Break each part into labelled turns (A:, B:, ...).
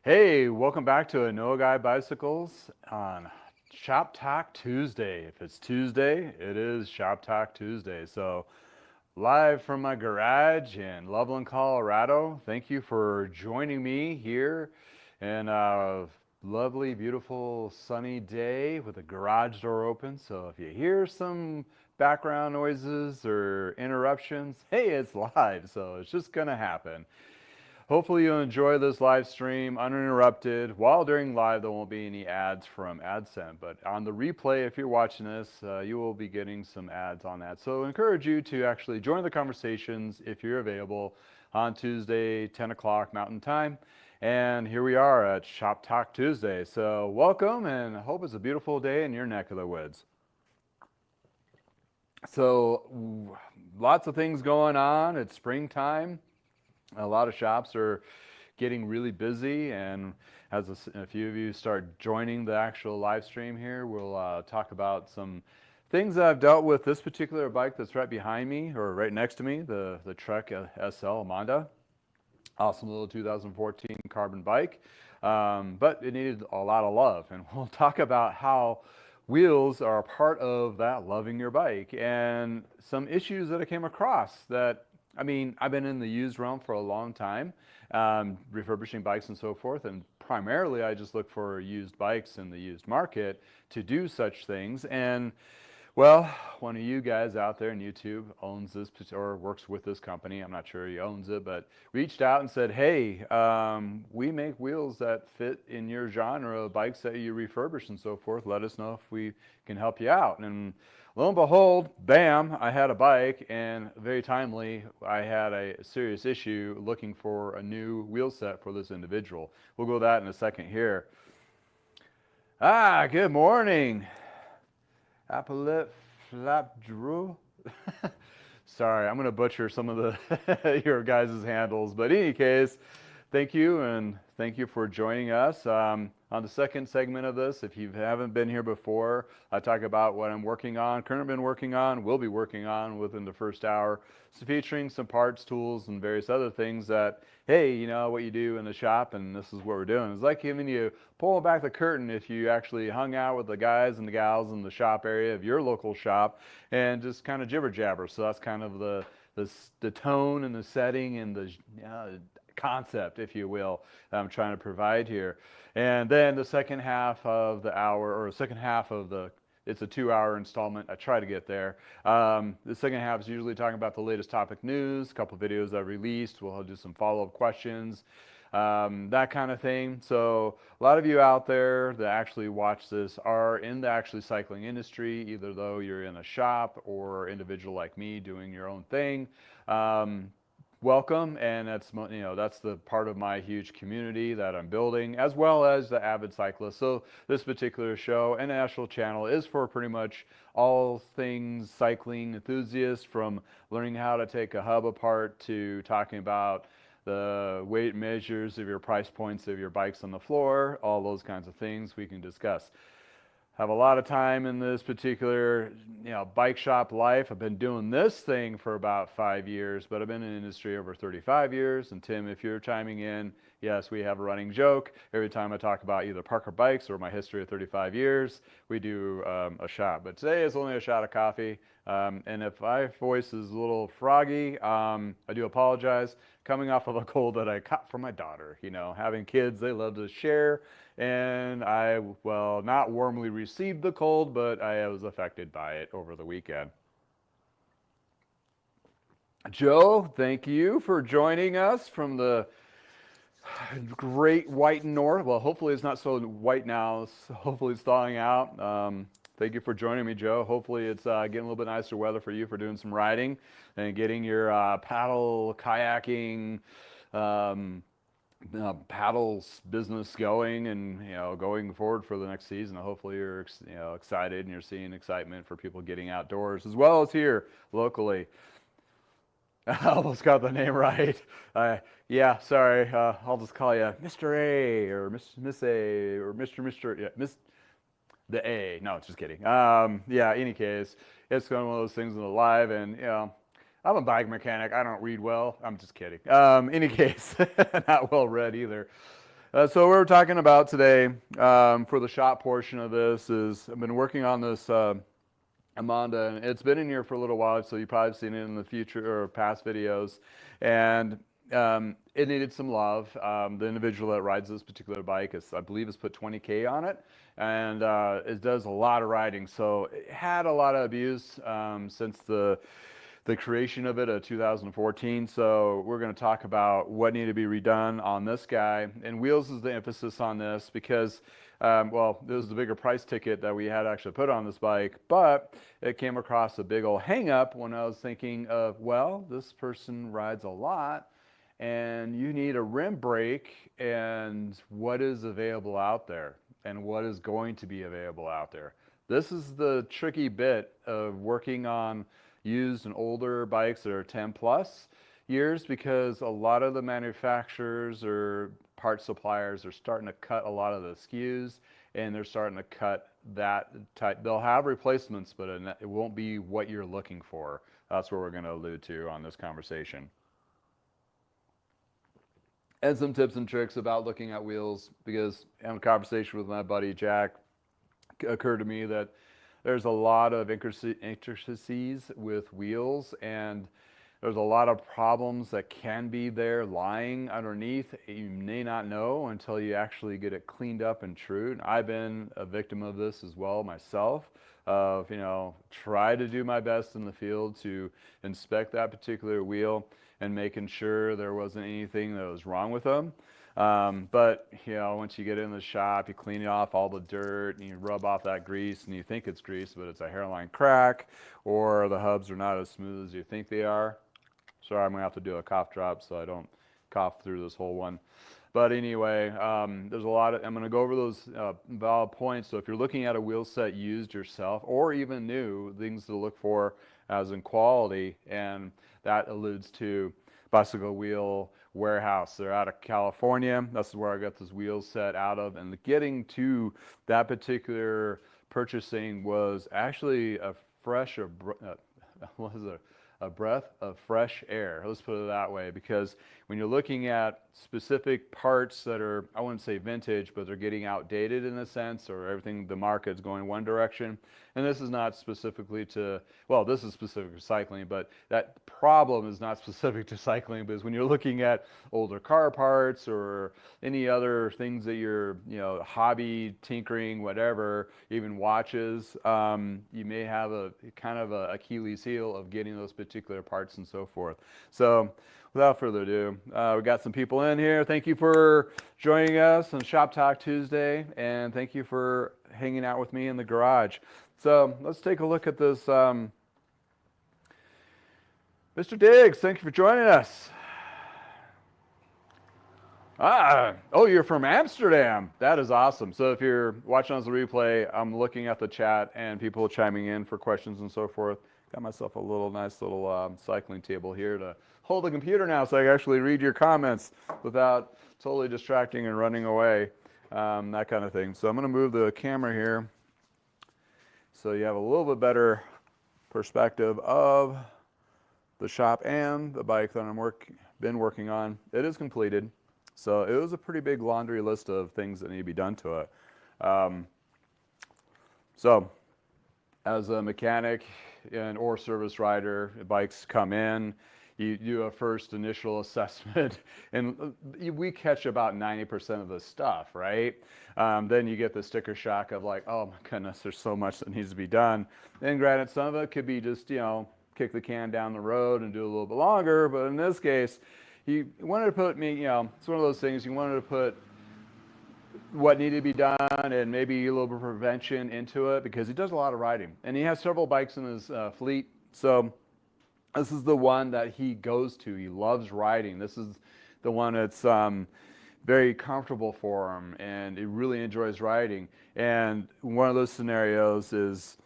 A: Hey, welcome back to Noah Guy Bicycles on Shop Talk Tuesday. If it's Tuesday, it is Shop Talk Tuesday. So, live from my garage in Loveland, Colorado. Thank you for joining me here in a lovely, beautiful, sunny day with the garage door open. So, if you hear some background noises or interruptions, hey, it's live. So, it's just going to happen. Hopefully you'll enjoy this live stream uninterrupted. While during live, there won't be any ads from AdSense, but on the replay, if you're watching this, you will be getting some ads on that. So I encourage you to actually join the conversations if you're available on Tuesday, 10 o'clock Mountain Time. And here we are at Shop Talk Tuesday. So welcome, and I hope it's a beautiful day in your neck of the woods. So lots of things going on. It's springtime. A lot of shops are getting really busy, and as a few of you start joining the actual live stream here, we'll talk about some things that I've dealt with. This particular bike that's right behind me, or right next to me, the Trek SL Amanda. Awesome little 2014 carbon bike, but it needed a lot of love, and we'll talk about how wheels are a part of that loving your bike and some issues that I came across that I've been in the used realm for a long time, refurbishing bikes and so forth, and primarily I just look for used bikes in the used market to do such things. And well, one of you guys out there in YouTube owns this or works with this company. I'm not sure he owns it, but reached out and said, hey, we make wheels that fit in your genre of bikes that you refurbish and so forth. Let us know if we can help you out. And lo and behold, bam, I had a bike, and very timely, I had a serious issue looking for a new wheel set for this individual. We'll go to that in a second here. Good morning. Applet Flap Drew. Sorry, I'm going to butcher some of the your guys' handles. But in any case, thank you, and thank you for joining us. On the second segment of this, if you haven't been here before, I talk about what I'm working on, currently been working on, will be working on within the first hour. So featuring some parts, tools, and various other things that, hey, you know what you do in the shop, and this is what we're doing. It's like giving you, pulling back the curtain if you actually hung out with the guys and the gals in the shop area of your local shop and just kind of jibber jabber. So that's kind of the tone and the setting and the concept, if you will, that I'm trying to provide here. And then the second half of the hour, or the second half of it's a 2-hour installment. I try to get there. The second half is usually talking about the latest topic news, a couple videos I've released. We'll do some follow-up questions, that kind of thing. So a lot of you out there that actually watch this are in the actually cycling industry, either though you're in a shop or individual like me doing your own thing. Welcome, and that's the part of my huge community that I'm building, as well as the avid cyclist. So this particular show and national channel is for pretty much all things cycling enthusiasts, from learning how to take a hub apart to talking about the weight measures of your price points of your bikes on the floor, all those kinds of things we can discuss. Have a lot of time in this particular, bike shop life. I've been doing this thing for about 5 years, but I've been in the industry over 35 years. And Tim, if you're chiming in, yes, we have a running joke. Every time I talk about either Parker bikes or my history of 35 years, we do a shot. But today is only a shot of coffee. And if my voice is a little froggy, I do apologize. Coming off of a cold that I caught from my daughter. Having kids, they love to share. And I, well, not warmly received the cold, but I was affected by it over the weekend. Joe, thank you for joining us from the great white north. Well, hopefully it's not so white now. Hopefully it's thawing out. Thank you for joining me, Joe. Hopefully it's getting a little bit nicer weather for you for doing some riding and getting your paddle kayaking paddles business going, and going forward for the next season. Hopefully you're excited and you're seeing excitement for people getting outdoors as well as here locally. I almost got the name right. Yeah, sorry. I'll just call you Mr. A or Miss A or Mr. Yeah, Miss the A. No, just kidding. Yeah, any case, it's one of those things in the live, and I'm a bike mechanic. I don't read well. I'm just kidding. Any case, not well read either. So what we're talking about today for the shop portion of this is I've been working on this Amanda, and it's been in here for a little while, so you've probably seen it in the future or past videos. And it needed some love. The individual that rides this particular bike, I believe, has put 20K on it, and it does a lot of riding. So it had a lot of abuse since the creation of it in 2014. So we're going to talk about what needed to be redone on this guy. And wheels is the emphasis on this because, well, this was the bigger price ticket that we had actually put on this bike, but it came across a big old hang up when I was thinking of, well, this person rides a lot and you need a rim brake, and what is available out there and what is going to be available out there. This is the tricky bit of working on used and older bikes that are 10 plus years, because a lot of the manufacturers or part suppliers are starting to cut a lot of the SKUs, and they're starting to cut that type. They'll have replacements, but it won't be what you're looking for. That's what we're going to allude to on this conversation. And some tips and tricks about looking at wheels, because in a conversation with my buddy Jack, occurred to me that there's a lot of intricacies with wheels, and there's a lot of problems that can be there lying underneath. You may not know until you actually get it cleaned up and trued. I've been a victim of this as well myself, of, try to do my best in the field to inspect that particular wheel and making sure there wasn't anything that was wrong with them. But once you get in the shop, you clean off all the dirt and you rub off that grease, and you think it's grease, but it's a hairline crack, or the hubs are not as smooth as you think they are. Sorry, I'm gonna have to do a cough drop so I don't cough through this whole one. But anyway, there's a lot of, I'm gonna go over those valid points. So if you're looking at a wheel set used yourself or even new, things to look for as in quality, and that alludes to Bicycle Wheel Warehouse. They're out of California. That's where I got this wheel set out of, and getting to that particular purchasing was actually a breath of fresh air. Let's put it that way, because when you're looking at specific parts that are, I wouldn't say vintage, but they're getting outdated in a sense, or everything, the market's going one direction. And this is not specifically to, well, this is specific to cycling, but that problem is not specific to cycling, because when you're looking at older car parts or any other things that you're, hobby, tinkering, whatever, even watches, you may have a kind of a Achilles heel of getting those particular parts and so forth. So without further ado, we got some people in here. Thank you for joining us on Shop Talk Tuesday, and thank you for hanging out with me in the garage. So let's take a look at this. Mr. Diggs, thank you for joining us. Oh, you're from Amsterdam. That is awesome. So if you're watching on the replay, I'm looking at the chat and people chiming in for questions and so forth. Got myself a nice little cycling table here to hold the computer now, so I can actually read your comments without totally distracting and running away, that kind of thing. So I'm going to move the camera here so you have a little bit better perspective of the shop and the bike that I'm been working on. It is completed, so it was a pretty big laundry list of things that need to be done to it. So as a mechanic or service rider, bikes come in, you do a first initial assessment, and we catch about 90% of the stuff, right? Then you get the sticker shock of like, oh my goodness, there's so much that needs to be done. And granted, some of it could be just, kick the can down the road and do a little bit longer, but in this case, you wanted to put it's one of those things, you wanted to put what needed to be done and maybe a little bit of prevention into it, because he does a lot of riding and he has several bikes in his fleet. So this is the one that he goes to. He loves riding. This is the one that's very comfortable for him, and he really enjoys riding. And one of those scenarios is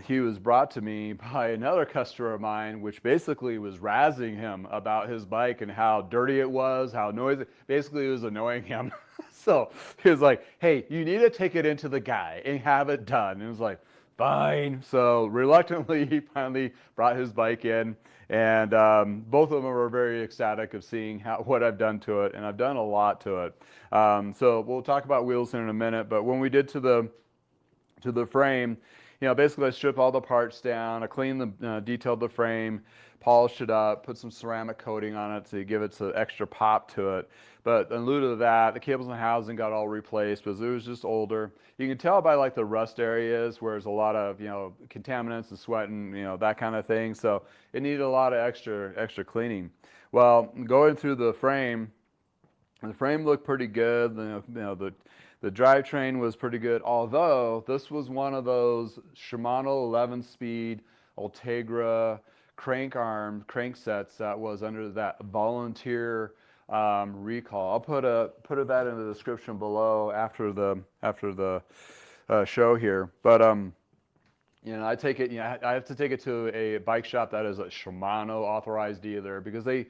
A: he was brought to me by another customer of mine, which basically was razzing him about his bike and how dirty it was, how noisy. Basically, it was annoying him. So he was like, hey, you need to take it into the guy and have it done. And it was like, fine. So reluctantly, he finally brought his bike in, And both of them were very ecstatic of seeing what I've done to it, and I've done a lot to it. So we'll talk about wheels in a minute, but when we did to the frame, basically I stripped all the parts down, I cleaned detailed the frame, polished it up, put some ceramic coating on it to give it some extra pop to it. But in lieu of that, the cables and housing got all replaced because it was just older. You can tell by like the rust areas where there's a lot of contaminants and sweat and that kind of thing. So it needed a lot of extra cleaning. Well, going through the frame looked pretty good. The drivetrain was pretty good, although this was one of those Shimano 11-speed Ultegra crank sets that was under that volunteer recall. I'll put that in the description below after the show here. But I take it. I have to take it to a bike shop that is a Shimano authorized dealer because they.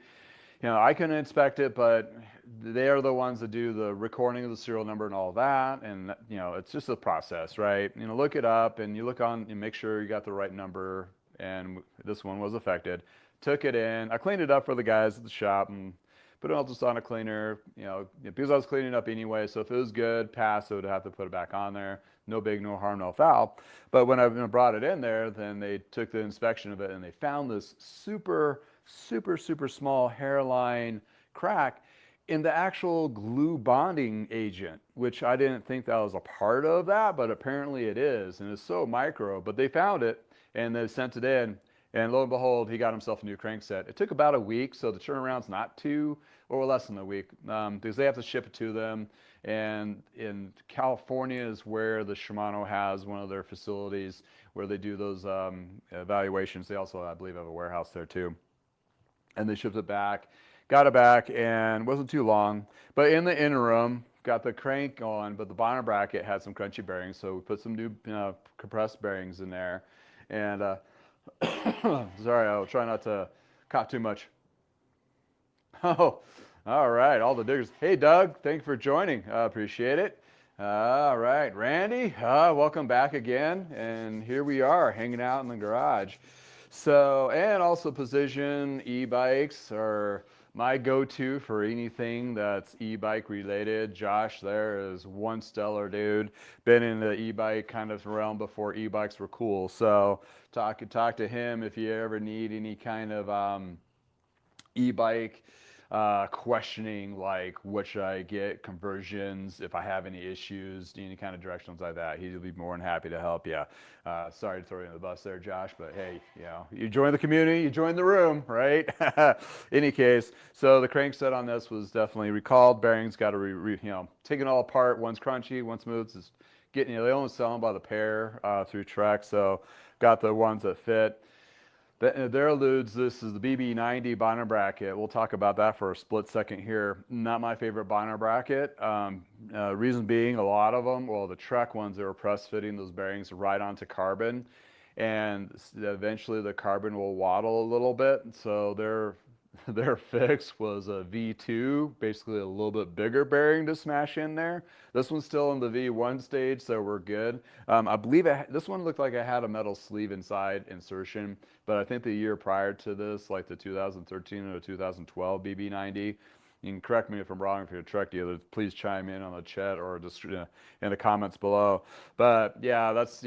A: I can inspect it, but they are the ones that do the recording of the serial number and all that. And, it's just a process, right? Look it up and you look on and make sure you got the right number. And this one was affected. Took it in. I cleaned it up for the guys at the shop and put an ultrasonic cleaner, because I was cleaning it up anyway. So if it was good, pass, I would have to put it back on there. No big, no harm, no foul. But when I brought it in there, then they took the inspection of it and they found this super small hairline crack in the actual glue bonding agent, which I didn't think that was a part of that, but apparently it is, and it's so micro. But they found it and they sent it in, and lo and behold, he got himself a new crankset. It took about a week, so the turnaround's not too, or less than a week, because they have to ship it to them. And in California is where the Shimano has one of their facilities where they do those evaluations. They also, I believe, have a warehouse there too. And they shipped it back, got it back, and wasn't too long. But in the interim, got the crank on, but the bottom bracket had some crunchy bearings, so we put some new compressed bearings in there. And sorry, I'll try not to cough too much. Oh, all right, all the diggers. Hey, Doug, thanks for joining. Appreciate it. All right, Randy, welcome back again. And here we are, hanging out in the garage. So, and also Precision e-bikes are my go-to for anything that's e-bike related. Josh there is one stellar dude. Been in the e-bike kind of realm before e-bikes were cool. So talk to him if you ever need any kind of e-bike questioning, like what should I get, conversions, if I have any issues, any kind of directions like that. He'll be more than happy to help you. Sorry to throw you in the bus there, Josh, but hey, you join the community, you join the room, right? Any case, so the crankset on this was definitely recalled. Bearings got to taken all apart. One's crunchy, one's smooth. Just getting, they only sell them by the pair through Trek, so got the ones that fit. There alludes, this is the BB90 bottom bracket. We'll talk about that for a split second here. Not my favorite bottom bracket. Reason being, a lot of them, well, the Trek ones, they were press fitting those bearings right onto carbon. And eventually the carbon will waddle a little bit. So their fix was a V2, basically a little bit bigger bearing to smash in there. This one's still in the V1 stage, so we're good. I believe this one looked like it had a metal sleeve inside insertion, but I think the year prior to this, like the 2013 or 2012 BB90, you can correct me if I'm wrong if you're a Trek dealer, please chime in on the chat or just in the comments below. But yeah, that's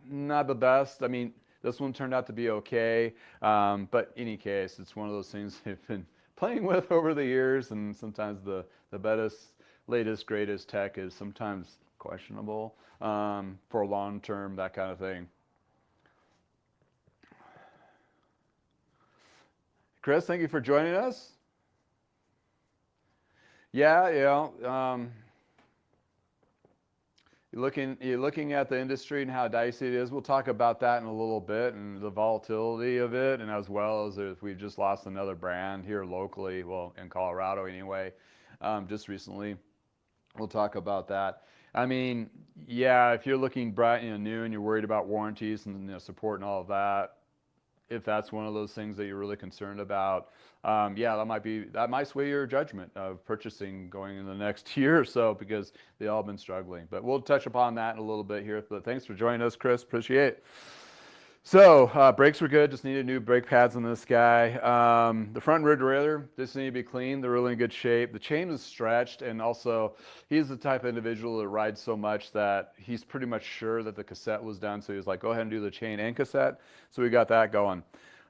A: not the best. I mean, this one turned out to be okay, but in any case, it's one of those things I've been playing with over the years, and sometimes the best, latest, greatest tech is sometimes questionable for long term, that kind of thing. Chris, thank you for joining us. Yeah, you're looking at the industry and how dicey it is. We'll talk about that in a little bit and the volatility of it, and as well as if we've just lost another brand here locally, well, in Colorado anyway, just recently. We'll talk about that. I mean, yeah, if you're looking bright, new and you're worried about warranties and support and all of that, if that's one of those things that you're really concerned about, yeah, that might sway your judgment of purchasing going in the next year or so, because they all been struggling. But we'll touch upon that in a little bit here. But thanks for joining us, Chris. Appreciate it. So brakes were good, just needed new brake pads on this guy. The front and rear derailleur just need to be clean. They're really in good shape. The chain was stretched, and also he's the type of individual that rides so much that he's pretty much sure that the cassette was done. So he was like, go ahead and do the chain and cassette. So we got that going.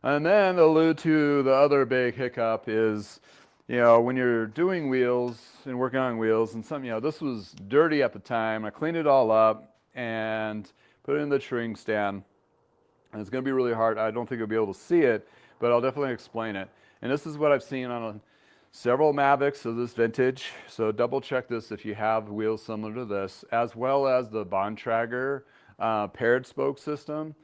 A: And then allude to the other big hiccup is, when you're doing wheels and working on wheels, and this was dirty at the time. I cleaned it all up and put it in the shrink stand. And it's going to be really hard. I don't think you'll be able to see it, but I'll definitely explain it. And this is what I've seen on several Mavics of this vintage. So double check this if you have wheels similar to this, as well as the Bontrager paired spoke system.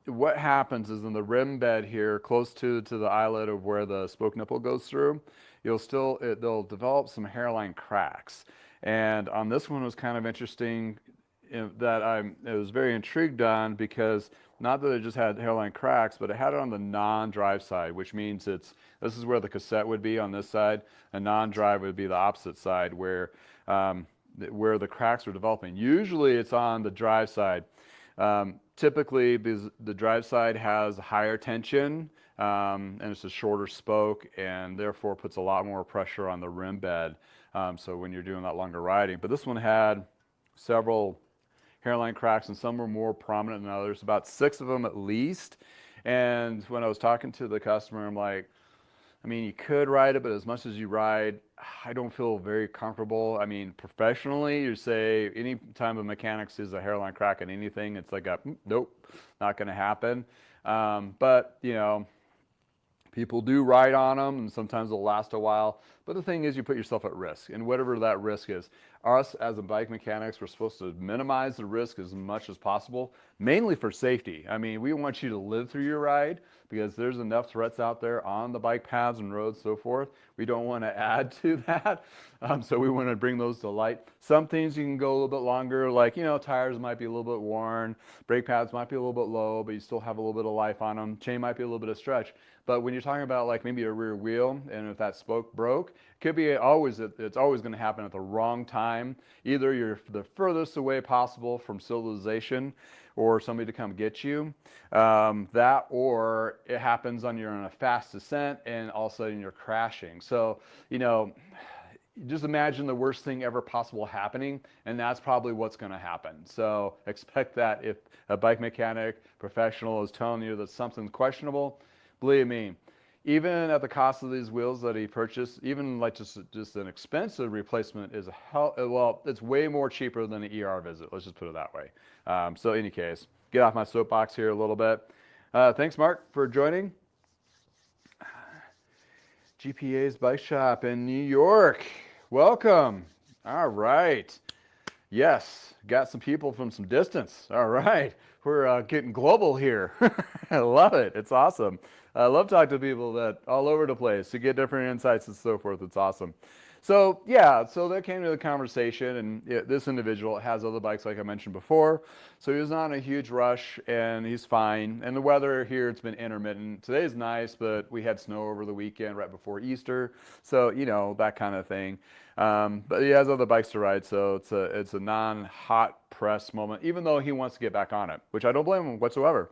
A: What happens is in the rim bed here, close to the eyelet of where the spoke nipple goes through, they'll develop some hairline cracks. And on this one was kind of interesting that I was very intrigued on, because not that it just had hairline cracks, but it had it on the non-drive side, which means this is where the cassette would be on this side, and non-drive would be the opposite side where the cracks were developing. Usually it's on the drive side. Typically, because the drive side has higher tension and it's a shorter spoke, and therefore puts a lot more pressure on the rim bed. So when you're doing that longer riding, but this one had several hairline cracks, and some were more prominent than others, about 6 of them at least. And when I was talking to the customer, I'm like, I mean, you could ride it, but as much as you ride, I don't feel very comfortable. I mean, professionally, you say any time a mechanic sees a hairline crack in anything, it's like nope, not going to happen. But people do ride on them, and sometimes they'll last a while. But the thing is, you put yourself at risk, and whatever that risk is. Us as a bike mechanics, we're supposed to minimize the risk as much as possible, mainly for safety. I mean, we want you to live through your ride, because there's enough threats out there on the bike paths and roads, so forth. We don't want to add to that, so we want to bring those to light. Some things you can go a little bit longer, like, tires might be a little bit worn, brake pads might be a little bit low, but you still have a little bit of life on them. Chain might be a little bit of stretch. But when you're talking about like maybe a rear wheel, and if that spoke broke, it's always going to happen at the wrong time. Either you're the furthest away possible from civilization, or somebody to come get you. That, or it happens you're on a fast descent, and all of a sudden you're crashing. So, just imagine the worst thing ever possible happening, and that's probably what's going to happen. So expect that if a bike mechanic professional is telling you that something's questionable, believe me, even at the cost of these wheels that he purchased, even like just an expensive replacement is it's way more cheaper than an ER visit. Let's just put it that way. So in any case, get off my soapbox here a little bit. Thanks, Mark, for joining. GPA's Bike Shop in New York. Welcome. All right. Yes, got some people from some distance. All right. We're getting global here. I love it. It's awesome. I love talking to people that all over the place to get different insights and so forth. It's awesome. So yeah, so that came to the conversation, and this individual has other bikes like I mentioned before. So he was not in a huge rush, and he's fine. And the weather here, it's been intermittent. Today's nice, but we had snow over the weekend right before Easter. So, that kind of thing. But he has other bikes to ride, so it's a non-hot press moment, even though he wants to get back on it, which I don't blame him whatsoever.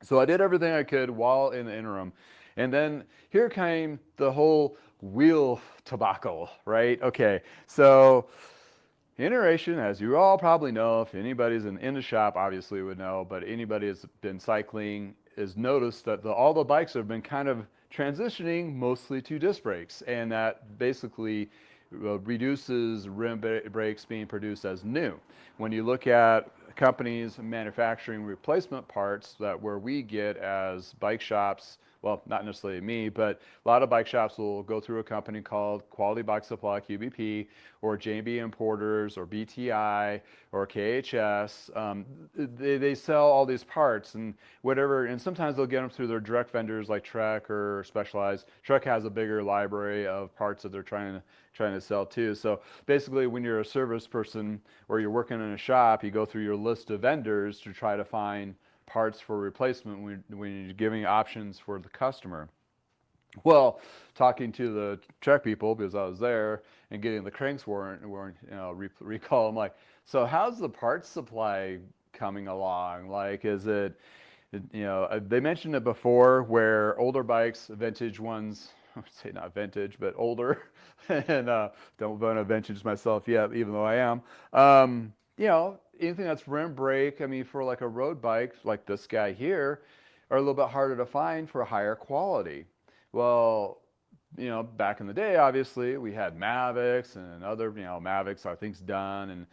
A: So I did everything I could while in the interim. And then here came the whole wheel tobacco, right? Okay, so iteration, as you all probably know, if anybody's in the shop, obviously would know, but anybody that's been cycling has noticed that all the bikes have been kind of transitioning mostly to disc brakes, and that basically reduces rim brakes being produced as new. When you look at companies manufacturing replacement parts where we get as bike shops, well, not necessarily me, but a lot of bike shops will go through a company called Quality Bike Supply, QBP, or JB Importers, or BTI, or KHS. They sell all these parts and whatever, and sometimes they'll get them through their direct vendors like Trek or Specialized. Trek has a bigger library of parts that they're trying to sell too. So basically, when you're a service person or you're working in a shop, you go through your list of vendors to try to find parts for replacement when you're giving options for the customer. Well, talking to the Trek people, because I was there, and getting the cranks warrant recall, I'm like, so how's the parts supply coming along? Like, is it, they mentioned it before where older bikes, vintage ones, I would say not vintage, but older, and don't own a vintage myself yet, even though I am. Anything that's rim brake, I mean, for like a road bike, like this guy here, are a little bit harder to find for higher quality. Well, back in the day, obviously, we had Mavics and other, Mavics, I think's done, and,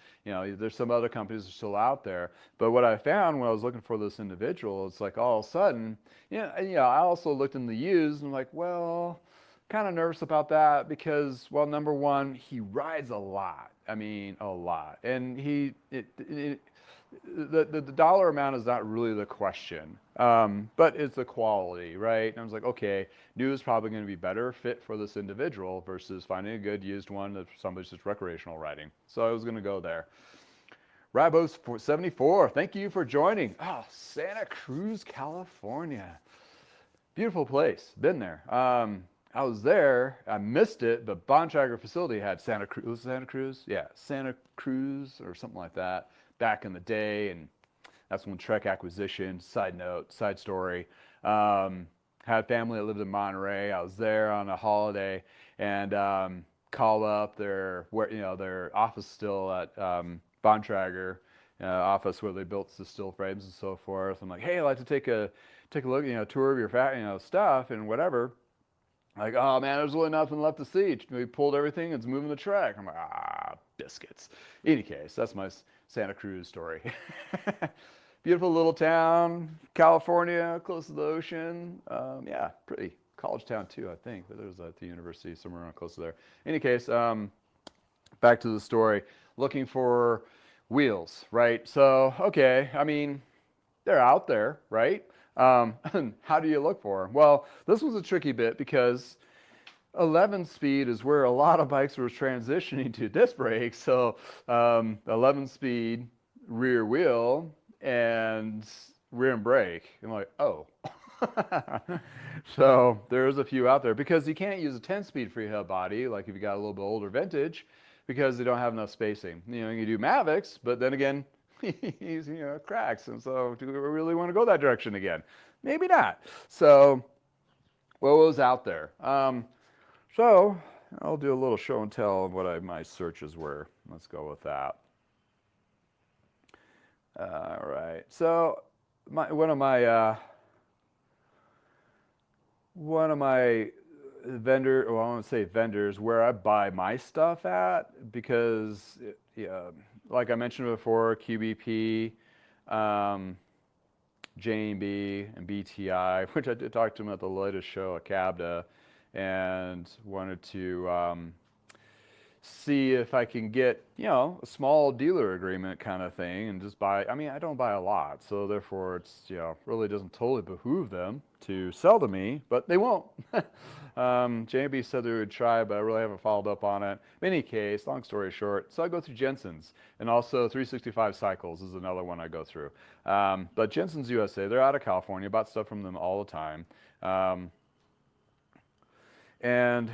A: there's some other companies that are still out there. But what I found when I was looking for this individual, it's like all of a sudden, I also looked in the used and I'm like, well, kind of nervous about that because, well, number one, he rides a lot. I mean, a lot. And the dollar amount is not really the question, but it's the quality, right? And I was like, okay, new is probably going to be better fit for this individual versus finding a good used one that somebody's just recreational riding. So I was going to go there. Rabos 74, thank you for joining. Oh, Santa Cruz, California. Beautiful place. Been there. I was there. I missed it, but Bontrager facility had Santa Cruz. Santa Cruz? Yeah, Santa Cruz or something like that back in the day, and that's when Trek acquisition. Side note, side story. Had family that lived in Monterey. I was there on a holiday and called up their office still at Bontrager office where they built the steel frames and so forth. I'm like, hey, I'd like to take a look, tour of your stuff and whatever. Like, oh man, there's really nothing left to see. We pulled everything, it's moving the track. I'm like, biscuits. In any case, that's my Santa Cruz story. Beautiful little town, California, close to the ocean. Yeah, pretty. College town too, I think. But there's at the university somewhere around close to there. In any case, back to the story. Looking for wheels, right? So, okay, I mean, they're out there, right? How do you look for them? Well, this was a tricky bit because 11 speed is where a lot of bikes were transitioning to disc brakes. So 11 speed rear wheel and rear and brake. I'm like, oh. So there's a few out there because you can't use a 10 speed freehub body like if you got a little bit older vintage because they don't have enough spacing. You can do Mavics, but then again, he's cracks, and so do we really want to go that direction again? Maybe not. So what was out there? So I'll do a little show and tell of what my searches were. Let's go with that. All right. So one of my vendor, well, I want to say vendors, where I buy my stuff at, because like I mentioned before, QBP, J&B, and BTI, which I did talk to them at the latest show at CABDA, and wanted to see if I can get, a small dealer agreement kind of thing and just buy. I mean, I don't buy a lot, so therefore it's, really doesn't totally behoove them to sell to me, but they won't. J&B said they would try, but I really haven't followed up on it. In any case, long story short, so I go through Jensen's, and also 365 Cycles is another one I go through. But Jensen's USA, they're out of California, bought stuff from them all the time. And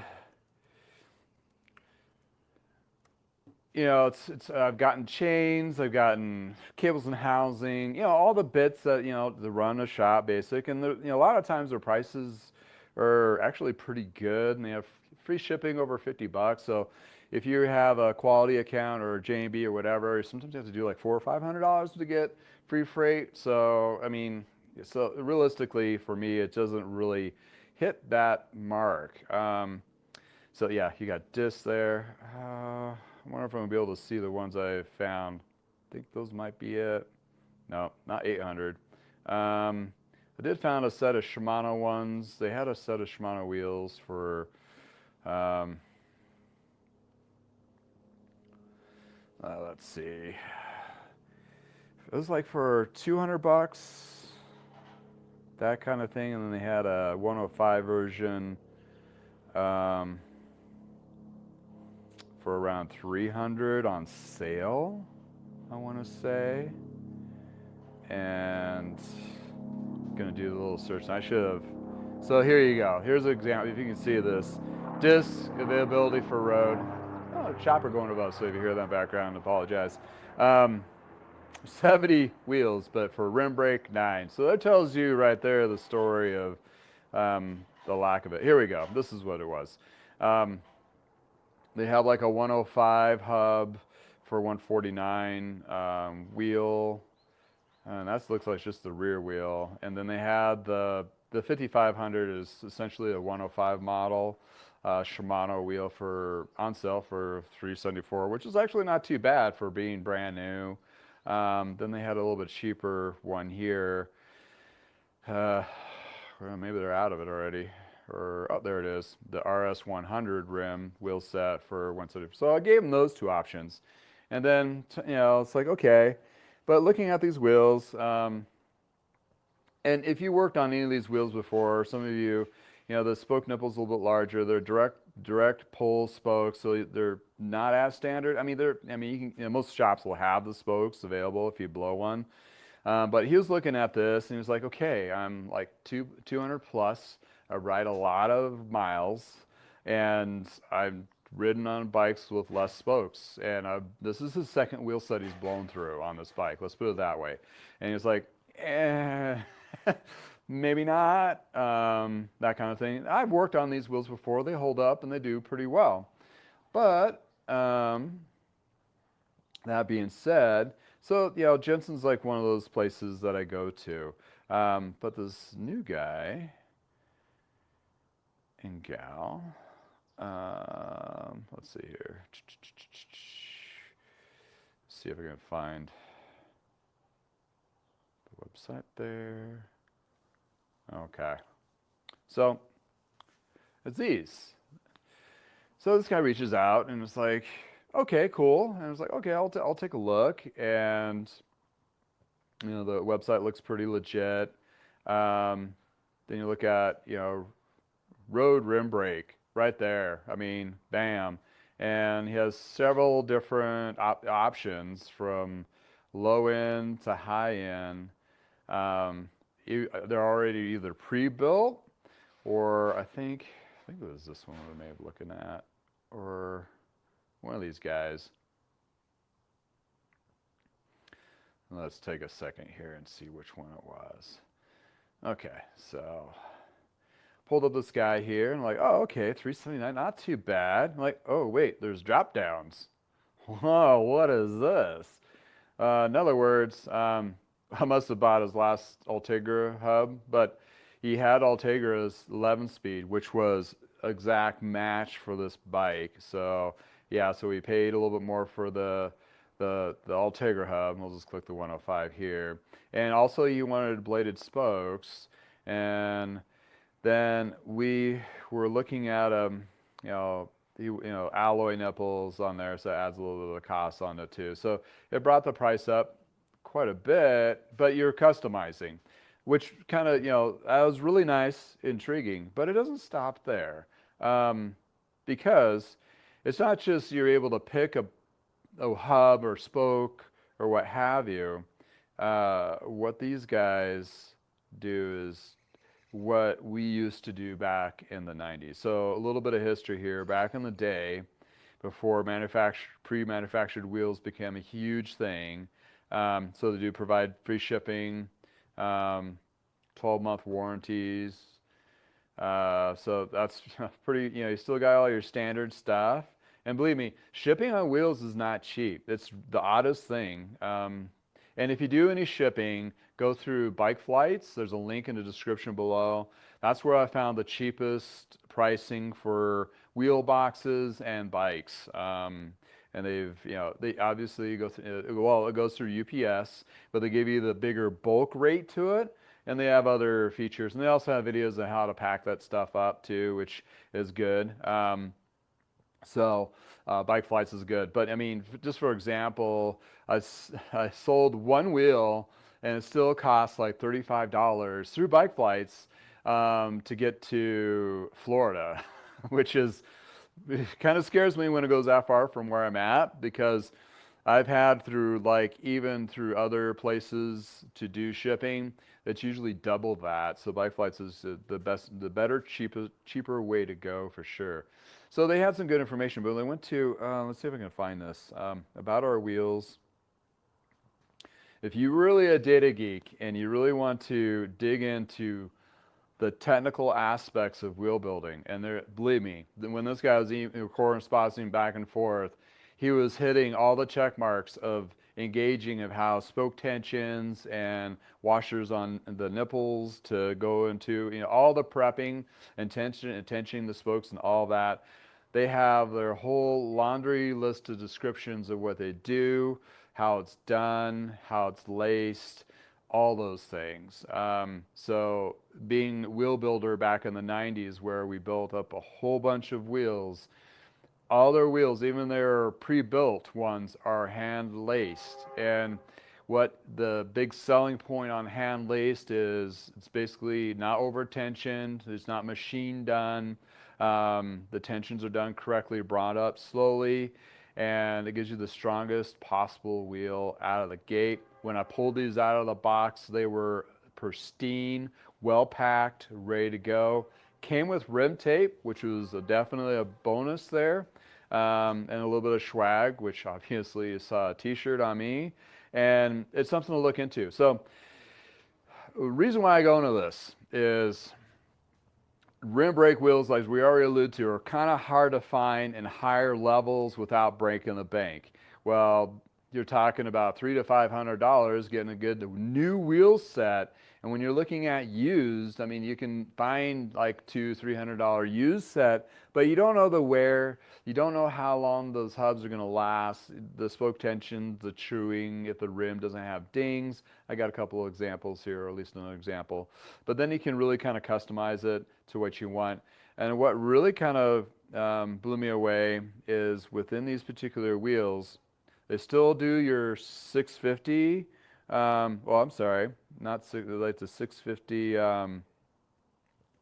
A: I've gotten chains, I've gotten cables and housing, all the bits that, the run a shop basic. And a lot of times their prices are actually pretty good, and they have free shipping over $50. So if you have a quality account or J&B or whatever, sometimes you have to do like $400 or $500 to get free freight. So, I mean, so realistically for me, it doesn't really hit that mark. So yeah, you got discs there. I wonder if I'm going to be able to see the ones I found. I think those might be it. No, not 800. I did find a set of Shimano ones. They had a set of Shimano wheels for, let's see. It was like for $200, that kind of thing. And then they had a 105 version for around $300 on sale, I want to say. And gonna do a little search. I should have. So here you go. Here's an example. If you can see this, disc availability for road. Oh, chopper going above. So if you hear that in the background, apologize. 70 wheels, but for rim brake, 9. So that tells you right there the story of the lack of it. Here we go. This is what it was. Um, they have like a 105 hub for 149 wheel, and that looks like just the rear wheel. And then they had the 5500 is essentially a 105 model. Shimano wheel for on sale for 374, which is actually not too bad for being brand new. Then they had a little bit cheaper one here. Uh, well, maybe they're out of it already. Or oh, there it is, the RS 100 rim wheel set for 170. So I gave them those two options, and then it's like okay, but looking at these wheels, and if you worked on any of these wheels before, some of you, the spoke nipple's a little bit larger. They're direct pull spokes, so they're not as standard. I mean, you can, most shops will have the spokes available if you blow one. But he was looking at this and he was like, okay, I'm like 200 plus. I ride a lot of miles, and I've ridden on bikes with less spokes. And this is his second wheel set he's blown through on this bike. Let's put it that way. And he was like, maybe not, that kind of thing. I've worked on these wheels before. They hold up and they do pretty well. But that being said, so Jensen's like one of those places that I go to. But this new guy and gal, let's see here. See if I can find the website there. Okay. So it's these. So this guy reaches out and it's like, okay, cool. And I was like, okay, I'll take a look. And the website looks pretty legit. Then you look at road rim brake right there. I mean, bam. And he has several different options from low end to high end. They're already either pre-built, or I think it was this one we may have looking at, or one of these guys. Let's take a second here and see which one it was. Okay, so pulled up this guy here and like, oh, okay, 379, not too bad. I'm like, oh, wait, there's drop downs. Whoa, what is this? In other words, I must have bought his last Ultegra hub, but he had Ultegra's 11-speed, which was exact match for this bike. So yeah, so we paid a little bit more for the Ultegra hub. We'll just click the 105 here. And also you wanted bladed spokes, and then we were looking at alloy nipples on there, so it adds a little bit of the cost on it too. So it brought the price up quite a bit, but you're customizing, which kind of, that was really nice, intriguing, but it doesn't stop there. Because it's not just you're able to pick a hub or spoke or what have you. What these guys do is what we used to do back in the 90s. So a little bit of history here. Back in the day, before pre-manufactured wheels became a huge thing, so they do provide free shipping, 12-month warranties. So that's pretty, you still got all your standard stuff. And believe me, shipping on wheels is not cheap. It's the oddest thing. And if you do any shipping, go through Bike Flights. There's a link in the description below. That's where I found the cheapest pricing for wheel boxes and bikes. And they obviously go through, well, it goes through UPS, but they give you the bigger bulk rate to it. And they have other features. And they also have videos on how to pack that stuff up too, which is good. So Bike Flights is good. But I mean, just for example, I sold one wheel and it still costs like $35 through Bike Flights to get to Florida, which is, it kind of scares me when it goes that far from where I'm at, because I've had even through other places to do shipping, it's usually double that. So Bike Flights is the better, cheaper way to go for sure. So they had some good information, but they went to, let's see if I can find this, about our wheels. if you really a data geek and you really want to dig into the technical aspects of wheel building, and there, believe me, when this guy was corresponding back and forth, he was hitting all the check marks of engaging of how spoke tensions and washers on the nipples to go into, all the prepping and tensioning the spokes and all that. They have their whole laundry list of descriptions of what they do, how it's done, how it's laced, all those things. So being a wheel builder back in the 90s, where we built up a whole bunch of wheels, all their wheels, even their pre-built ones, are hand laced. And what the big selling point on hand laced is, it's basically not over tensioned, it's not machine done. The tensions are done correctly, brought up slowly, and it gives you the strongest possible wheel out of the gate. When I pulled these out of the box, they were pristine, well packed, ready to go. Came with rim tape, which was definitely a bonus there, and a little bit of swag, which obviously you saw a t-shirt on me, and it's something to look into. So the reason why I go into this is rim brake wheels, like we already alluded to, are kind of hard to find in higher levels without breaking the bank. Well, you're talking about $300 to $500 getting a good new wheel set. And when you're looking at used, I mean, you can find like $200 to $300 used set, but you don't know the wear, you don't know how long those hubs are going to last, the spoke tension, the chewing, if the rim doesn't have dings. I got a couple of examples here, or at least another example. But then you can really kind of customize it to what you want. And what really kind of blew me away is within these particular wheels, they still do your 650. Well, I'm sorry, not like the 650. I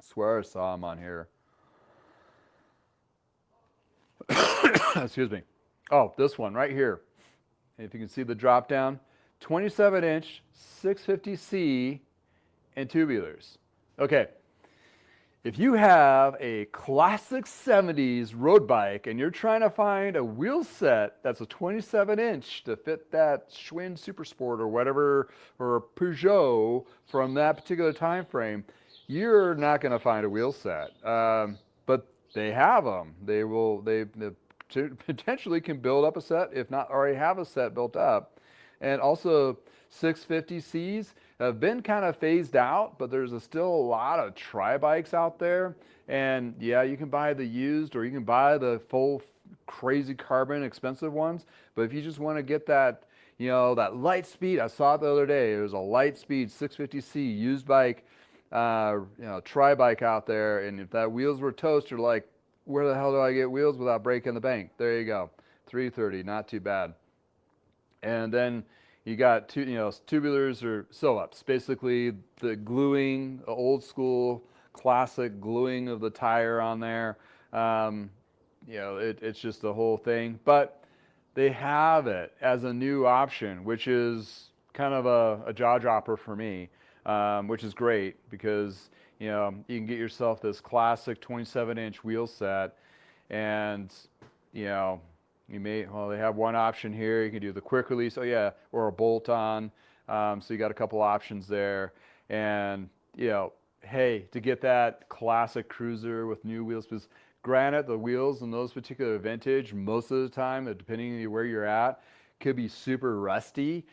A: swear I saw them on here. Excuse me. Oh, this one right here. If you can see the drop down, 27-inch 650C and tubulars. Okay. If you have a classic 70s road bike and you're trying to find a wheel set that's a 27-inch to fit that Schwinn Super Sport or whatever, or a Peugeot from that particular time frame, you're not going to find a wheel set. But they have them. They potentially can build up a set, if not already have a set built up. And also 650Cs have been kind of phased out, but there's still a lot of tri-bikes out there. And yeah, you can buy the used or you can buy the full crazy carbon expensive ones. But if you just want to get that, that light speed, I saw it the other day, it was a light speed 650C used bike, tri-bike out there. And if that wheels were toast, you're like, where the hell do I get wheels without breaking the bank? There you go. $330, not too bad. And then you got tubulars or sew-ups, basically the gluing, old school, classic gluing of the tire on there. It's just the whole thing. But they have it as a new option, which is kind of a jaw dropper for me, which is great because you can get yourself this classic 27-inch wheel set, and they have one option here. You can do the quick release, or a bolt-on. So you got a couple options there. And, hey, to get that classic cruiser with new wheels, because granted, the wheels in those particular vintage, most of the time, depending on where you're at, could be super rusty,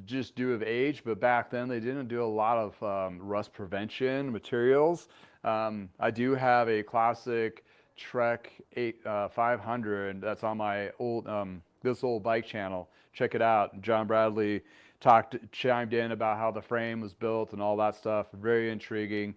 A: just due of age. But back then, they didn't do a lot of rust prevention materials. I do have a classic Trek 500 that's on my old this old bike channel. Check it out. John Bradley chimed in about how the frame was built and all that stuff. Very intriguing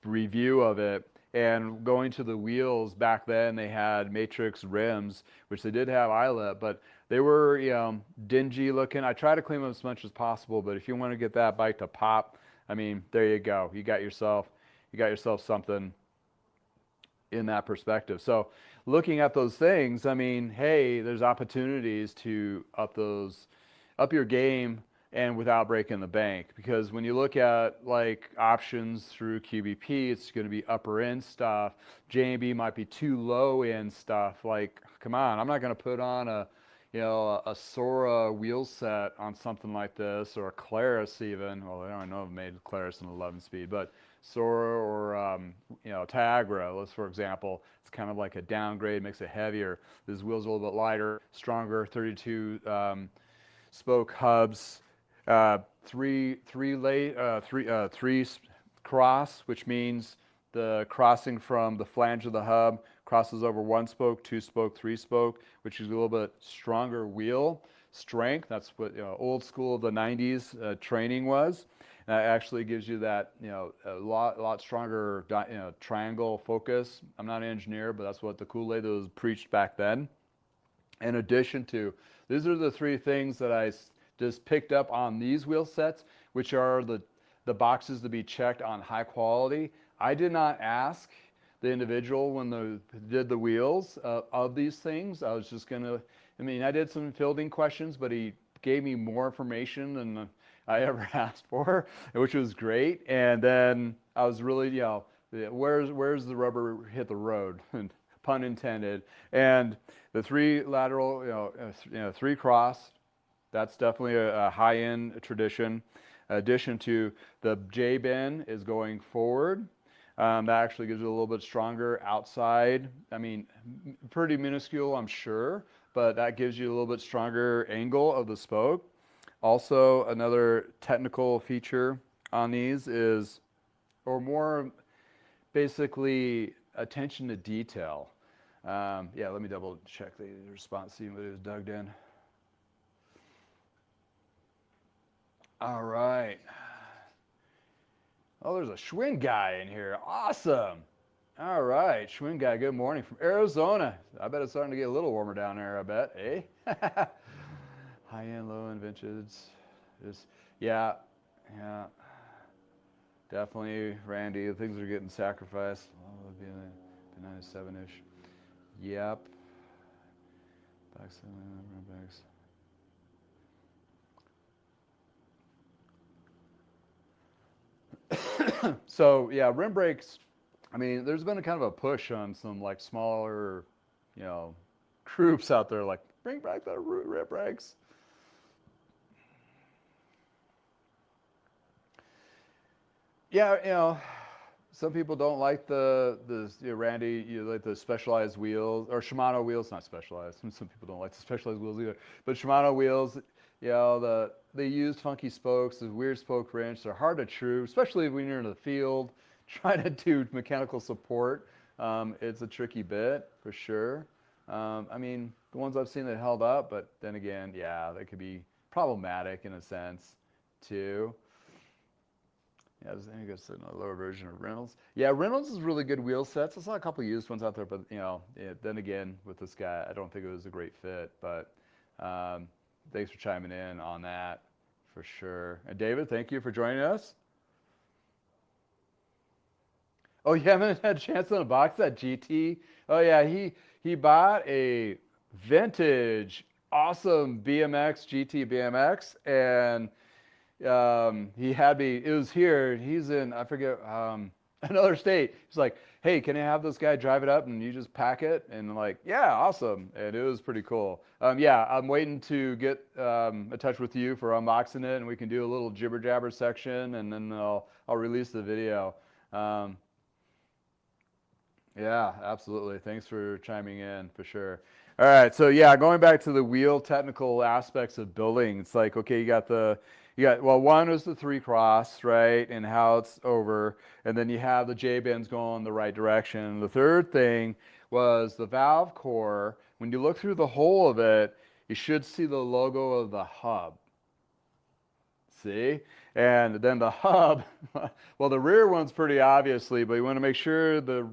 A: review of it. And going to the wheels, back then they had matrix rims, which they did have eyelet, but they were dingy looking. I try to clean them as much as possible, but if you want to get that bike to pop, I mean, there you go. You got yourself something in that perspective. So looking at those things, I mean, hey, there's opportunities to up your game and without breaking the bank. Because when you look at like options through QBP, it's going to be upper end stuff. J&B might be too low end stuff. Like, come on, I'm not going to put on a a Sora wheel set on something like this, or a Claris even. Well, I don't know if they made Claris in 11 speed, but Sora or Tiagra, let's for example, it's kind of like a downgrade, makes it heavier. This wheel's a little bit lighter, stronger, 32 spoke hubs, three cross, which means the crossing from the flange of the hub crosses over one spoke, two spoke, three spoke, which is a little bit stronger wheel strength. That's what old school of the 90s training was. And that actually gives you that a lot stronger triangle focus. I'm not an engineer, but that's what the Kool-Aid that was preached back then. In addition to, these are the three things that I just picked up on these wheel sets, which are the boxes to be checked on high quality. I did not ask the individual when they did the wheels of these things. I was just I did some fielding questions, but he gave me more information than I ever asked for, which was great. And then I was really, where's the rubber hit the road? Pun intended. And the three lateral, three cross, that's definitely a high-end tradition. In addition to the J-bend is going forward. That actually gives you a little bit stronger outside. I mean, pretty minuscule, I'm sure, but that gives you a little bit stronger angle of the spoke. Also, another technical feature on these is, or more basically, attention to detail. Yeah, let me double check the response, see what it was dug in. All right. Oh, there's a Schwinn guy in here. Awesome. All right, Schwinn guy, good morning from Arizona. I bet it's starting to get a little warmer down there, I bet, eh? High-end, low-end vintage. Yeah. Definitely, Randy, things are getting sacrificed. Oh, it'd be 97-ish. Yep. Backs. So yeah, rim brakes. I mean, there's been a kind of a push on some like smaller, groups out there, like bring back the rim brakes. Yeah, some people don't like Randy, you like the specialized wheels or Shimano wheels, not specialized. Some people don't like the specialized wheels either, but Shimano wheels, they used funky spokes, the weird spoke wrench. They're hard to true, especially when you're in the field trying to do mechanical support. It's a tricky bit for sure. The ones I've seen that held up, but then again, yeah, they could be problematic in a sense too. Yeah, I think it's a lower version of Reynolds. Yeah, Reynolds is really good wheel sets. I saw a couple used ones out there, but then again, with this guy, I don't think it was a great fit. But thanks for chiming in on that, for sure. And David, thank you for joining us. Oh, you haven't had a chance to unbox that GT? Oh yeah, he bought a vintage, awesome BMX GT BMX, and he had me. It was here. He's in, I forget, another state. He's like, "Hey, can I have this guy drive it up and you just pack it?" And I'm like, "Yeah, awesome." And it was pretty cool. Yeah, I'm waiting to get in touch with you for unboxing it, and we can do a little jibber jabber section, and then I'll release the video. Um, yeah, absolutely. Thanks for chiming in, for sure. All right, so yeah, going back to the wheel technical aspects of building, it's like, okay, well, one was the three cross, right, and how it's over, and then you have the J-bends going the right direction. The third thing was the valve core. When you look through the hole of it, you should see the logo of the hub. See? And then the hub, well, the rear one's pretty obviously, but you want to make sure the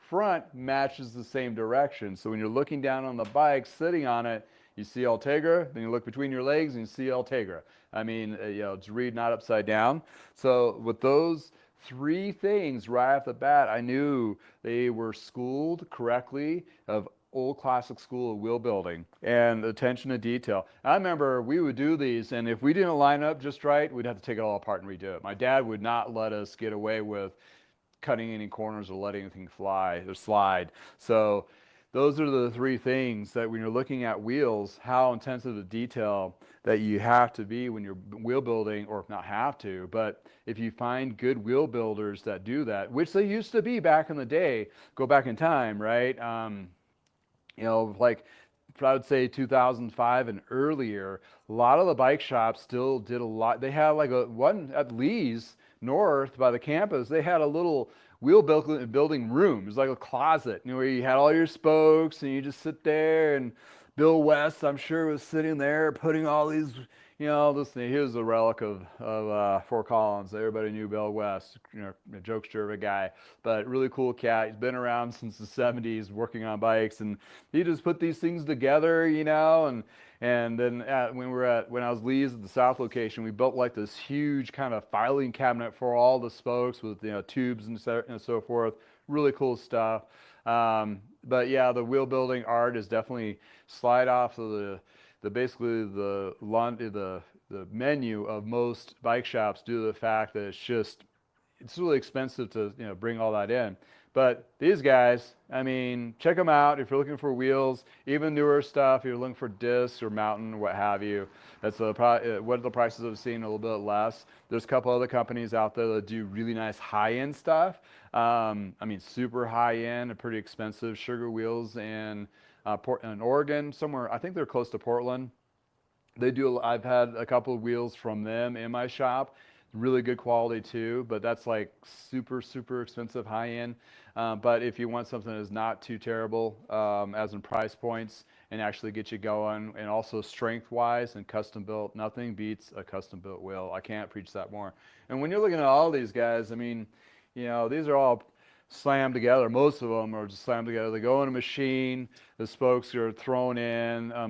A: front matches the same direction. So when you're looking down on the bike, sitting on it, you see Ultegra, then you look between your legs and you see Ultegra. It's read not upside down. So with those three things right off the bat, I knew they were schooled correctly of old classic school of wheel building and attention to detail. I remember we would do these, and if we didn't line up just right, we'd have to take it all apart and redo it. My dad would not let us get away with cutting any corners or letting anything fly or slide. So those are the three things that when you're looking at wheels, how intensive the detail that you have to be when you're wheel building, or not have to, but if you find good wheel builders that do that, which they used to be back in the day, go back in time, right? Like I would say 2005 and earlier, a lot of the bike shops still did a lot. They had like a one at Lee's North by the campus. They had a little building room. It was like a closet, where you had all your spokes and you just sit there. And Bill West, I'm sure, was sitting there putting all these, this thing. He was a relic of Fort Collins. Everybody knew Bill West, a jokester of a guy, but really cool cat. He's been around since the 70s working on bikes, and he just put these things together, and then when I was Lee's at the South location, we built like this huge kind of filing cabinet for all the spokes with tubes and so forth. Really cool stuff. But yeah, the wheel building art is definitely slide off of basically the menu of most bike shops due to the fact that it's really expensive to bring all that in. But these guys, I mean, check them out if you're looking for wheels, even newer stuff. If you're looking for discs or mountain, what have you. That's what the prices I've seen, a little bit less. There's a couple other companies out there that do really nice high-end stuff. I mean, super high-end and pretty expensive. Sugar Wheels in Oregon, somewhere. I think they're close to Portland. They do. I've had a couple of wheels from them in my shop. Really good quality too, but that's like super, super expensive, high end. But if you want something that's not too terrible, as in price points, and actually get you going, and also strength wise and custom built, nothing beats a custom built wheel. I can't preach that more. And when you're looking at all these guys, I mean, these are all slammed together. Most of them are just slammed together. They go in a machine, the spokes are thrown in, the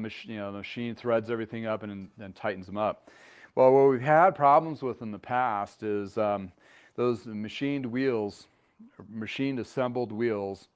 A: machine threads everything up and tightens them up. Well, what we've had problems with in the past is those machined wheels, machined assembled wheels,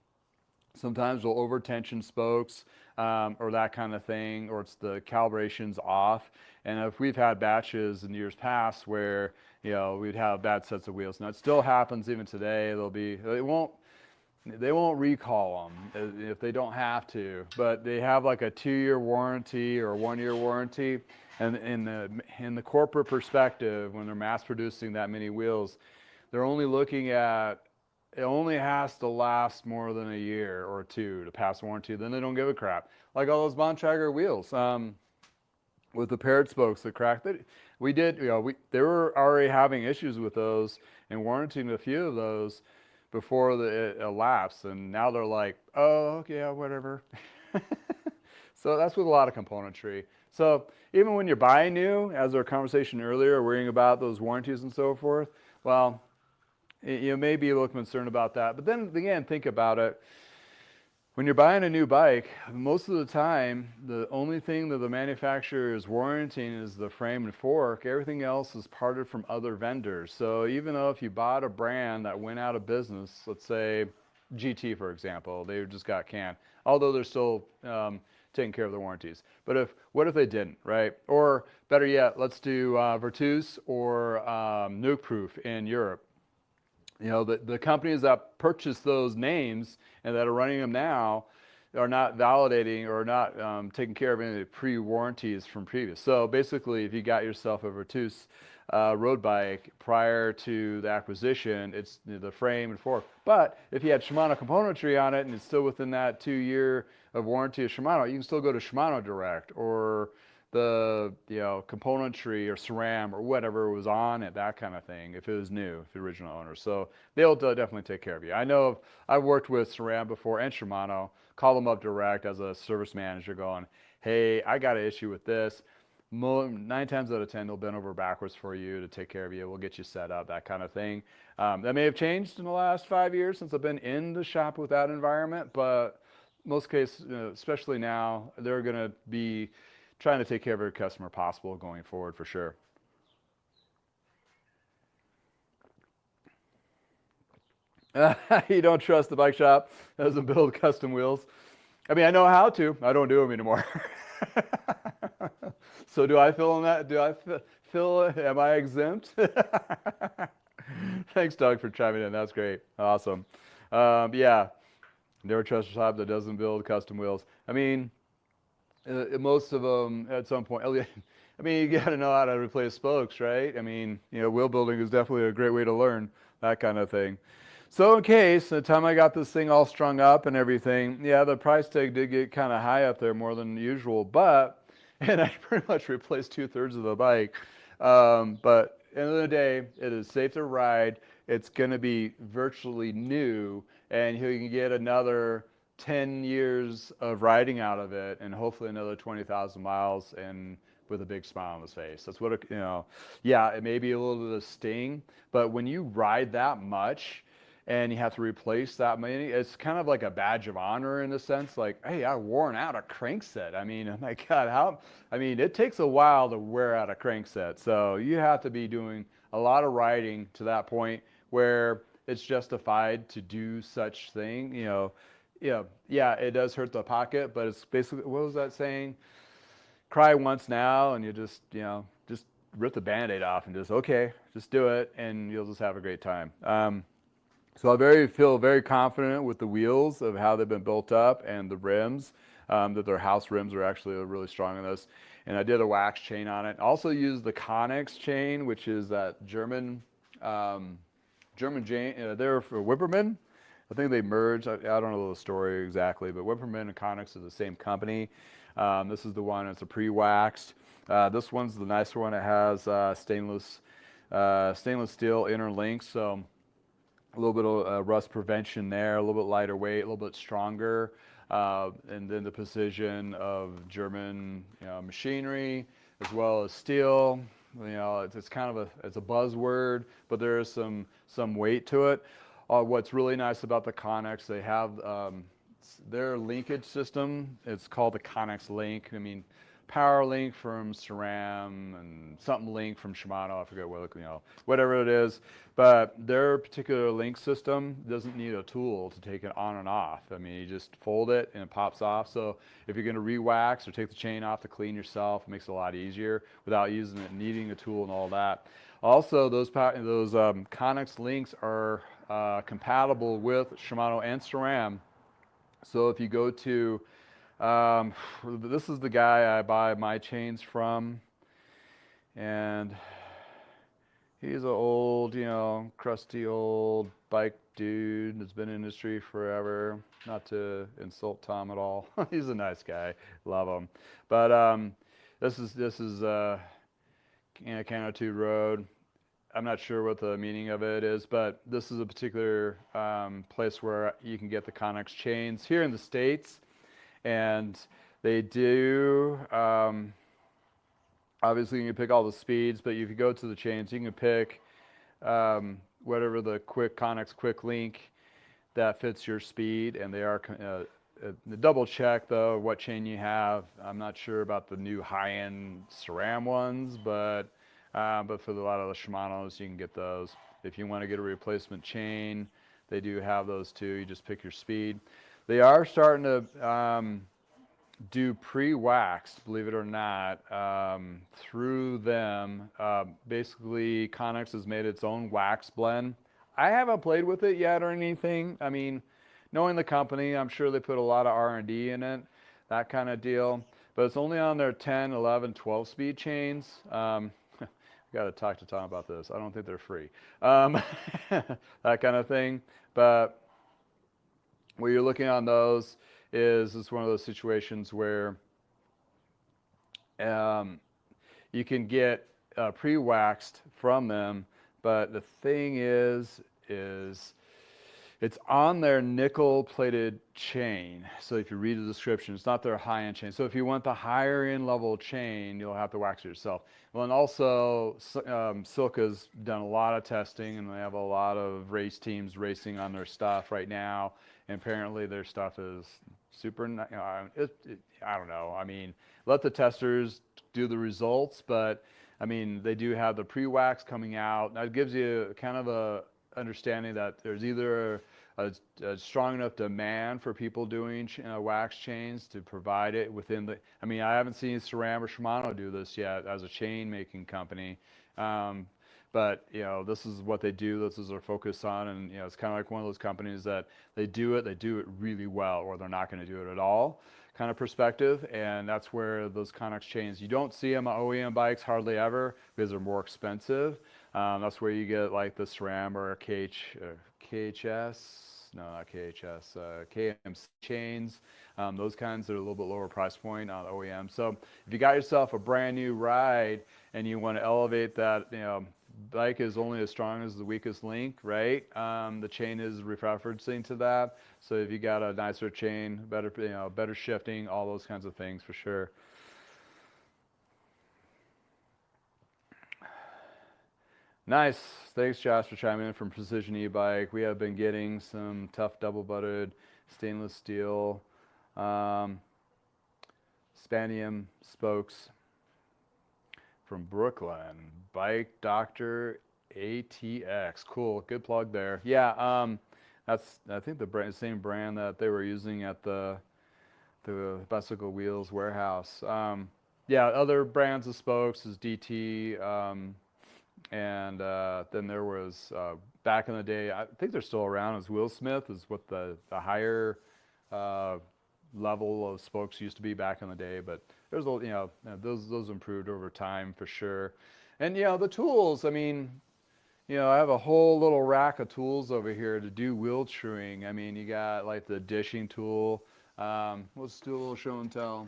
A: sometimes will over-tension spokes or that kind of thing, or it's the calibration's off. And if we've had batches in years past where we'd have bad sets of wheels. Now it still happens even today. They won't recall them if they don't have to, but they have like a 2-year warranty or 1-year warranty. And in the corporate perspective, when they're mass producing that many wheels, they're only looking at it only has to last more than a year or two to pass warranty. Then they don't give a crap. Like all those Bontrager wheels with the paired spokes that cracked. They were already having issues with those and warranting a few of those before it elapsed, and now they're like, oh, okay, yeah, whatever. So that's with a lot of componentry. So even when you're buying new, as our conversation earlier, worrying about those warranties and so forth, well, you may be a little concerned about that. But then again, think about it. When you're buying a new bike, most of the time, the only thing that the manufacturer is warranting is the frame and fork. Everything else is parted from other vendors. So even though if you bought a brand that went out of business, let's say GT, for example, they just got canned, although they're still taking care of their warranties. But what if they didn't, right? Or better yet, let's do Virtus or Nuke Proof in Europe. The companies that purchase those names and that are running them now are not validating or not taking care of any of the pre-warranties from previous. So basically, if you got yourself a Virtus road bike prior to the acquisition, it's the frame and fork. But if you had Shimano componentry on it and it's still within that 2-year of warranty of Shimano, you can still go to Shimano Direct or the componentry or SRAM or whatever was on it, that kind of thing, if it was new, if the original owner. So they'll definitely take care of you. I know I've worked with SRAM before and Shimano, call them up direct as a service manager going, hey, I got an issue with this. 9 times out of 10, they'll bend over backwards for you to take care of you. We'll get you set up, that kind of thing. That may have changed in the last 5 years since I've been in the shop with that environment, but most cases, especially now, they're going to be trying to take care of every customer possible going forward for sure. You don't trust the bike shop that doesn't build custom wheels? I mean, I know how to. I don't do them anymore. So do I fill in that? Do I fill? Am I exempt? Thanks, Doug, for chiming in. That's great. Awesome. Yeah. Never trust a shop that doesn't build custom wheels. I mean, most of them at some point. I mean, you got to know how to replace spokes, right? I mean, wheel building is definitely a great way to learn that kind of thing. So in case, the time I got this thing all strung up and everything, yeah, the price tag did get kind of high up there more than usual, but, and I pretty much replaced 2/3 of the bike. But at the end of the day, it is safe to ride. It's going to be virtually new, and you can get another 10 years of riding out of it, and hopefully another 20,000 miles, and with a big smile on his face. That's what yeah, it may be a little bit of sting, but when you ride that much and you have to replace that many, it's kind of like a badge of honor in a sense. Like, hey, I worn out a crankset. I mean, oh my God, how? I mean, it takes a while to wear out a crankset. So you have to be doing a lot of riding to that point where it's justified to do such thing. Yeah, it does hurt the pocket, but it's basically, what was that saying? Cry once now, and you just rip the Band-Aid off and just, okay, just do it, and you'll just have a great time. So feel very confident with the wheels of how they've been built up and the rims, that their house rims are actually really strong in this. And I did a wax chain on it. Also used the Connex chain, which is that German chain. They're for Whipperman. I think they merged. I don't know the story exactly, but Whipperman and Connex are the same company. This is the one that's a pre-waxed. This one's the nicer one. It has stainless steel inner links, so a little bit of rust prevention there, a little bit lighter weight, a little bit stronger, and then the precision of German machinery as well as steel. It's kind of it's a buzzword, but there is some weight to it. What's really nice about the Connex, they have their linkage system. It's called the Connex Link. I mean, Power Link from SRAM and something Link from Shimano. I forget what, whatever it is. But their particular link system doesn't need a tool to take it on and off. I mean, you just fold it and it pops off. So if you're going to re-wax or take the chain off to clean yourself, it makes it a lot easier without needing a tool and all that. Also, those Connex links are compatible with Shimano and SRAM. So if you go to this is the guy I buy my chains from, and he's an old, crusty old bike dude that's been in the industry forever. Not to insult Tom at all. He's a nice guy. Love him. But this is Canitude Road. I'm not sure what the meaning of it is, but this is a particular place where you can get the Connex chains here in the States. And they do, obviously you can pick all the speeds, but if you go to the chains, you can pick whatever the Connex quick link that fits your speed, and they are, double check though what chain you have. I'm not sure about the new high-end SRAM ones, but for a lot of the Shimanos, you can get those. If you want to get a replacement chain, they do have those too. You just pick your speed. They are starting to do pre-waxed, believe it or not, through them. Basically, Connex has made its own wax blend. I haven't played with it yet or anything. I mean, knowing the company, I'm sure they put a lot of R&D in it, that kind of deal. But it's only on their 10, 11, 12 speed chains. Got to talk to Tom about this. I don't think they're free. That kind of thing. But what you're looking on those is it's one of those situations where you can get pre-waxed from them, but the thing is it's on their nickel-plated chain. So if you read the description, it's not their high-end chain. So if you want the higher-end level chain, you'll have to wax it yourself. Well, and also Silka's done a lot of testing, and they have a lot of race teams racing on their stuff right now. And apparently their stuff is super. I don't know. I mean, let the testers do the results, but I mean, they do have the pre-wax coming out. That gives you kind of a understanding that there's either a strong enough demand for people doing wax chains to provide it within the. I mean, I haven't seen SRAM or Shimano do this yet as a chain making company, But this is what they do. This is their focus on, and it's kind of like one of those companies that they do it really well, or they're not going to do it at all, kind of perspective. And that's where those Connex chains, you don't see them on OEM bikes hardly ever because they're more expensive. That's where you get like the SRAM or KHS, no, not KHS, KMC chains, those kinds that are a little bit lower price point on OEM. So if you got yourself a brand new ride and you want to elevate that, bike is only as strong as the weakest link, right? The chain is referencing to that. So if you got a nicer chain, better shifting, all those kinds of things for sure. Nice. Thanks, Josh, for chiming in from Precision E-Bike. We have been getting some tough double-butted stainless steel Spanium spokes from Brooklyn. Bike Doctor ATX. Cool. Good plug there. Yeah, that's, I think, the same brand that they were using at the Bicycle Wheels warehouse. Yeah, other brands of spokes is DT, and then there was back in the day, I think they're still around, as Will Smith is what the higher level of spokes used to be back in the day. But there's those improved over time for sure. And the tools, I mean, I have a whole little rack of tools over here to do wheel truing. I mean, you got like the dishing tool. Let's do a little show and tell.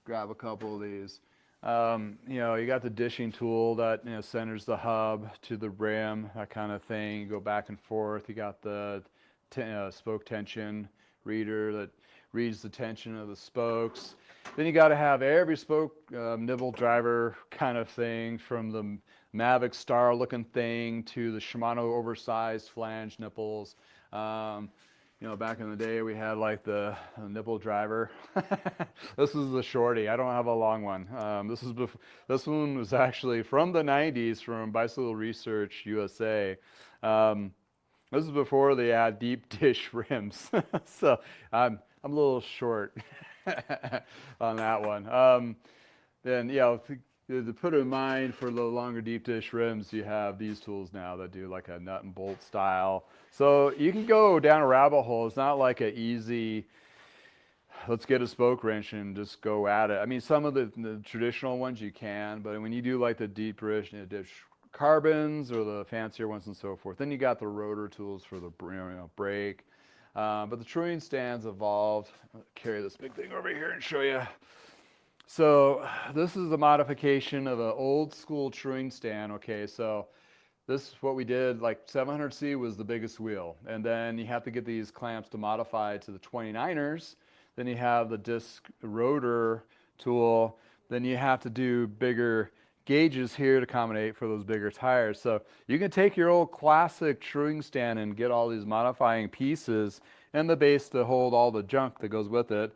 A: Grab a couple of these. You got the dishing tool that centers the hub to the rim, that kind of thing. You go back and forth. You got the spoke tension reader that reads the tension of the spokes. Then you got to have every spoke nibble driver kind of thing, from the Mavic Star looking thing to the Shimano oversized flange nipples. Back in the day, we had like the nipple driver. This is the shorty. I don't have a long one. This one was actually from the 90s from Bicycle Research USA. This is before they had deep dish rims. So I'm a little short on that one. Then, to put in mind, for the longer deep dish rims, you have these tools now that do like a nut and bolt style. So you can go down a rabbit hole. It's not like an easy, let's get a spoke wrench and just go at it. I mean, some of the traditional ones you can, but when you do like the deep dish carbons or the fancier ones and so forth, then you got the rotor tools for the brake. But the truing stands evolved. I'll carry this big thing over here and show you. So this is a modification of an old school truing stand. Okay, so this is what we did. Like 700C was the biggest wheel, and then you have to get these clamps to modify to the 29ers. Then you have the disc rotor tool. Then you have to do bigger gauges here to accommodate for those bigger tires. So you can take your old classic truing stand and get all these modifying pieces and the base to hold all the junk that goes with it.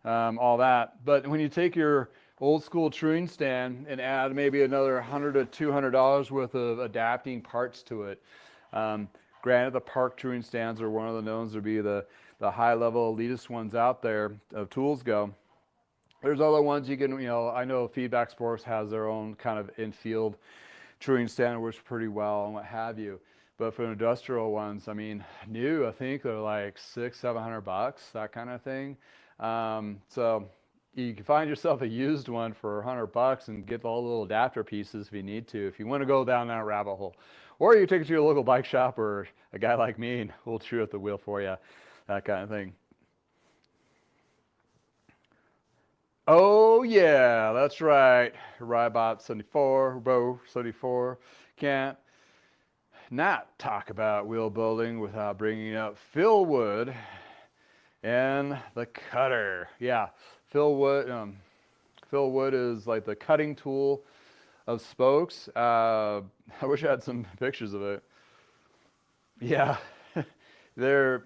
A: All that. But when you take your old school truing stand and add maybe another $100 to $200 worth of adapting parts to it, granted, the Park truing stands are one of the knowns to be the high level elitist ones out there of tools go. There's other ones you can, I know Feedback Sports has their own kind of in-field truing stand, works pretty well and what have you. But for industrial ones, I mean, new, I think they're like $600-700, that kind of thing. So you can find yourself a used one for $100 and get all the little adapter pieces if you need to, if you want to go down that rabbit hole. Or you take it to your local bike shop or a guy like me and we'll chew at the wheel for you, that kind of thing. Oh yeah, that's right. Rybot 74, Bo 74. Can't not talk about wheel building without bringing up Phil Wood and the cutter. Yeah, Phil Wood is like the cutting tool of spokes. I wish I had some pictures of it. Yeah, they're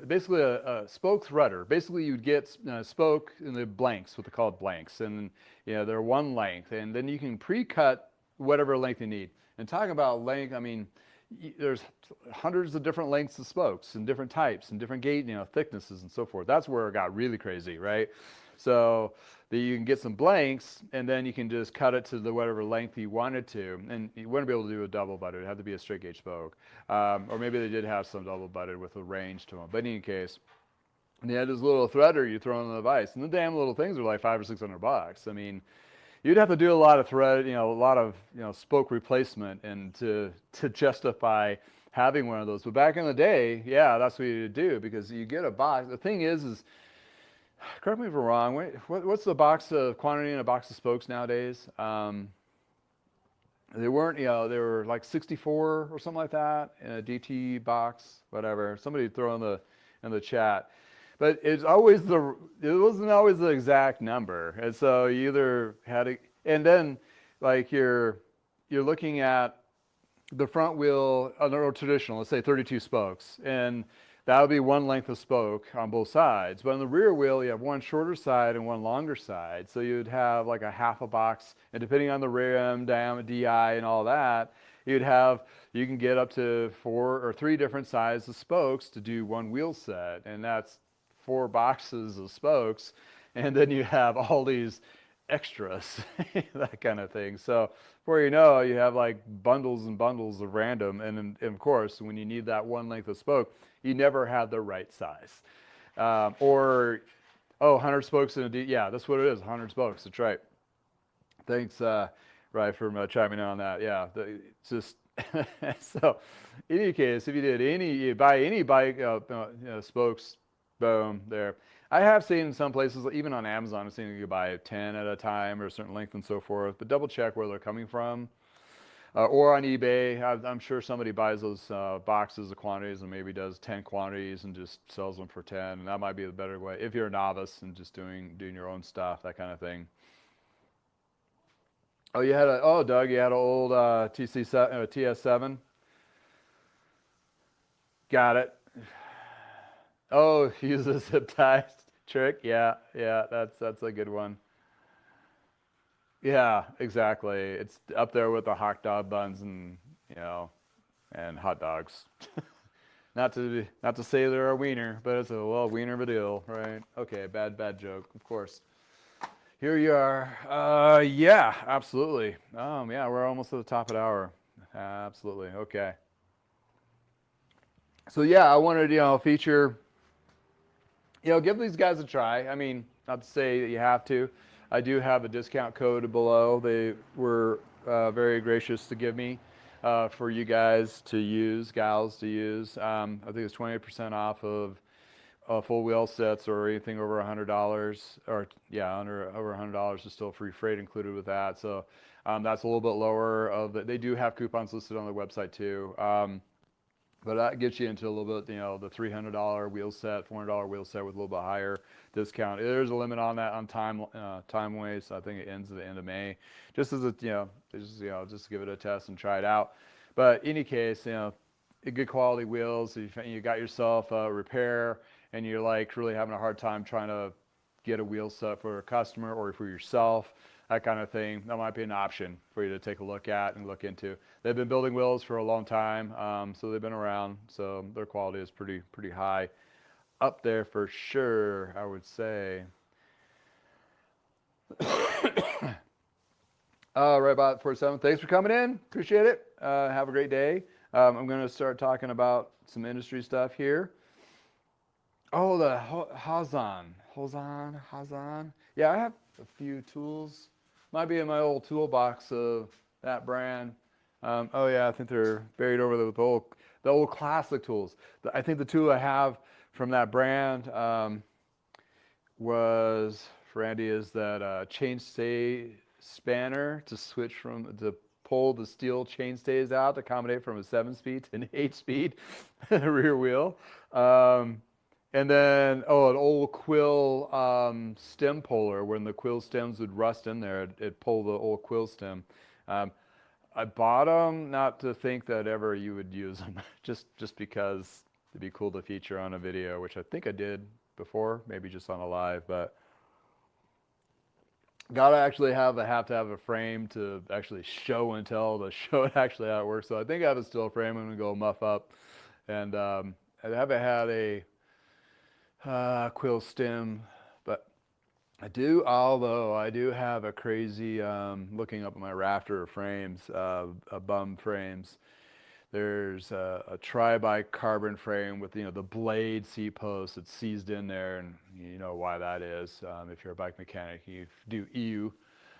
A: basically a spoke threader. Basically, you'd get a spoke in the blanks, what they call blanks, and they're one length, and then you can pre-cut whatever length you need. And talking about length, I mean, there's hundreds of different lengths of spokes and different types and different gauge, thicknesses and so forth. That's where it got really crazy, right? So that you can get some blanks, and then you can just cut it to the whatever length you wanted to. And you wouldn't be able to do a double butted. It had to be a straight gauge spoke. Or maybe they did have some double butted with a range to them. But in any case, and you had this little threader you throw in the vise, and the damn little things are like $500 or $600. I mean, you'd have to do a lot of thread, a lot of spoke replacement, and to justify having one of those. But back in the day, yeah, that's what you do, because you get a box. The thing is correct me if I'm wrong. What's the box of quantity in a box of spokes nowadays? They weren't, they were like 64 or something like that in a DT box, whatever. Somebody throw in the chat. But it wasn't always the exact number. And so you either had it, and then like you're looking at the front wheel, or traditional, let's say 32 spokes, and that would be one length of spoke on both sides. But on the rear wheel, you have one shorter side and one longer side. So you'd have like a half a box, and depending on the rim, diameter, DI, and all that, you can get up to 4 or 3 different sizes of spokes to do one wheel set, and that's 4 boxes of spokes, and then you have all these extras, that kind of thing. So before you know, you have like bundles and bundles of random, and of course, when you need that one length of spoke, you never had the right size. 100 spokes in a yeah, that's what it is, 100 spokes, that's right. Thanks, Rye, for chiming in on that. Yeah, it's just, so in any case, if you buy any bike spokes, boom, there. I have seen in some places, even on Amazon, I've seen you can buy 10 at a time or a certain length and so forth, but double check where they're coming from. Or on eBay, I'm sure somebody buys those boxes of quantities and maybe does 10 quantities and just sells them for 10. And that might be the better way if you're a novice and just doing your own stuff, that kind of thing. Oh, Doug, you had an old TS7. Got it. Oh, use a zip tie trick. Yeah, that's a good one. Yeah, exactly. It's up there with the hot dog buns and and hot dogs. Not to say they're a wiener, but it's a wiener of a deal, right? Okay, bad joke, of course. Here you are. Yeah, absolutely. Yeah, we're almost at the top of the hour. Absolutely. Okay. So yeah, I wanted to feature. Give these guys a try. I mean, not to say that you have to. I do have a discount code below. They were very gracious to give me for you guys to use, gals to use. I think it's 20% off of full wheel sets or anything over $100, or over $100 is still free freight included with that. So that's a little bit lower. They do have coupons listed on their website too. But that gets you into a little bit, the $300 wheel set, $400 wheel set with a little bit higher discount. There's a limit on that on time waste. I think it ends at the end of May. Just as just give it a test and try it out. But in any case, good quality wheels. You got yourself a repair, and you're like really having a hard time trying to get a wheel set for a customer or for yourself, that kind of thing, that might be an option for you to take a look at and look into. They've been building wheels for a long time, so they've been around, so their quality is pretty high up there for sure, I would say. Right about 47. Thanks for coming in. Appreciate it. Have a great day. I'm going to start talking about some industry stuff here. Oh, the Hazan. Yeah, I have a few tools. Might be in my old toolbox of that brand. Oh yeah, I think they're buried over there with the old classic tools. I think the tool I have from that brand was, for Andy, is that chainstay spanner to pull the steel chainstays out to accommodate from a 7-speed to an 8-speed rear wheel. And then, an old quill stem puller. When the quill stems would rust in there, it'd pull the old quill stem. I bought them not to think that ever you would use them, just because it'd be cool to feature on a video, which I think I did before, maybe just on a live, but gotta actually have to have a frame to actually show and tell, to show it actually how it works. So I think I have a still frame. I'm gonna go muff up, and I haven't had a quill stem, but I do, although I do have a crazy, looking up at my rafter frames, bum frames. There's a tri-bicarbon frame with, the blade seat post that's seized in there, and you know why that is. If you're a bike mechanic, you do EU.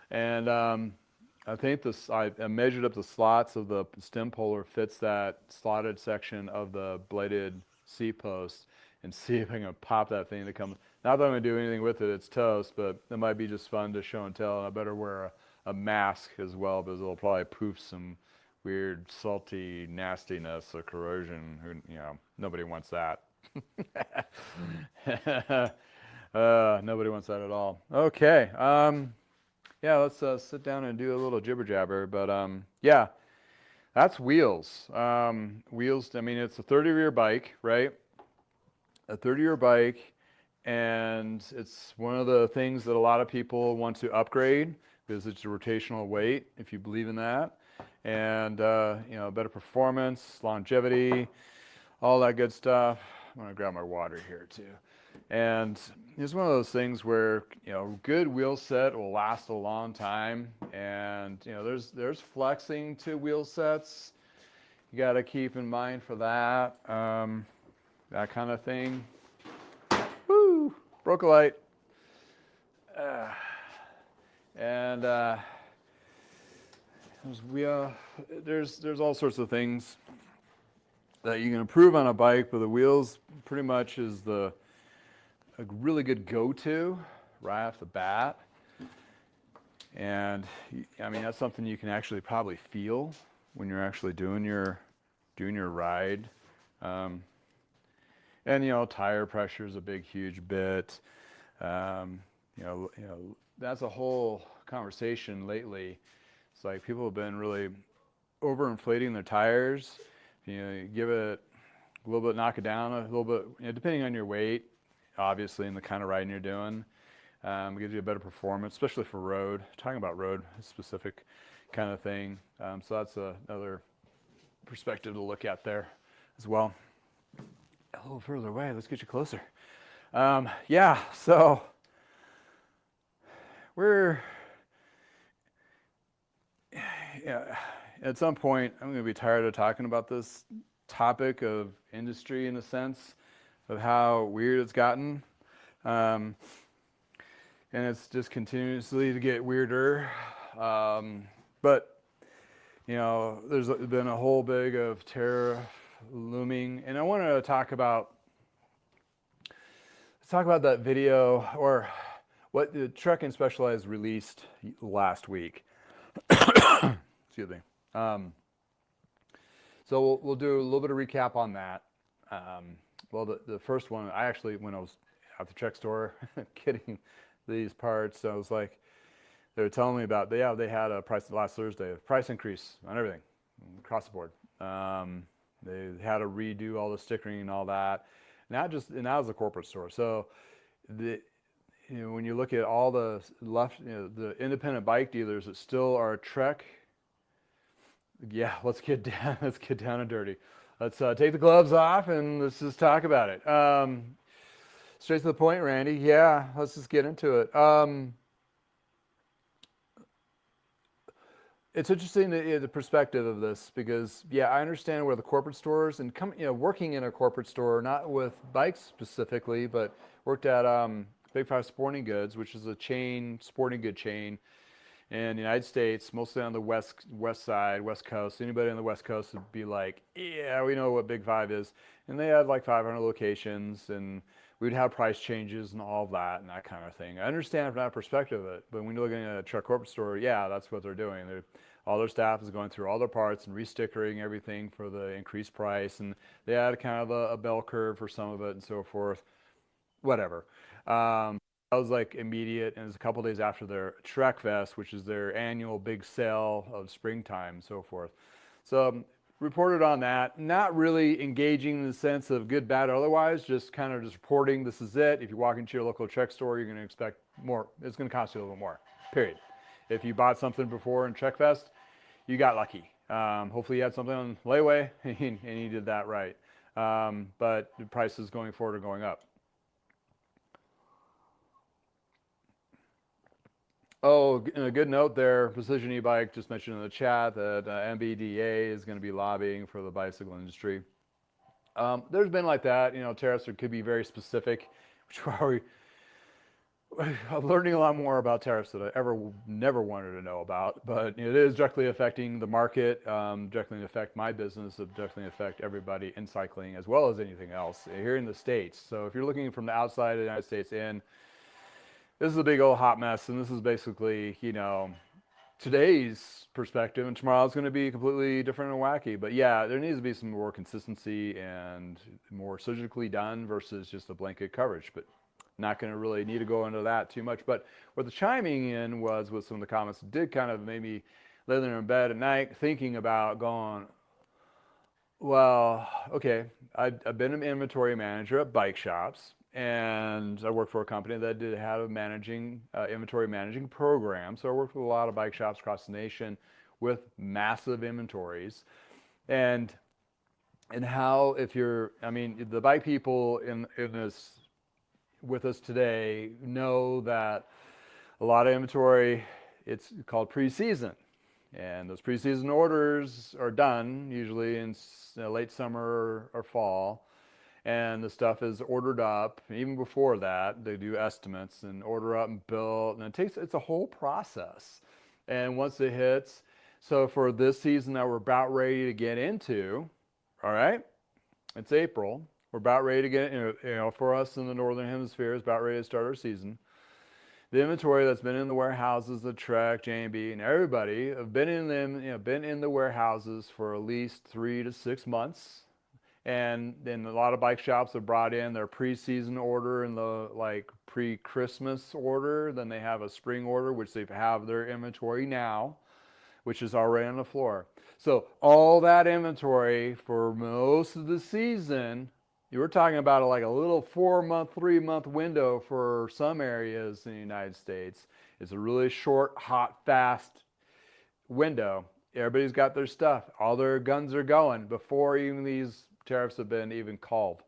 A: And I think I measured up the slots of the stem puller fits that slotted section of the bladed seat post, and see if I can pop that thing to come. Not that I'm going to do anything with it, it's toast, but it might be just fun to show and tell. And I better wear a mask as well, because it'll probably poof some weird, salty nastiness or corrosion. Nobody wants that. Nobody wants that at all. Okay. Yeah, let's sit down and do a little jibber jabber. But yeah, that's wheels. Wheels, I mean, it's a 30-year bike, right? A 30-year bike, and it's one of the things that a lot of people want to upgrade because it's a rotational weight, if you believe in that. And, better performance, longevity, all that good stuff. I'm gonna grab my water here too. And it's one of those things where, good wheel set will last a long time. And, there's flexing to wheel sets. You got to keep in mind for that, that kind of thing. Woo! Broke a light. And there's all sorts of things that you can improve on a bike, but the wheels pretty much is a really good go-to right off the bat. And I mean, that's something you can actually probably feel when you're actually doing your ride. And tire pressure is a big, huge bit. That's a whole conversation lately. It's like people have been really overinflating their tires. You give it a little bit, knock it down a little bit, depending on your weight, obviously, and the kind of riding you're doing. It gives you a better performance, especially for road. Talking about road specific kind of thing. So that's another perspective to look at there as well. A little further away, let's get you closer. Yeah, so at some point, I'm going to be tired of talking about this topic of industry in the sense of how weird it's gotten. And it's just continuously to get weirder. But, there's been a whole big of tariff looming. And I wanted to talk about that video, or what the Truck and Specialized released last week. Excuse me. So we'll do a little bit of recap on that. Well, the first one, I actually, when I was at the Czech store getting these parts, I was like, they were telling me about, they had a price last Thursday, a price increase on everything across the board. They had to redo all the stickering and all that. And that was a corporate store. So when you look at all the the independent bike dealers that still are Trek, yeah, let's get down and dirty. Let's take the gloves off and let's just talk about it. Straight to the point, Randy. Yeah, let's just get into it. It's interesting the perspective of this, because I understand where the corporate stores and working in a corporate store, not with bikes specifically, but worked at Big Five Sporting Goods, which is a sporting good chain in the United States, mostly on the west side, West Coast. Anybody on the West Coast would be like, yeah, we know what Big Five is. And they had like 500 locations, and we'd have price changes and all that and that kind of thing. I understand from that perspective of it, but when you're looking at a truck corporate store, that's what they're doing. All their staff is going through all their parts and restickering everything for the increased price, and they had kind of a bell curve for some of it and so forth. Whatever. That was like immediate, and it was a couple days after their Trek Fest, which is their annual big sale of springtime and so forth. So reported on that, not really engaging in the sense of good, bad, or otherwise, just kind of just reporting this is it. If you walk into your local Trek store, you're going to expect more. It's going to cost you a little bit more, period. If you bought something before in Trek Fest, you got lucky. Hopefully you had something on layaway and you did that right. But the prices going forward are going up. Oh, a good note there. Precision e-bike just mentioned in the chat that MBDA is going to be lobbying for the bicycle industry. There's been like that, tariffs could be very specific, which are I'm learning a lot more about tariffs that I ever never wanted to know about, but it is directly affecting the market, directly affect my business, directly affect everybody in cycling as well as anything else here in the States. So if you're looking from the outside of the United States in, this is a big old hot mess, and this is basically, today's perspective, and tomorrow's going to be completely different and wacky. But yeah, there needs to be some more consistency and more surgically done versus just a blanket coverage. But not going to really need to go into that too much. But what the chiming in was with some of the comments that did kind of maybe lay there in bed at night thinking about going, well, okay, I've been an inventory manager at bike shops, and I worked for a company that did have a inventory managing program. So I worked with a lot of bike shops across the nation with massive inventories, and how if you're, I mean, the bike people in this with us today know that a lot of inventory, it's called pre-season. And those preseason orders are done usually in late summer or fall. And the stuff is ordered up. Even before that, they do estimates and order up and build. And it's a whole process. And once it hits, so for this season that we're about ready to get into, all right, it's April. We're about ready to get, for us in the Northern Hemisphere, it's about ready to start our season. The inventory that's been in the warehouses, the Trek, J&B, and everybody have been in them, been in the warehouses for at least 3 to 6 months. And then a lot of bike shops have brought in their pre-season order and the pre-Christmas order. Then they have a spring order, which they have their inventory now, which is already on the floor. So all that inventory for most of the season, you were talking about like a little 4-month, 3-month window for some areas in the United States. It's a really short, hot, fast window. Everybody's got their stuff. All their guns are going before even these tariffs have been even called.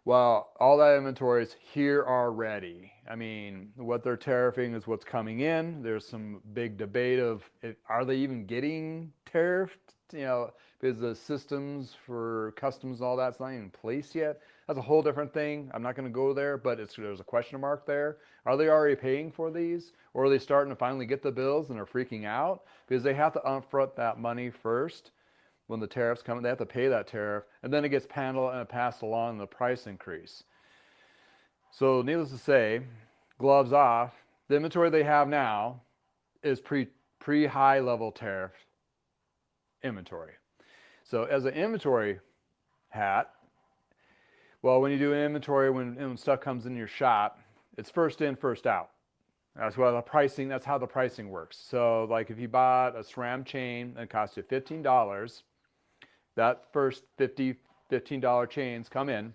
A: Well, all that inventory is here already. I mean, what they're tariffing is what's coming in. There's some big debate of are they even getting tariffed? Because the systems for customs and all that's not even in place yet. That's a whole different thing. I'm not going to go there, but there's a question mark there. Are they already paying for these? Or are they starting to finally get the bills and are freaking out? Because they have to upfront that money first. When the tariffs come, they have to pay that tariff, and then it gets passed along in the price increase. So needless to say, gloves off, the inventory they have now is pre-high level tariff inventory. So as an inventory hat, well, when you do an inventory, when stuff comes in your shop, it's first in, first out. That's how the pricing works. So like if you bought a SRAM chain and it cost you $15, that first $15 chains come in.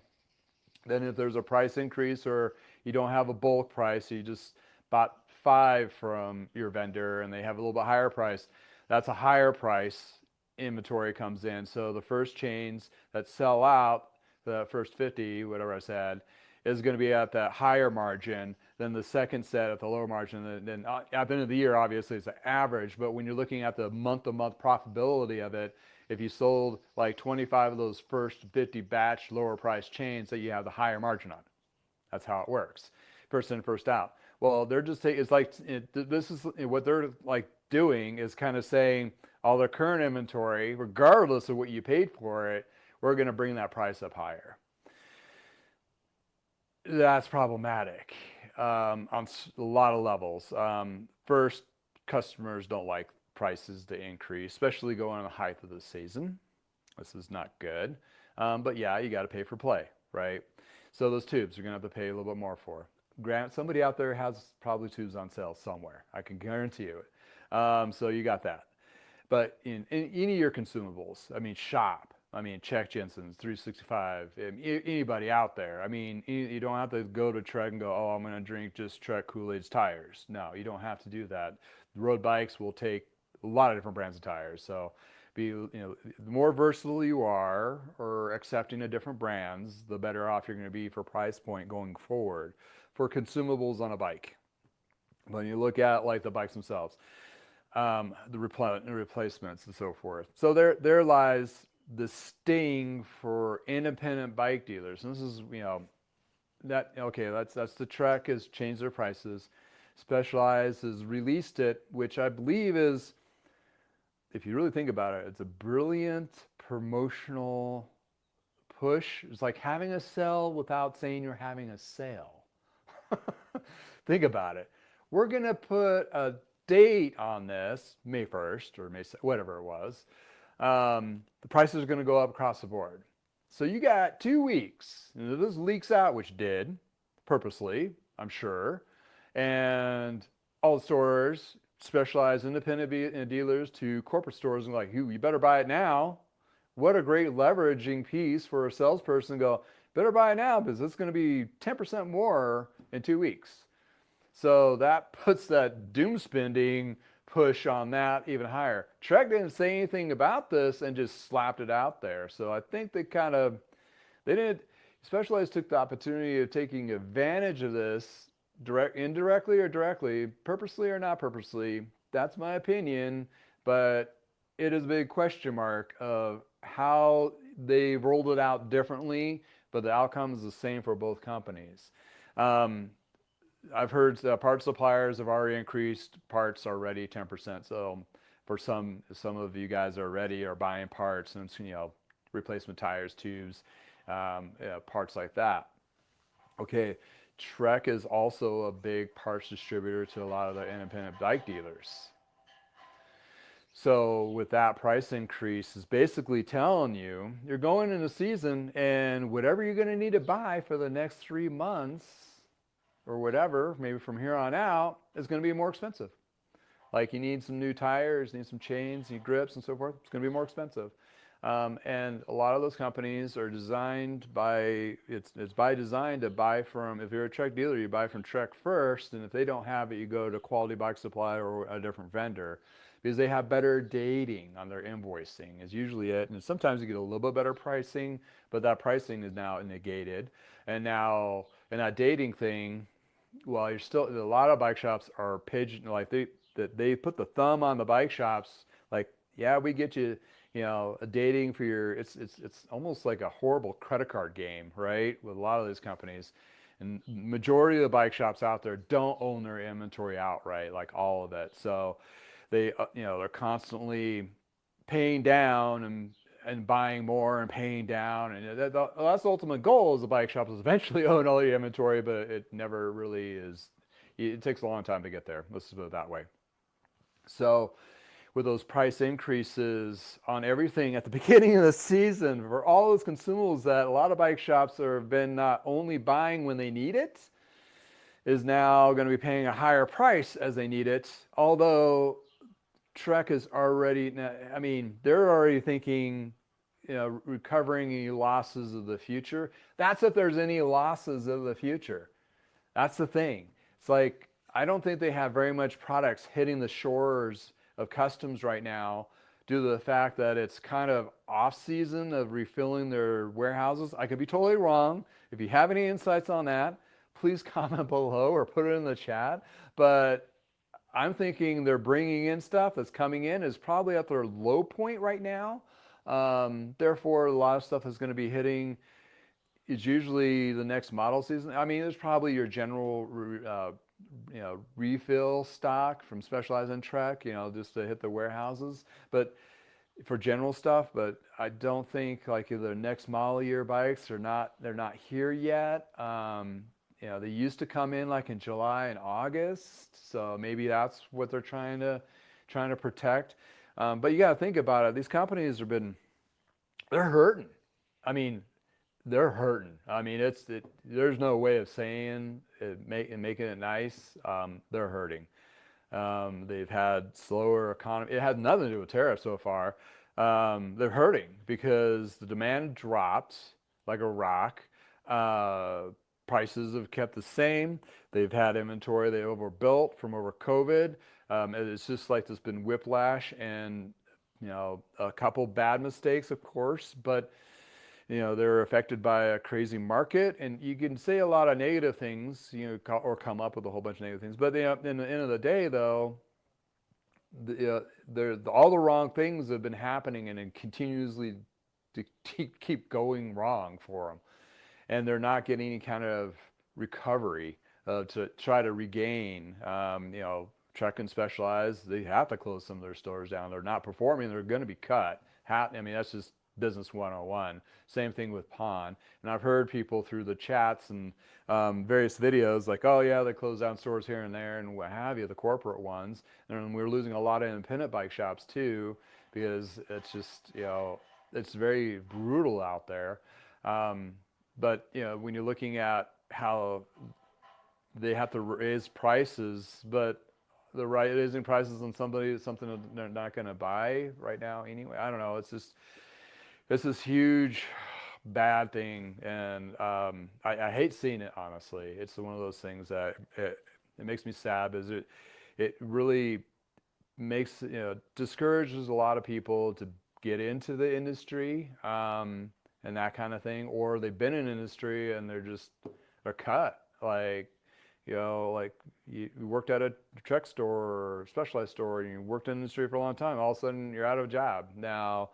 A: Then if there's a price increase or you don't have a bulk price, you just bought 5 from your vendor and they have a little bit higher price, that's a higher price inventory comes in. So the first chains that sell out, the first 50, whatever I said, is going to be at that higher margin than the second set at the lower margin. Then at the end of the year, obviously it's an average, but when you're looking at the month-to-month profitability of it, if you sold like 25 of those first 50 batch lower price chains, that you have the higher margin on. That's how it works. First in, first out. Well, they're just saying, this is what they're like doing is kind of saying all their current inventory, regardless of what you paid for it, we're going to bring that price up higher. That's problematic on a lot of levels. First, customers don't like prices to increase, especially going on the height of the season. This is not good. But yeah, you got to pay for play, right? So those tubes you're going to have to pay a little bit more for. Grant, somebody out there has probably tubes on sale somewhere. I can guarantee you it. So you got that. But in any of your consumables, I mean, shop, I mean, Czech Jensen's, 365, anybody out there. I mean, you don't have to go to Trek and go, oh, I'm going to drink just Trek Kool-Aid's tires. No, you don't have to do that. Road bikes will take a lot of different brands of tires. So the more versatile you are or accepting of different brands, the better off you're going to be for price point going forward for consumables on a bike. When you look at like the bikes themselves, the replacements and so forth. So there lies the sting for independent bike dealers. And this is, that okay. That's the Trek has changed their prices. Specialized has released it, which I believe is, if you really think about it, it's a brilliant promotional push. It's like having a sale without saying you're having a sale. Think about it. We're going to put a date on this, May 1st or May, whatever it was. The prices are going to go up across the board. So you got 2 weeks. And if this leaks out, which did, purposely, I'm sure, and all the stores, specialized independent dealers to corporate stores, and like, you better buy it now. What a great leveraging piece for a salesperson to go, better buy it now because it's going to be 10% more in 2 weeks. So that puts that doom spending push on that even higher. Trek didn't say anything about this and just slapped it out there. So I think they didn't, Specialized took the opportunity of taking advantage of this, indirectly or directly, purposely or not purposely. That's my opinion, but it is a big question mark of how they rolled it out differently, but the outcome is the same for both companies. Um, I've heard part suppliers have already increased parts already 10%. So for some of you guys already are buying parts and replacement tires, tubes, parts like that. Okay, Trek is also a big parts distributor to a lot of the independent bike dealers. So with that price increase is basically telling you you're going into season and whatever you're going to need to buy for the next 3 months or whatever, maybe from here on out, is going to be more expensive. Like you need some new tires, need some chains, need grips and so forth. It's going to be more expensive. And a lot of those companies are designed by, it's by design to buy from, if you're a Trek dealer, you buy from Trek first, and if they don't have it, you go to Quality Bike Supply or a different vendor because they have better dating on their invoicing is usually it. And sometimes you get a little bit better pricing, but that pricing is now negated. And now, in that dating thing, well, you're still, a lot of bike shops are pigeon, like they put the thumb on the bike shops, like, yeah, we get you, a dating for your, it's almost like a horrible credit card game, right? With a lot of these companies. And majority of the bike shops out there don't own their inventory outright, like all of it. So they, they're constantly paying down and buying more and paying down. And that's the ultimate goal is the bike shops eventually own all your inventory, but it never really is. It takes a long time to get there. Let's put it that way. So with those price increases on everything at the beginning of the season for all those consumables that a lot of bike shops have been not only buying when they need it, is now going to be paying a higher price as they need it. Although Trek is already, I mean, they're already thinking, recovering any losses of the future. That's if there's any losses of the future. That's the thing. It's like, I don't think they have very much products hitting the shores of customs right now due to the fact that it's kind of off season of refilling their warehouses. I could be totally wrong. If you have any insights on that, please comment below or put it in the chat. But I'm thinking they're bringing in stuff that's coming in is probably at their low point right now. Therefore, a lot of stuff is going to be hitting. It's usually the next model season. I mean, there's probably your general, refill stock from Specialized and Trek, just to hit the warehouses. But for general stuff, but I don't think like the next model year bikes they're not here yet. They used to come in like in July and August, so maybe that's what they're trying to protect. But you got to think about it. These companies they're hurting. I mean, they're hurting. I mean, there's no way of saying it, making it nice. They're hurting. They've had slower economy. It had nothing to do with tariffs so far. They're hurting because the demand dropped like a rock. Prices have kept the same. They've had inventory they overbuilt from over COVID. It's just like there's been whiplash and a couple bad mistakes, of course, but they're affected by a crazy market, and you can say a lot of negative things, or come up with a whole bunch of negative things. But in the end of the day, though, all the wrong things have been happening and continuously to keep going wrong for them, and they're not getting any kind of recovery to try to regain. Truck and Specialized, they have to close some of their stores down. They're not performing. They're going to be cut. I mean, that's just business 101. Same thing with Pawn. And I've heard people through the chats and various videos like, oh yeah, they close down stores here and there and what have you, the corporate ones. And we're losing a lot of independent bike shops too, because it's just, it's very brutal out there. But when you're looking at how they have to raise prices, but the raising prices on something that they're not going to buy right now anyway. I don't know. It's this huge bad thing, and I hate seeing it, honestly. It's one of those things that it makes me sad, is it really makes, discourages a lot of people to get into the industry, and that kind of thing, or they've been in industry and they're cut. Like, like you worked at a truck store or Specialized store and you worked in the industry for a long time, all of a sudden you're out of a job. Now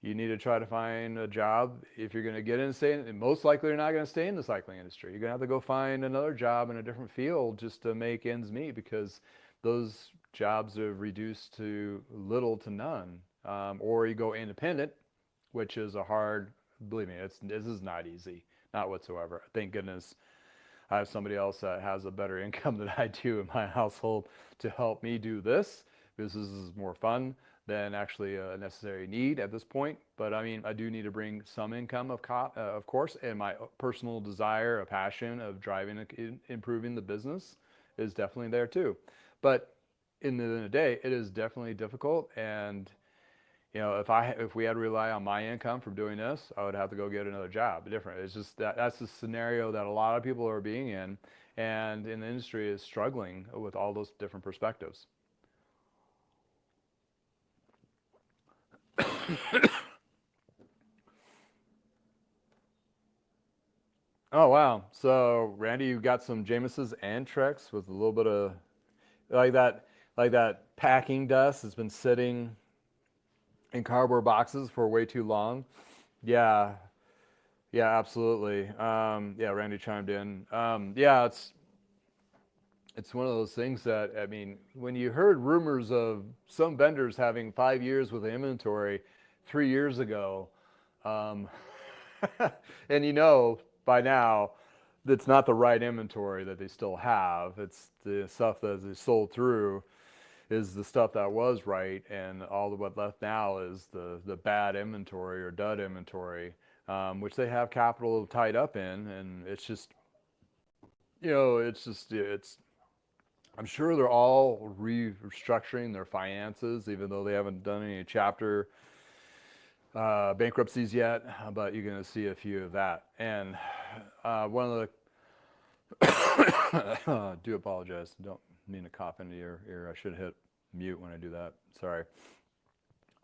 A: you need to try to find a job. If you're going to get in, most likely you're not going to stay in the cycling industry. You're going to have to go find another job in a different field just to make ends meet, because those jobs have reduced to little to none. Or you go independent, which is believe me, this is not easy, not whatsoever. Thank goodness I have somebody else that has a better income than I do in my household to help me do this, because this is more fun than actually a necessary need at this point. But I mean, I do need to bring some income, of course, and my personal desire, a passion of driving, improving the business is definitely there too. But in the end of the day, it is definitely difficult. And if we had to rely on my income from doing this, I would have to go get another job, different. It's just that's the scenario that a lot of people are being in, and in the industry is struggling with all those different perspectives. Oh wow! So Randy, you got some James's and Treks with a little bit of like that, packing dust has been sitting in cardboard boxes for way too long. Yeah, yeah, absolutely. Yeah, Randy chimed in. Yeah, it's one of those things that, I mean, when you heard rumors of some vendors having 5 years with inventory 3 years ago, um, and by now that's not the right inventory that they still have. It's the stuff that they sold through is the stuff that was right, and all of what left now is the bad inventory or dud inventory, which they have capital tied up in, and it's just it's I'm sure they're all restructuring their finances, even though they haven't done any chapter bankruptcies yet. But you're going to see a few of that. And one of the do apologize. Don't mean to cough into your ear. I should hit mute when I do that. Sorry.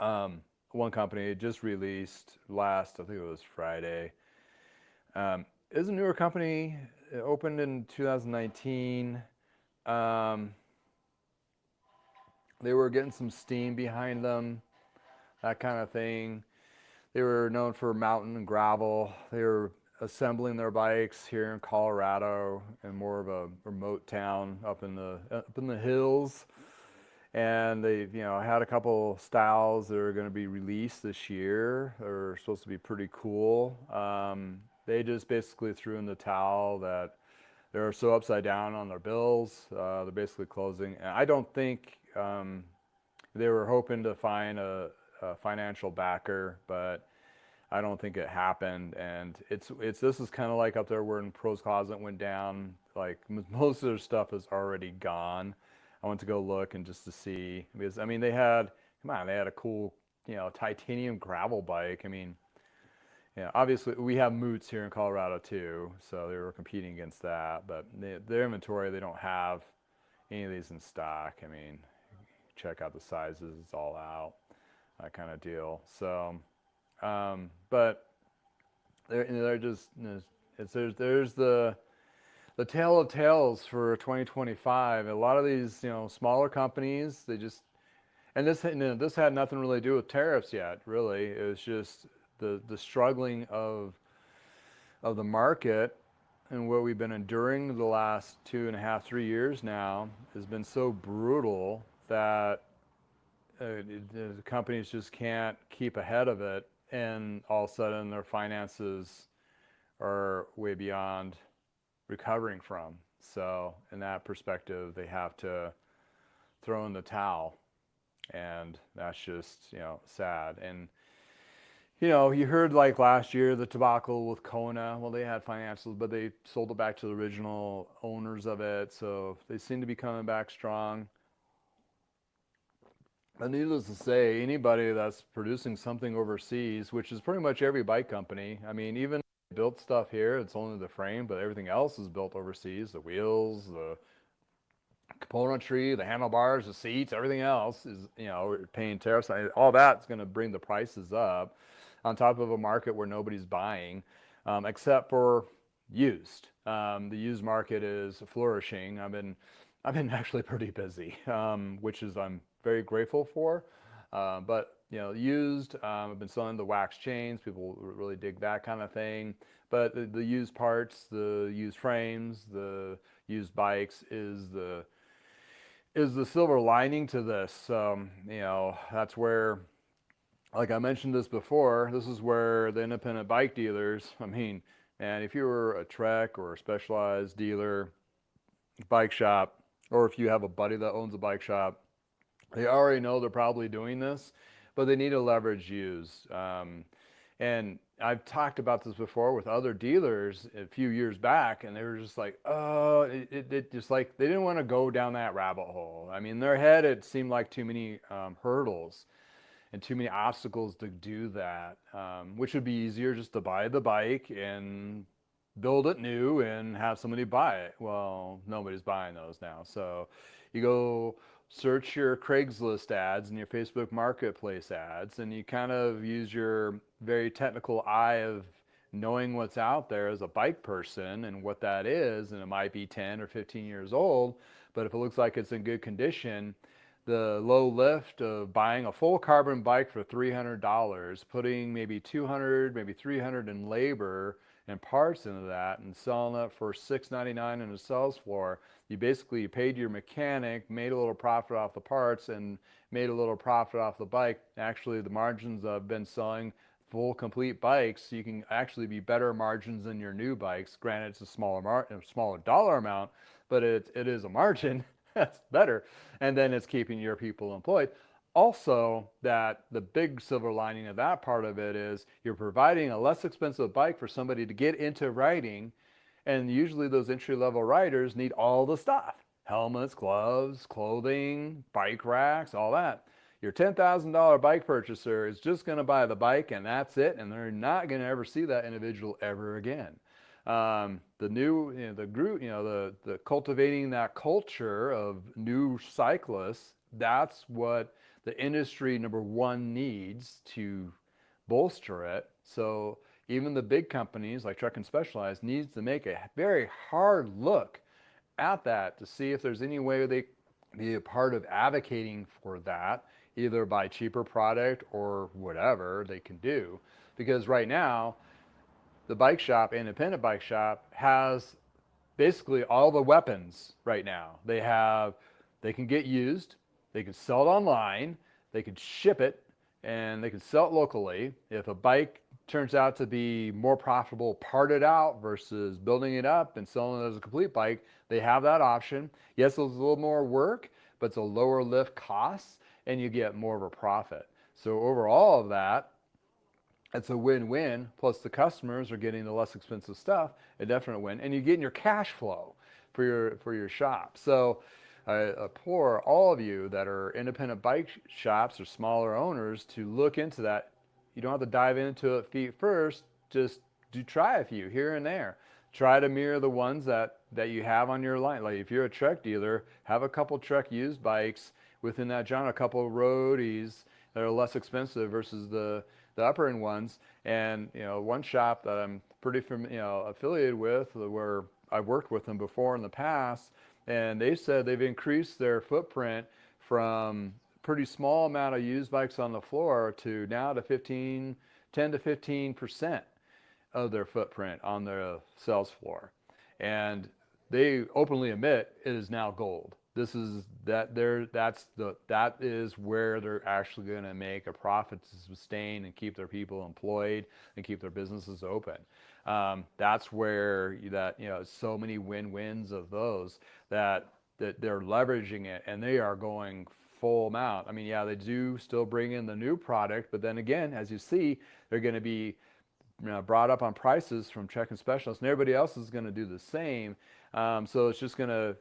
A: One company just released last, I think it was Friday. Is a newer company. It opened in 2019. They were getting some steam behind them, that kind of thing. They were known for mountain and gravel. They were assembling their bikes here in Colorado, in more of a remote town up in the hills. And they, had a couple styles that are going to be released this year. They're supposed to be pretty cool. They just basically threw in the towel that they're so upside down on their bills. They're basically closing. And I don't think they were hoping to find a financial backer, but I don't think it happened. And this is kind of like up there where in Pro's Closet went down. Like most of their stuff is already gone. I went to go look and just to see, because I mean they had a cool titanium gravel bike. I mean, yeah, obviously we have Moots here in Colorado too, so they were competing against that. But their inventory, they don't have any of these in stock. I mean, check out the sizes; it's all out, that kind of deal. So, but they're just, there's the tale of tales for 2025. A lot of these, smaller companies, they just, and this had nothing really to do with tariffs yet. Really, it was just the struggling of the market, and what we've been enduring the last 2.5, 3 years now has been so brutal that the companies just can't keep ahead of it, and all of a sudden their finances are way beyond recovering from. So in that perspective, they have to throw in the towel, and that's just, sad. And you heard like last year the debacle with Kona. Well, they had financials, but they sold it back to the original owners of it, so they seem to be coming back strong. But needless to say, anybody that's producing something overseas, which is pretty much every bike company, I mean, even built stuff here, it's only the frame, but everything else is built overseas. The wheels, the componentry, the handlebars, the seats, everything else is, paying tariffs. All that's going to bring the prices up on top of a market where nobody's buying, except for used. The used market is flourishing. I've been actually pretty busy, which is I'm very grateful for. But used, I've been selling the wax chains. People really dig that kind of thing. But the used parts, the used frames, the used bikes is the silver lining to this. That's where, like I mentioned this before, this is where the independent bike dealers, I mean, and if you were a Trek or a Specialized dealer, bike shop, or if you have a buddy that owns a bike shop, they already know they're probably doing this, but they need to leverage used. And I've talked about this before with other dealers a few years back, and they were just like, oh, it just like they didn't want to go down that rabbit hole. I mean, in their head, it seemed like too many hurdles and too many obstacles to do that, which would be easier just to buy the bike and build it new and have somebody buy it. Well, nobody's buying those now. So you go search your Craigslist ads and your Facebook Marketplace ads, and you kind of use your very technical eye of knowing what's out there as a bike person and what that is. And it might be 10 or 15 years old, but if it looks like it's in good condition, the low lift of buying a full carbon bike for $300, putting maybe 200, maybe 300 in labor and parts into that, and selling it for $699 in a sales floor, you paid your mechanic, made a little profit off the parts, and made a little profit off the bike. Actually, the margins I've been selling full complete bikes, you can actually be better margins than your new bikes. Granted, it's a smaller dollar amount, but it is a margin. That's better. And then it's keeping your people employed. Also, that the big silver lining of that part of it is you're providing a less expensive bike for somebody to get into riding. And usually those entry level riders need all the stuff: helmets, gloves, clothing, bike racks, all that. Your $10,000 bike purchaser is just going to buy the bike and that's it. And they're not going to ever see that individual ever again. The new, the group, the cultivating that culture of new cyclists, that's what the industry number one needs to bolster it. So even the big companies like Truck and Specialized needs to make a very hard look at that to see if there's any way they be a part of advocating for that, either by cheaper product or whatever they can do. Because right now, the bike shop, independent bike shop, has basically all the weapons right now. They can get used, they can sell it online, they can ship it, and they can sell it locally. If a bike turns out to be more profitable parted out versus building it up and selling it as a complete bike, they have that option. Yes, it's a little more work, but it's a lower lift cost, and you get more of a profit. So overall of that, it's a win-win. Plus the customers are getting the less expensive stuff, a definite win, and you're getting your cash flow for your shop. So I implore all of you that are independent bike shops or smaller owners to look into that. You don't have to dive into it feet first. Just try a few here and there. Try to mirror the ones that you have on your line. Like if you're a Trek dealer, have a couple Trek used bikes within that genre, a couple of roadies that are less expensive versus the the upper end ones. And one shop that I'm pretty affiliated with, where I've worked with them before in the past, and they said they've increased their footprint from pretty small amount of used bikes on the floor to now to 10 to 15% of their footprint on their sales floor. And they openly admit it is now gold. This is that is where they're actually going to make a profit to sustain and keep their people employed and keep their businesses open. That's where so many win-wins of those that they're leveraging it, and they are going full amount. I mean, yeah, they do still bring in the new product, but then again, as you see, they're going to be brought up on prices from check-in specialists, and everybody else is going to do the same. So it's just going to,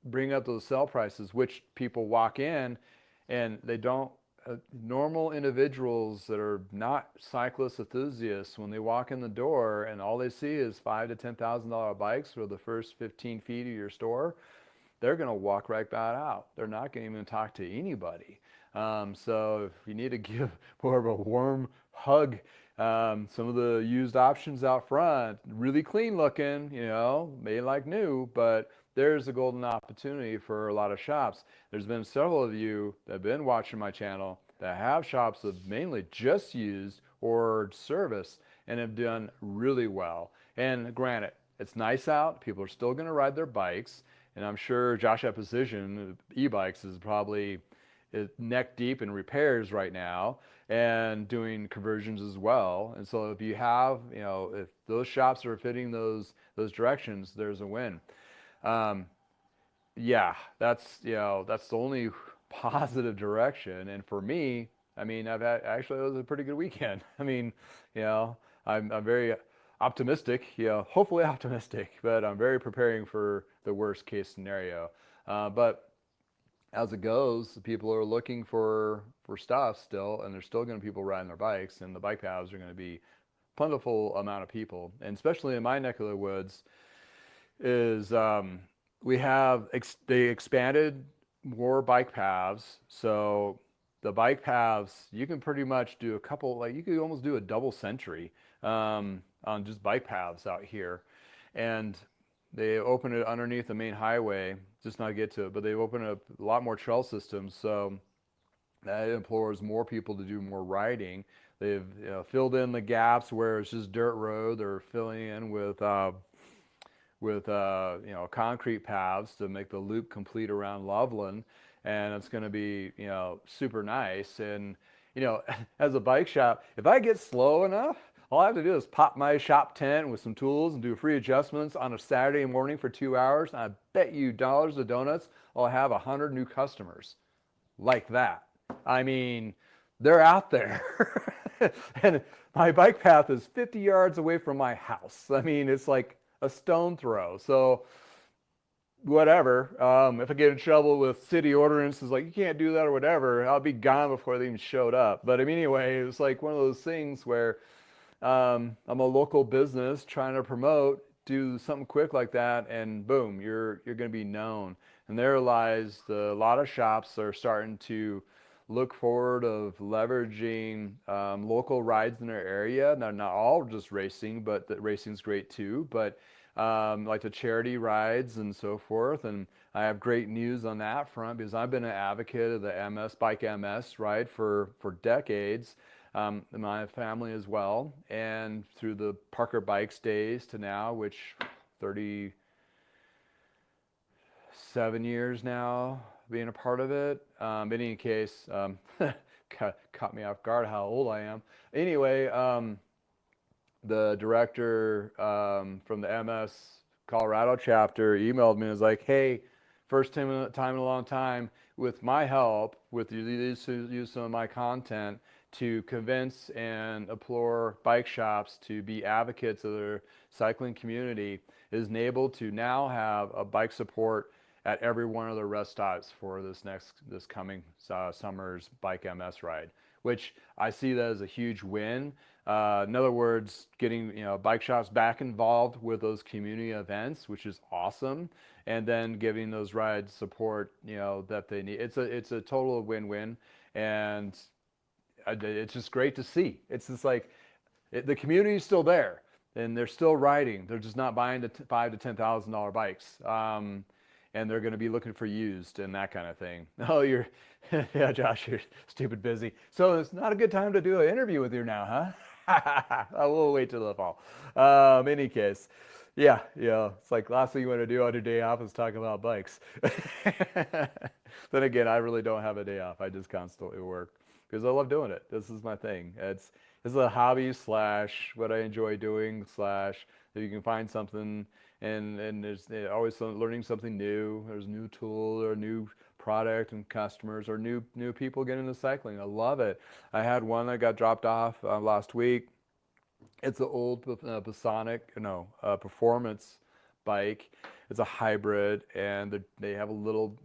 A: bring up those sell prices, which people walk in and they don't, normal individuals that are not cyclist enthusiasts, when they walk in the door and all they see is $5,000 to $10,000 bikes for the first 15 feet of your store, they're going to walk right back out. They're not going to even talk to anybody. So if you need to give more of a warm hug, some of the used options out front, really clean looking, made like new, but there's a golden opportunity for a lot of shops. There's been several of you that have been watching my channel that have shops that mainly just used or service and have done really well. And granted, it's nice out. People are still going to ride their bikes. And I'm sure Josh at Precision e-bikes is probably neck deep in repairs right now and doing conversions as well. And so if you have, if those shops are fitting those directions, there's a win. Yeah, that's the only positive direction. And for me, I mean, actually, it was a pretty good weekend. I mean, I'm very optimistic, hopefully optimistic, but I'm very preparing for the worst case scenario. But as it goes, people are looking for stuff still, and there's still going to be people riding their bikes, and the bike paths are going to be plentiful amount of people. And especially in my neck of the woods is they expanded more bike paths. So the bike paths, you can pretty much do a couple, like you could almost do a double century on just bike paths out here. And they open it underneath the main highway, just not to get to it, but they've opened up a lot more trail systems. So that implores more people to do more riding. They've filled in the gaps where it's just dirt road. They're filling in with concrete paths to make the loop complete around Loveland, and it's going to be super nice. And as a bike shop, if I get slow enough, all I have to do is pop my shop tent with some tools and do free adjustments on a Saturday morning for 2 hours, and I bet you dollars to donuts I'll have 100 new customers like that. I mean, they're out there. And my bike path is 50 yards away from my house. I mean, it's like a stone throw. So whatever, if I get in trouble with city ordinances, like you can't do that or whatever, I'll be gone before they even showed up. But I mean, anyway, it's like one of those things where I'm a local business trying to promote, do something quick like that, and boom, you're going to be known. And there lies a lot of shops are starting to look forward of leveraging local rides in their area. Now, not all just racing, but the racing's great too. But like the charity rides and so forth. And I have great news on that front because I've been an advocate of the Bike MS ride for decades. My family as well, and through the Parker Bikes days to now, which 37 years now being a part of it. In any case, caught me off guard how old I am. Anyway, the director from the MS Colorado chapter emailed me and was like, hey, first time in a long time, with my help, with you use some of my content, to convince and implore bike shops to be advocates of their cycling community, is enabled to now have a bike support at every one of the rest stops for this coming summer's Bike MS ride, which I see that as a huge win. In other words, getting bike shops back involved with those community events, which is awesome, and then giving those rides support that they need. It's a total win-win. And it's just great to see. It's just like the community is still there, and they're still riding. They're just not buying the $5,000 to $10,000 bikes, and they're going to be looking for used and that kind of thing. Oh, you're yeah, Josh, you're stupid busy. So it's not a good time to do an interview with you now, huh? I will wait till the fall. Any case, yeah, it's like last thing you want to do on your day off is talk about bikes. Then again, I really don't have a day off. I just constantly work because I love doing it. This is my thing. It's a hobby slash what I enjoy doing slash if you can find something and there's always learning something new. There's a new tool or a new product and customers or new people getting into cycling. I love it. I had one that got dropped off last week. It's an old performance bike. It's a hybrid, and they have a little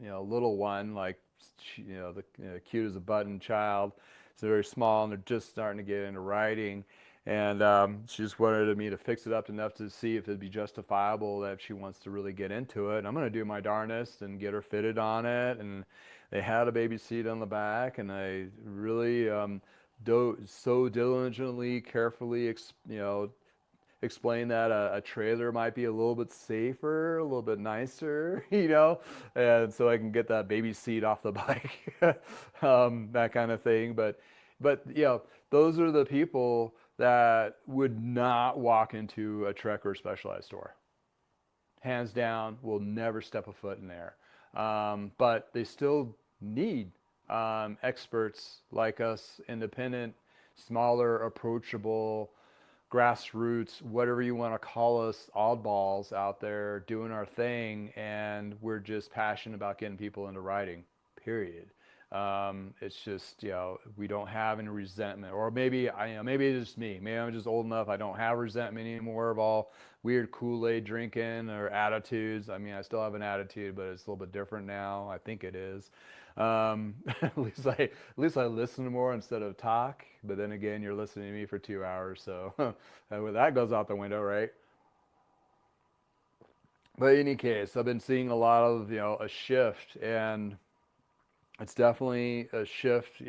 A: one like cute as a button child. It's very small, and they're just starting to get into riding. And she just wanted me to fix it up enough to see if it'd be justifiable that she wants to really get into it. And I'm going to do my darnest and get her fitted on it. And they had a baby seat on the back, and I really so diligently, carefully, explain that a trailer might be a little bit safer, a little bit nicer, and so I can get that baby seat off the bike, that kind of thing. But those are the people that would not walk into a Trek or Specialized store. Hands down, will never step a foot in there. But they still need experts like us, independent, smaller, approachable, grassroots, whatever you want to call us, oddballs out there doing our thing, and we're just passionate about getting people into riding, period. It's just, we don't have any resentment, or maybe maybe it's just me. Maybe I'm just old enough. I don't have resentment anymore of all weird Kool-Aid drinking or attitudes. I mean, I still have an attitude, but it's a little bit different now. I think it is. At least I listen more instead of talk. But then again, you're listening to me for 2 hours, so that goes out the window, right? But in any case, I've been seeing a lot of a shift, and it's definitely a shift,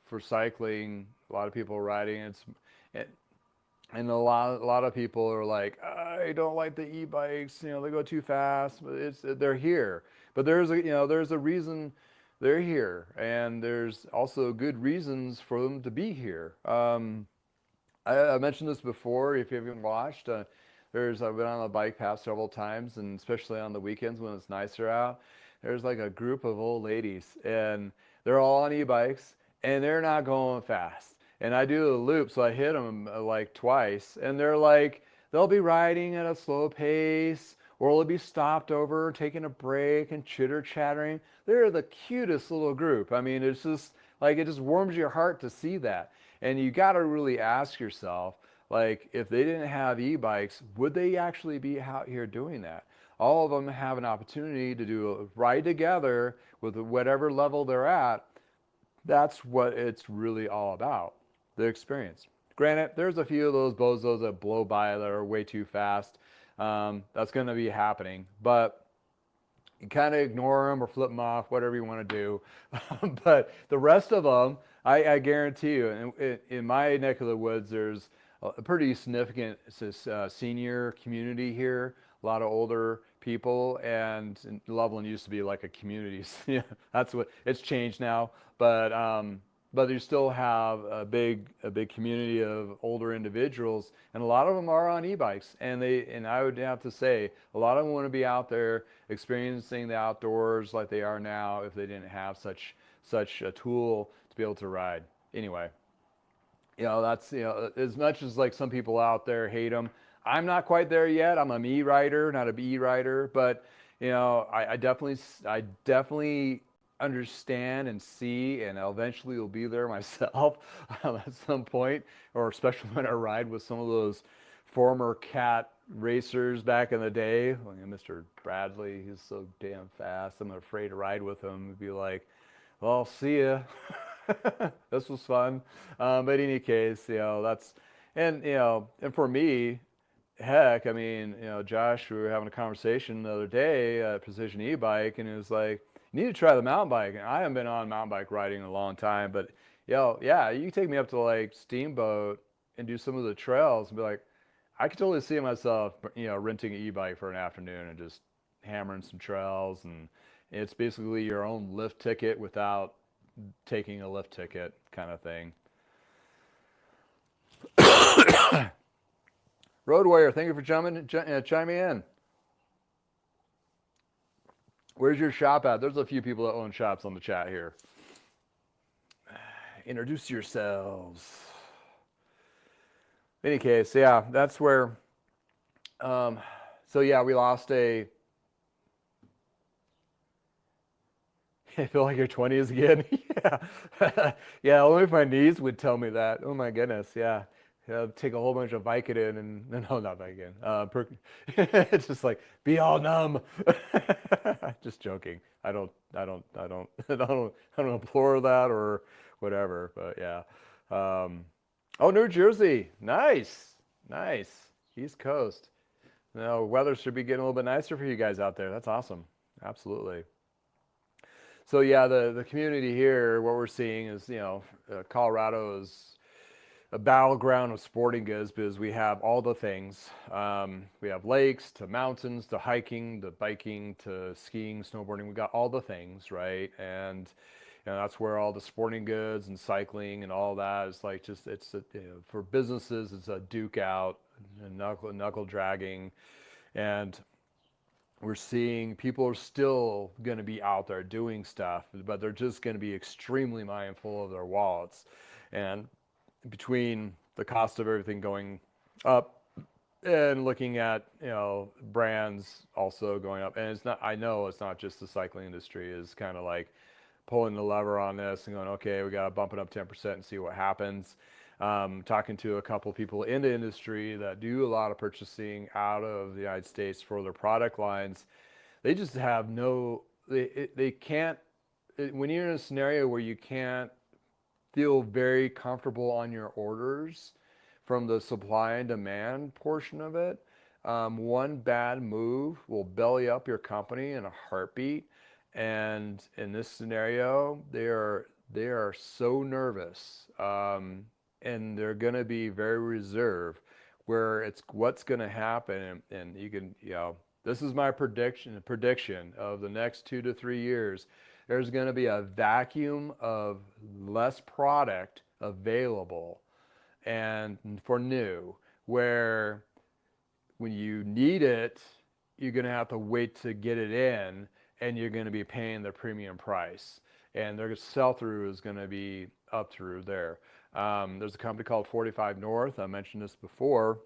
A: for cycling. A lot of people riding. And a lot of people are like, I don't like the e-bikes. They go too fast. But they're here. But there's a reason they're here, and there's also good reasons for them to be here. I mentioned this before. If you haven't watched, I've been on a bike path several times, and especially on the weekends when it's nicer out. There's like a group of old ladies, and they're all on e-bikes, and they're not going fast. And I do the loop, so I hit them like twice, and they'll be riding at a slow pace, or they'll be stopped over, taking a break and chitter chattering. They're the cutest little group. I mean, it's just like it just warms your heart to see that. And you got to really ask yourself, like, if they didn't have e-bikes, would they actually be out here doing that? All of them have an opportunity to do a ride together with whatever level they're at. That's what it's really all about, the experience. Granted, there's a few of those bozos that blow by that are way too fast. That's going to be happening, but you kind of ignore them or flip them off, whatever you want to do. But the rest of them, I guarantee you, in my neck of the woods, there's a pretty significant senior community here. A lot of older people, and Loveland used to be like a community. Yeah, that's what it's changed now. But you still have a big community of older individuals, and a lot of them are on e-bikes. And I would have to say, a lot of them want to be out there experiencing the outdoors like they are now if they didn't have such a tool to be able to ride. Anyway, that's as much as like some people out there hate them. I'm not quite there yet. I'm a me rider, not a B rider, but I definitely understand and see, and eventually will be there myself at some point, or especially when I ride with some of those former cat racers back in the day. Like Mr. Bradley, he's so damn fast. I'm afraid to ride with him. It'd be like, well, see ya. This was fun. But in any case, and for me, heck, I mean, Josh, we were having a conversation the other day at Precision E-Bike, and it was like, you need to try the mountain bike. And I haven't been on mountain bike riding in a long time, but Yo, yeah, you can take me up to like Steamboat and do some of the trails and be like, I could totally see myself, renting an e-bike for an afternoon and just hammering some trails. And it's basically your own lift ticket without taking a lift ticket kind of thing. Road Warrior, thank you for chiming in. Where's your shop at? There's a few people that own shops on the chat here. Introduce yourselves. In any case, yeah, that's where. Um, so yeah, we lost a. I feel like you're 20s again. Yeah, yeah. Only if my knees would tell me that. Oh my goodness, yeah. Yeah, take a whole bunch of Vicodin and no, not Vicodin. It's just like be all numb. Just joking. I don't implore that or whatever. But yeah. Oh, New Jersey, nice, nice. East Coast. No, weather should be getting a little bit nicer for you guys out there. That's awesome. Absolutely. So yeah, the community here, what we're seeing is, Colorado is a battleground of sporting goods because we have all the things. We have lakes to mountains to hiking to biking to skiing, snowboarding. We got all the things, right? And that's where all the sporting goods and cycling and all that is like just for businesses it's a duke out and knuckle dragging, and we're seeing people are still going to be out there doing stuff, but they're just going to be extremely mindful of their wallets. And between the cost of everything going up and looking at brands also going up, and it's not, I know it's not just the cycling industry is kind of like pulling the lever on this and going, okay, we got to bump it up 10% and see what happens. Talking to a couple of people in the industry that do a lot of purchasing out of the United States for their product lines, they just have they can't, when you're in a scenario where you can't feel very comfortable on your orders from the supply and demand portion of it, one bad move will belly up your company in a heartbeat. And in this scenario, they are so nervous, and they're going to be very reserved. Where it's what's going to happen, and you can, this is my prediction of the next 2 to 3 years. There's going to be a vacuum of less product available, and for new, where when you need it, you're going to have to wait to get it in, and you're going to be paying the premium price. And their sell through is going to be up through there. There's a company called 45 North. I mentioned this before.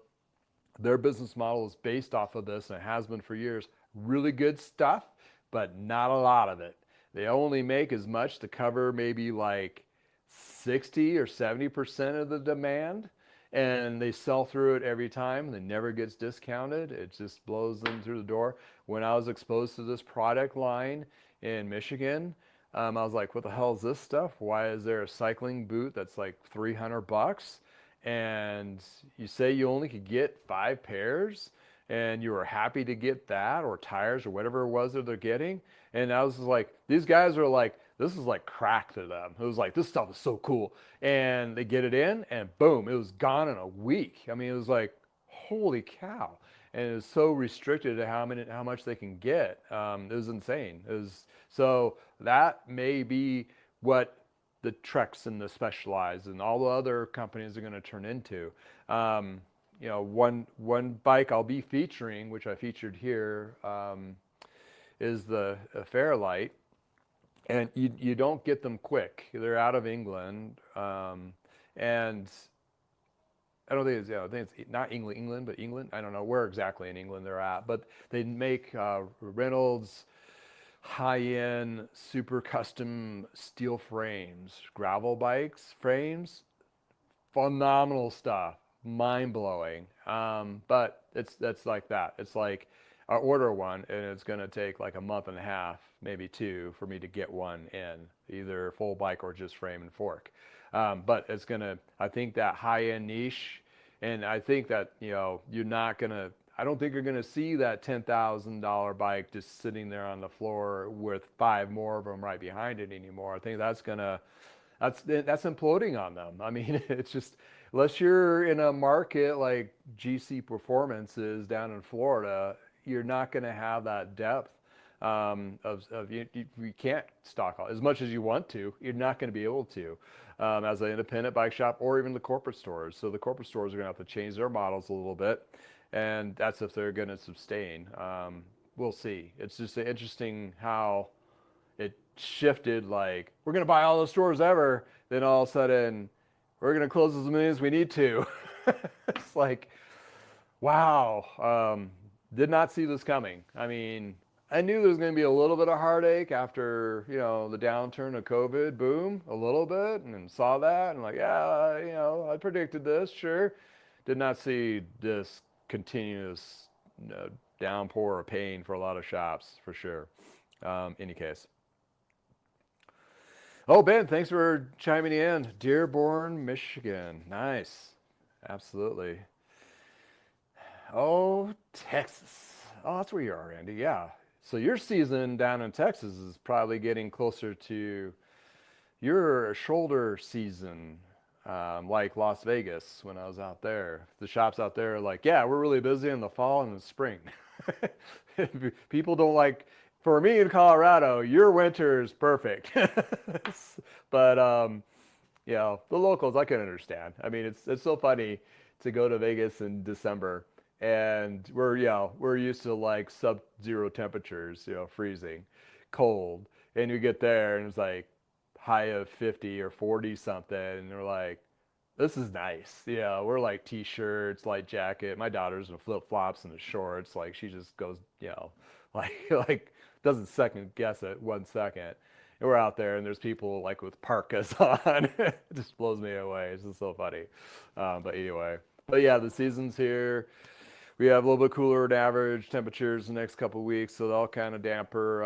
A: Their business model is based off of this, and it has been for years. Really good stuff, but not a lot of it. They only make as much to cover maybe like 60 or 70% of the demand, and they sell through it every time. It never gets discounted. It just blows them through the door. When I was exposed to this product line in Michigan, I was like, what the hell is this stuff? Why is there a cycling boot that's like $300? And you say you only could get 5 pairs, and you were happy to get that, or tires, or whatever it was that they're getting. And I was like, these guys are like, this is like crack to them. It was like, this stuff is so cool. And they get it in, and boom, it was gone in a week. I mean, it was like, holy cow. And it was so restricted to how much they can get. It was insane. So that may be what the Treks and the Specialized and all the other companies are going to turn into. One bike I'll be featuring, which I featured here, is the Fairlight, and you don't get them quick. They're out of England, and I don't think I think it's not England, but England. I don't know where exactly in England they're at, but they make Reynolds high-end, super custom steel frames, gravel bikes frames, phenomenal stuff, mind-blowing. But that's like that. It's like I order one, and it's going to take like a month and a half, maybe two, for me to get one in, either full bike or just frame and fork. But it's going to, I think that high-end niche, and I think that, you're not going to, I don't think you're going to see that $10,000 bike just sitting there on the floor with 5 more of them right behind it anymore. I think that's imploding on them. I mean, it's just unless you're in a market like GC Performance is down in Florida, you're not going to have that depth of you can't stock all as much as you want to. You're not going to be able to as an independent bike shop or even the corporate stores. So the corporate stores are going to have to change their models a little bit, and that's if they're going to sustain. We'll see. It's just interesting how it shifted. Like we're going to buy all the stores ever, then all of a sudden we're going to close as many as we need to. It's like, wow. Did not see this coming. I mean, I knew there was going to be a little bit of heartache after, the downturn of COVID, boom, a little bit, and then saw that, and like, yeah, I predicted this, sure. Did not see this continuous downpour of pain for a lot of shops, for sure. Any case. Oh, Ben, thanks for chiming in. Dearborn, Michigan. Nice. Absolutely. Oh, Texas. Oh, that's where you are, Randy. Yeah. So your season down in Texas is probably getting closer to your shoulder season, like Las Vegas when I was out there. The shops out there are like, yeah, we're really busy in the fall and the spring. People don't like, for me in Colorado, your winter is perfect. But, the locals, I can understand. I mean, it's so funny to go to Vegas in December and we're used to like sub-zero temperatures, freezing, cold, and you get there and it's like high of 50 or 40 something, and they're like, this is nice. Yeah, we're like t-shirts, light jacket. My daughter's in flip-flops and the shorts. Like she just goes, like like doesn't second guess it 1 second. And we're out there and there's people like with parkas on. It just blows me away. It's just so funny. But anyway, but yeah, the season's here. We have a little bit cooler than average temperatures the next couple of weeks, so they'll kind of damper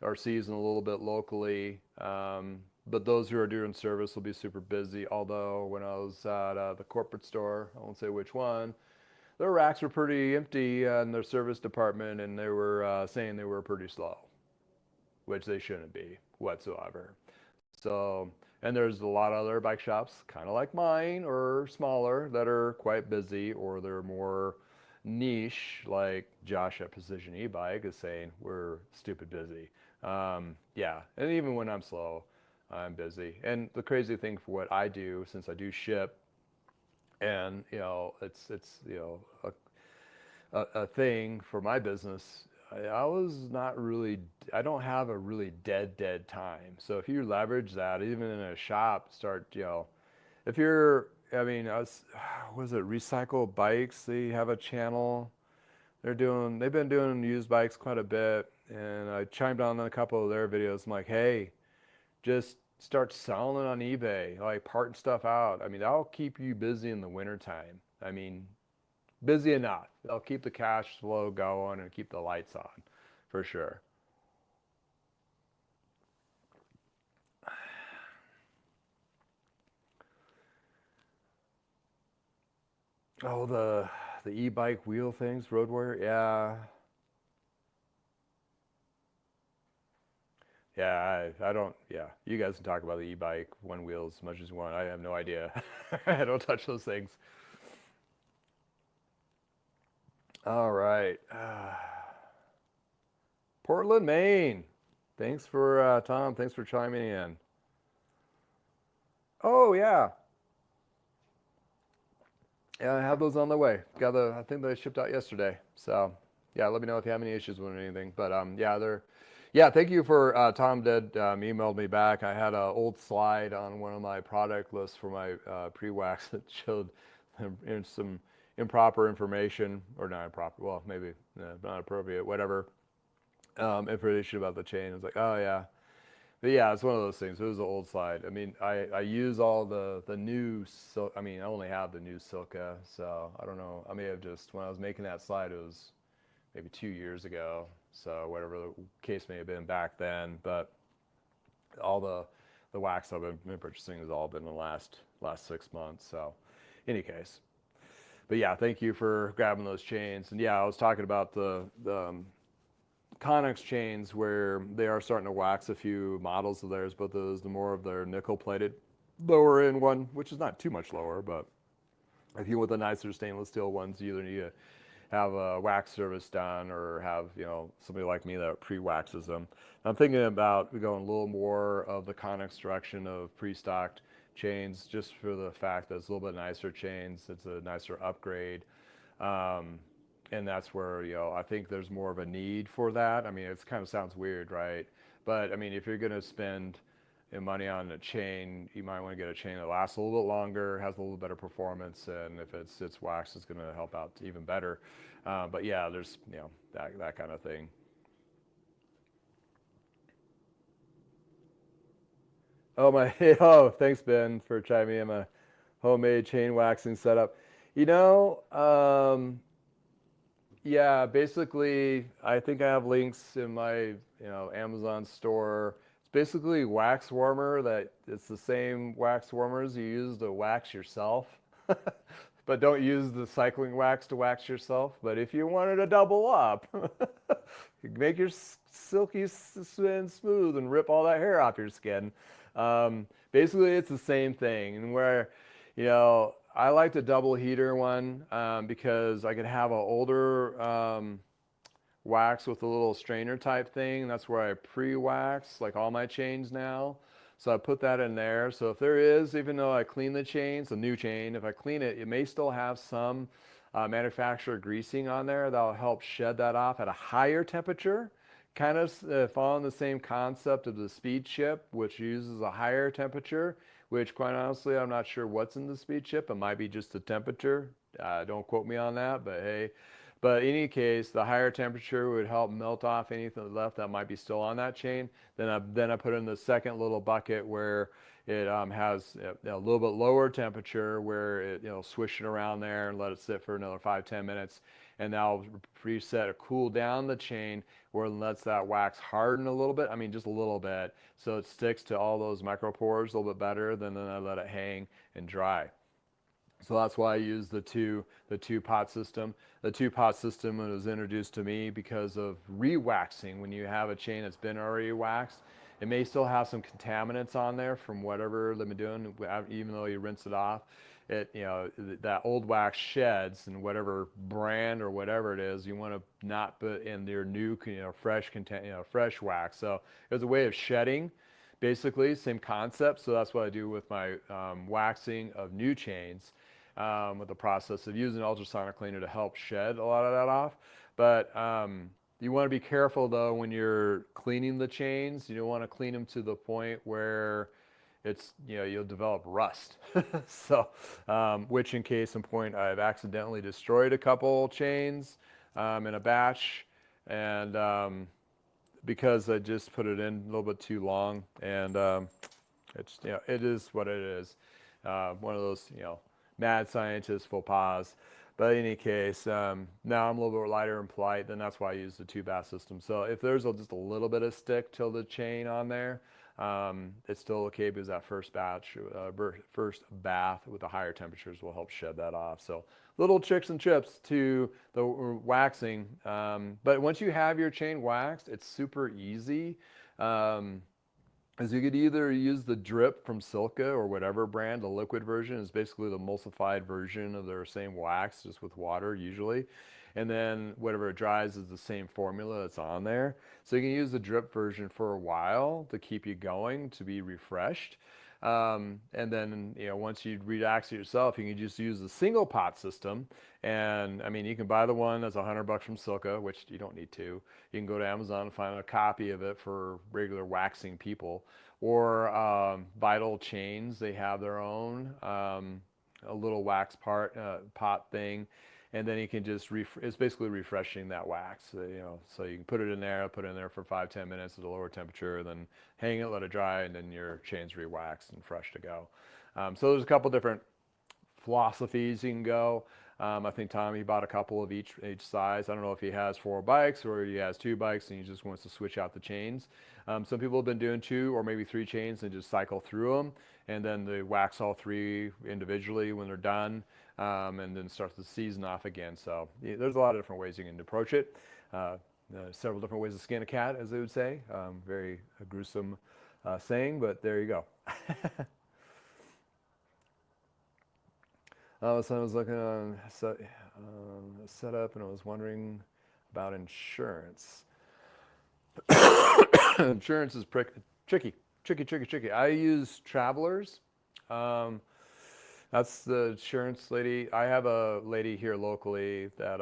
A: our season a little bit locally. But those who are doing service will be super busy. Although when I was at the corporate store, I won't say which one, their racks were pretty empty in their service department, and they were saying they were pretty slow, which they shouldn't be whatsoever. So, and there's a lot of other bike shops, kind of like mine or smaller, that are quite busy, or they're more niche, like Josh at Precision E-Bike is saying, we're stupid busy. Yeah, and even when I'm slow, I'm busy. And the crazy thing for what I do, since I do ship, and it's a thing for my business. I was not really, I don't have a really dead time. So if you leverage that, even in a shop, start, if you're, I mean, was it Recycle Bikes? They have a channel. They've been doing used bikes quite a bit. And I chimed on a couple of their videos. I'm like, hey, just start selling it on eBay, like parting stuff out. I mean, that'll keep you busy in the wintertime. I mean, busy enough. They'll keep the cash flow going and keep the lights on, for sure. Oh, the e-bike wheel things, road warrior. Yeah, yeah. I don't. Yeah, you guys can talk about the e-bike one wheel as much as you want. I have no idea. I don't touch those things. All right. Portland, Maine. Thanks for Tom. Thanks for chiming in. Oh yeah. Yeah, I have those on the way. I think they shipped out yesterday. So, yeah, let me know if you have any issues with anything. But yeah, yeah. Thank you for Tom. Did emailed me back. I had an old slide on one of my product lists for my pre-wax that showed some improper information, or not improper. Well, maybe not appropriate. Whatever information about the chain. I was like, oh yeah. But yeah, it's one of those things. It was an old slide. I mean, I use all the new, so I mean, I only have the new Silka, so I don't know. I may have just, when I was making that slide, it was maybe 2 years ago. So whatever the case may have been back then, but all the wax I've been purchasing has all been in the last 6 months. So, any case, but yeah, thank you for grabbing those chains. And yeah, I was talking about the Connex chains where they are starting to wax a few models of theirs, but the more of their nickel plated lower end one, which is not too much lower, but if you want the nicer stainless steel ones, you either need to have a wax service done or have, somebody like me that pre-waxes them. I'm thinking about going a little more of the Connex direction of pre-stocked chains, just for the fact that it's a little bit nicer chains. It's a nicer upgrade. Um, and that's where, I think there's more of a need for that. I mean, it kind of sounds weird, right? But I mean, if you're going to spend money on a chain, you might want to get a chain that lasts a little bit longer, has a little better performance, and if it's wax, it's going to help out even better. But yeah, there's that kind of thing. Oh my! Oh, thanks Ben for chiming in my homemade chain waxing setup. You know, yeah, basically, I think I have links in my, Amazon store. It's basically wax warmer that it's the same wax warmers you use to wax yourself. But don't use the cycling wax to wax yourself. But if you wanted to double up, make your silky and smooth and rip all that hair off your skin. Basically, it's the same thing. And where, I like the double heater one because I could have an older wax with a little strainer type thing. That's where I pre-wax like all my chains now. So I put that in there. So if there is, even though I clean the chains, a new chain, if I clean it, it may still have some manufacturer greasing on there. That'll help shed that off at a higher temperature. Kind of following the same concept of the speed chip, which uses a higher temperature, which quite honestly, I'm not sure what's in the speed chip. It might be just the temperature. Don't quote me on that, but hey. But in any case, the higher temperature would help melt off anything left that might be still on that chain. Then I put in the second little bucket where it has a little bit lower temperature where it swish it around there and let it sit for another 5-10 minutes, and that'll preset or cool down the chain where it lets that wax harden a little bit. I mean, just a little bit, so it sticks to all those micropores a little bit better than then I let it hang and dry. So that's why I use the two pot system. The two pot system was introduced to me because of re-waxing. When you have a chain that's been already waxed, it may still have some contaminants on there from whatever they've been doing, even though you rinse it off. That old wax sheds, and whatever brand or whatever it is, you want to not put in your new, fresh wax. So it's a way of shedding. Basically, same concept. So that's what I do with my waxing of new chains, with the process of using ultrasonic cleaner to help shed a lot of that off. But you want to be careful though when you're cleaning the chains. You don't want to clean them to the point where you'll develop rust. So, which in case in point, I've accidentally destroyed a couple chains in a batch, and because I just put it in a little bit too long, and it is what it is. One of those mad scientist faux pas. But in any case, now I'm a little bit lighter and polite. Then that's why I use the two bath system. So if there's just a little bit of stick to the chain on there, it's still okay because that first bath with the higher temperatures will help shed that off. So little tricks and tips to the waxing. But once you have your chain waxed, it's super easy. As you could either use the drip from Silka or whatever brand. The liquid version is basically the emulsified version of their same wax, just with water usually. And then whatever it dries is the same formula that's on there. So you can use the drip version for a while to keep you going, to be refreshed. And then, once you relax it yourself, you can just use the single pot system. And I mean, you can buy the one that's $100 from Silka, which you don't need to. You can go to Amazon and find a copy of it for regular waxing people. Or Vital Chains, they have their own a little wax pot thing. And then you can just it's basically refreshing that wax, so you can put it in there for 5-10 minutes at a lower temperature, then hang it, let it dry, and then your chain's re-waxed and fresh to go. So there's a couple different philosophies you can go. I think Tommy bought a couple of each size. I don't know if he has 4 bikes or he has 2 bikes and he just wants to switch out the chains. Some people have been doing 2 or maybe 3 chains and just cycle through them, and then they wax all 3 individually when they're done, and then start the season off again. So there's a lot of different ways you can approach it. several different ways to skin a cat, as they would say. Very gruesome saying, but there you go. So I was looking on setup, and I was wondering about insurance. Insurance is tricky. I use Travelers. Um, that's the insurance lady. I have a lady here locally that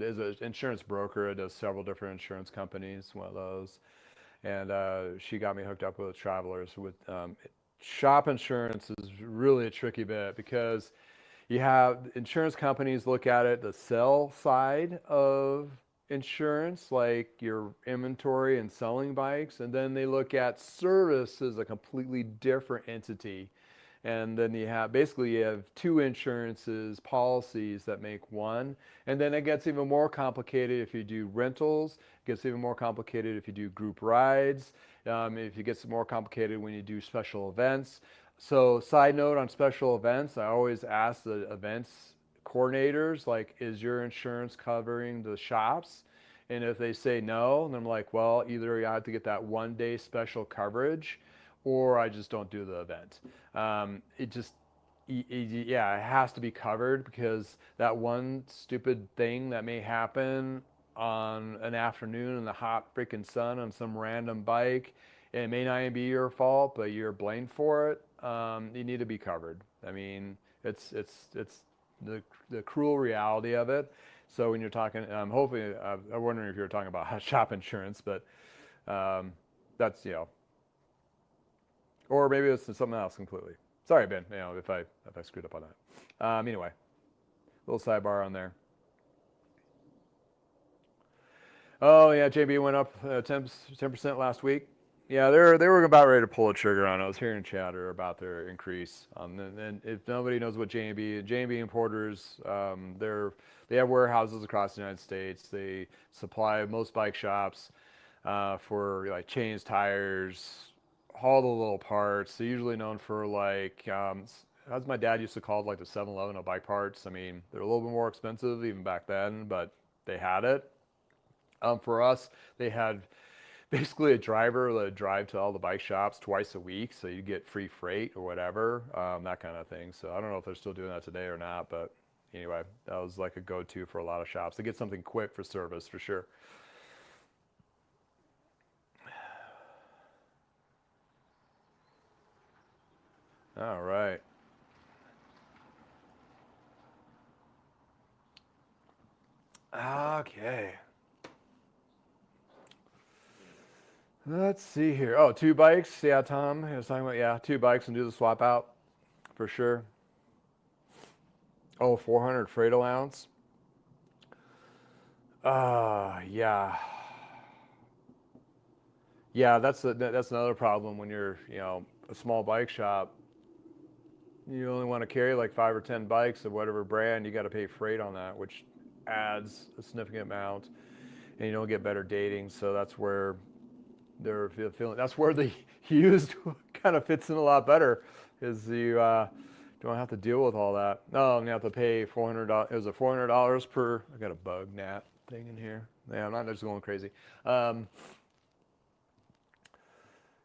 A: is an insurance broker. It does several different insurance companies, one of those. And she got me hooked up with Travelers. With shop insurance is really a tricky bit because you have insurance companies look at it the sell side of insurance, like your inventory and selling bikes, and then they look at service as a completely different entity. And then you have two insurances policies that make one, and then it gets even more complicated if you do rentals. It gets even more complicated if you do group rides. If it gets more complicated when you do special events. So, side note on special events, I always ask the events coordinators, like, is your insurance covering the shops? And if they say no, then I'm like, well, either you have to get that 1 day special coverage, or I just don't do the event. It just, yeah, it has to be covered because that one stupid thing that may happen on an afternoon in the hot freaking sun on some random bike, it may not even be your fault, but you're blamed for it. You need to be covered. I mean, it's the cruel reality of it. So when you're talking, hopefully, I'm wondering if you're talking about shop insurance, but um, that's or maybe it's something else completely. Sorry, Ben, if I screwed up on that. Anyway, little sidebar on there. Oh yeah, JB went up 10% last week. Yeah, they were about ready to pull a trigger on it. I was hearing chatter about their increase. And if nobody knows what J&B importers, they have warehouses across the United States. They supply most bike shops for like chains, tires, all the little parts. They're usually known for like, as my dad used to call it, like the 7-Eleven of bike parts. I mean, they're a little bit more expensive even back then, but they had it. For us, they had basically a driver that would drive to all the bike shops twice a week, so you get free freight or whatever, that kind of thing. So I don't know if they're still doing that today or not, but anyway, that was like a go-to for a lot of shops to get something quick for service for sure. All right. Okay. Let's see here. Oh, two bikes. Yeah, Tom, he was talking about, yeah, two bikes and do the swap out for sure. Oh, 400 freight allowance. Yeah. Yeah, that's another problem when you're, a small bike shop. You only want to carry like 5 or 10 bikes of whatever brand. You got to pay freight on that, which adds a significant amount, and you don't get better dating. So that's where they're feeling. That's where the used kind of fits in a lot better, is you don't have to deal with all that. No, you have to pay $400. It was a $400 per. I got a bug gnat thing in here. Yeah, I'm not just going crazy. Um,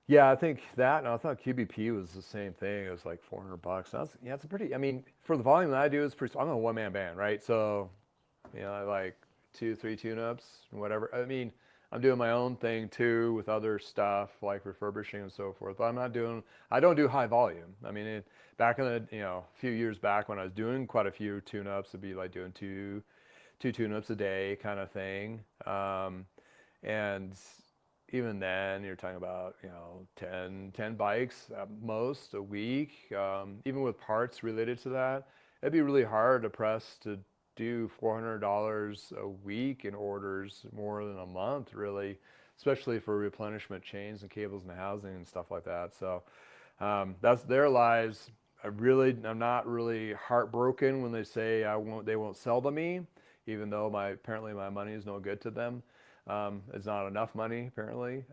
A: Yeah, I think that, and I thought QBP was the same thing. It was like 400 bucks. That's, yeah, it's a pretty. I mean, for the volume that I do, it's pretty. I'm a one man band, right? So, I like 2, 3 tune-ups and whatever. I mean, I'm doing my own thing too with other stuff like refurbishing and so forth. But I'm not doing. I don't do high volume. I mean, back in the a few years back when I was doing quite a few tune-ups, it'd be like doing two tune-ups a day kind of thing. And even then, you're talking about, 10 bikes at most a week. Even with parts related to that, it'd be really hard to press to do $400 a week in orders more than a month, really, especially for replenishment chains and cables and housing and stuff like that. So that's their lives. I'm not really heartbroken when they say they won't sell to me, even though apparently my money is no good to them. It's not enough money apparently,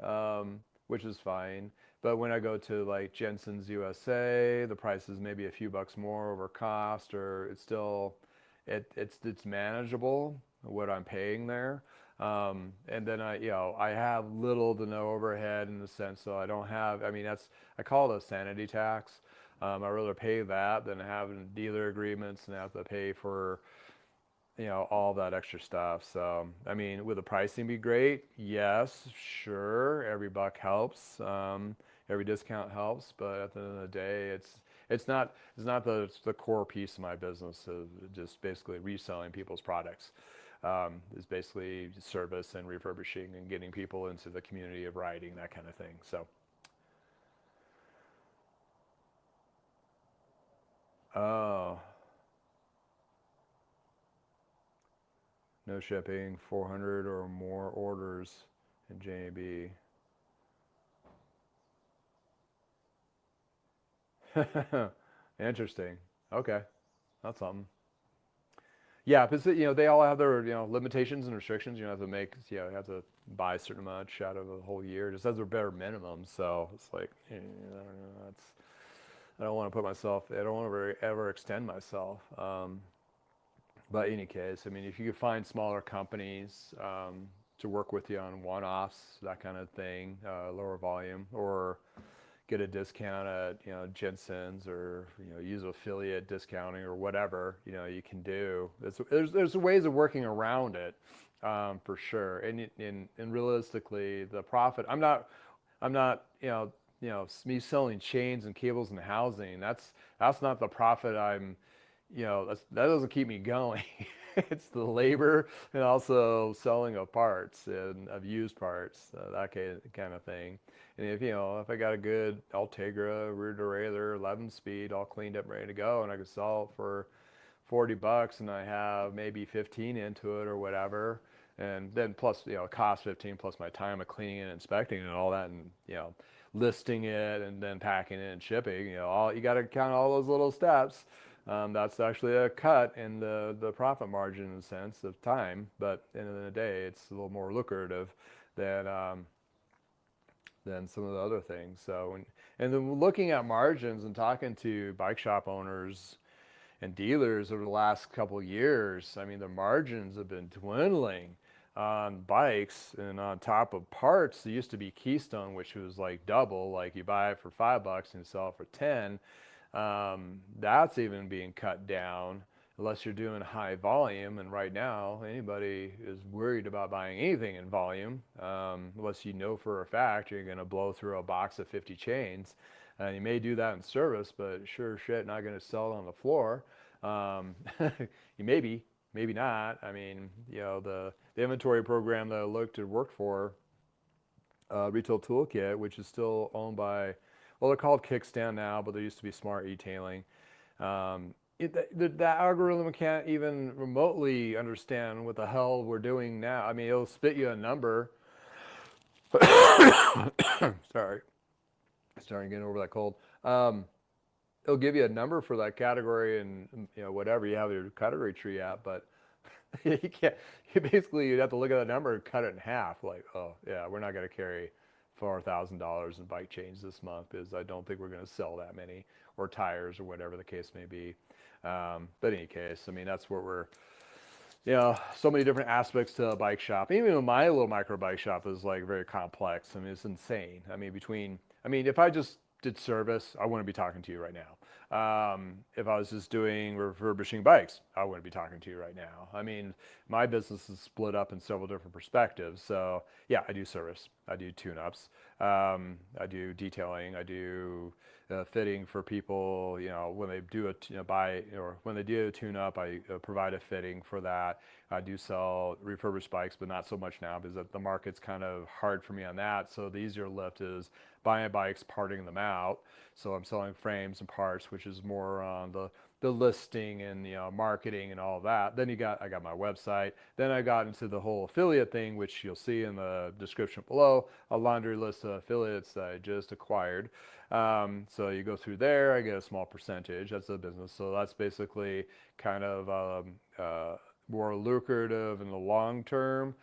A: which is fine. But when I go to like Jensen's USA, the price is maybe a few bucks more over cost, or it's still, it's manageable what I'm paying there. And then I have little to no overhead in the sense, so I don't have, I mean, I call it a sanity tax. I'd rather pay that than having dealer agreements and have to pay for, all that extra stuff. So, I mean, would the pricing be great? Yes, sure. Every buck helps. Every discount helps, but at the end of the day, it's not the core piece of my business of just basically reselling people's products. Is basically service and refurbishing and getting people into the community of riding, that kind of thing. So, oh, no shipping, 400 or more orders in JB. Interesting. Okay, that's something. Yeah, because they all have their limitations and restrictions. You have to make you have to buy a certain much out of a whole year, just as their bare minimum. So it's like that's I don't want to put myself. I don't want to ever extend myself. But in any case, I mean, if you could find smaller companies to work with you on one-offs, that kind of thing, lower volume, or get a discount at Jensen's, or use affiliate discounting or whatever you can do. There's ways of working around it, for sure. And realistically, the profit. I'm not me selling chains and cables and housing. That's not the profit that doesn't keep me going. It's the labor and also selling of parts and of used parts, that kind of thing. And if I got a good Altegra rear derailleur 11 speed all cleaned up ready to go, and I could sell it for $40 and I have maybe 15 into it or whatever, and then plus cost 15 plus my time of cleaning and inspecting and all that, and listing it and then packing it and shipping, all you got to count all those little steps. That's actually a cut in the profit margin in the sense of time, but at the end of the day, it's a little more lucrative than some of the other things. So, and then looking at margins and talking to bike shop owners and dealers over the last couple of years, I mean, the margins have been dwindling on bikes, and on top of parts. There used to be Keystone, which was like double, like you buy it for $5 and sell it for 10. That's even being cut down unless you're doing high volume. And right now, anybody is worried about buying anything in volume, unless you know for a fact you're going to blow through a box of 50 chains. You may do that in service, but sure shit, not going to sell it on the floor. You maybe not. I mean, the inventory program that I looked to work for, Retail Toolkit, which is still owned by, well, they're called Kickstand now, but they used to be Smart Etailing. The algorithm can't even remotely understand what the hell we're doing now. I mean, it'll spit you a number. Sorry, starting getting over that cold. It'll give you a number for that category and whatever you have your category tree at, but you can't. You'd have to look at the number and cut it in half. Like, oh yeah, we're not going to carry $4,000 in bike chains this month because I don't think we're going to sell that many, or tires, or whatever the case may be. But in any case, I mean, that's what we're, so many different aspects to a bike shop. Even my little micro bike shop is like very complex. I mean, it's insane. I mean, if I just did service, I wouldn't be talking to you right now. If I was just doing refurbishing bikes, I wouldn't be talking to you right now. I mean, my business is split up in several different perspectives. So yeah, I do service, I do tune-ups, I do detailing, I do fitting for people. When they do buy, or when they do a tune-up, I provide a fitting for that. I do sell refurbished bikes, but not so much now because the market's kind of hard for me on that. So the easier lift is buying bikes, parting them out. So I'm selling frames and parts, which is more on the listing and marketing and all of that. Then I got my website. Then I got into the whole affiliate thing, which you'll see in the description below, a laundry list of affiliates that I just acquired. So you go through there, I get a small percentage. That's the business. So that's basically kind of more lucrative in the long term.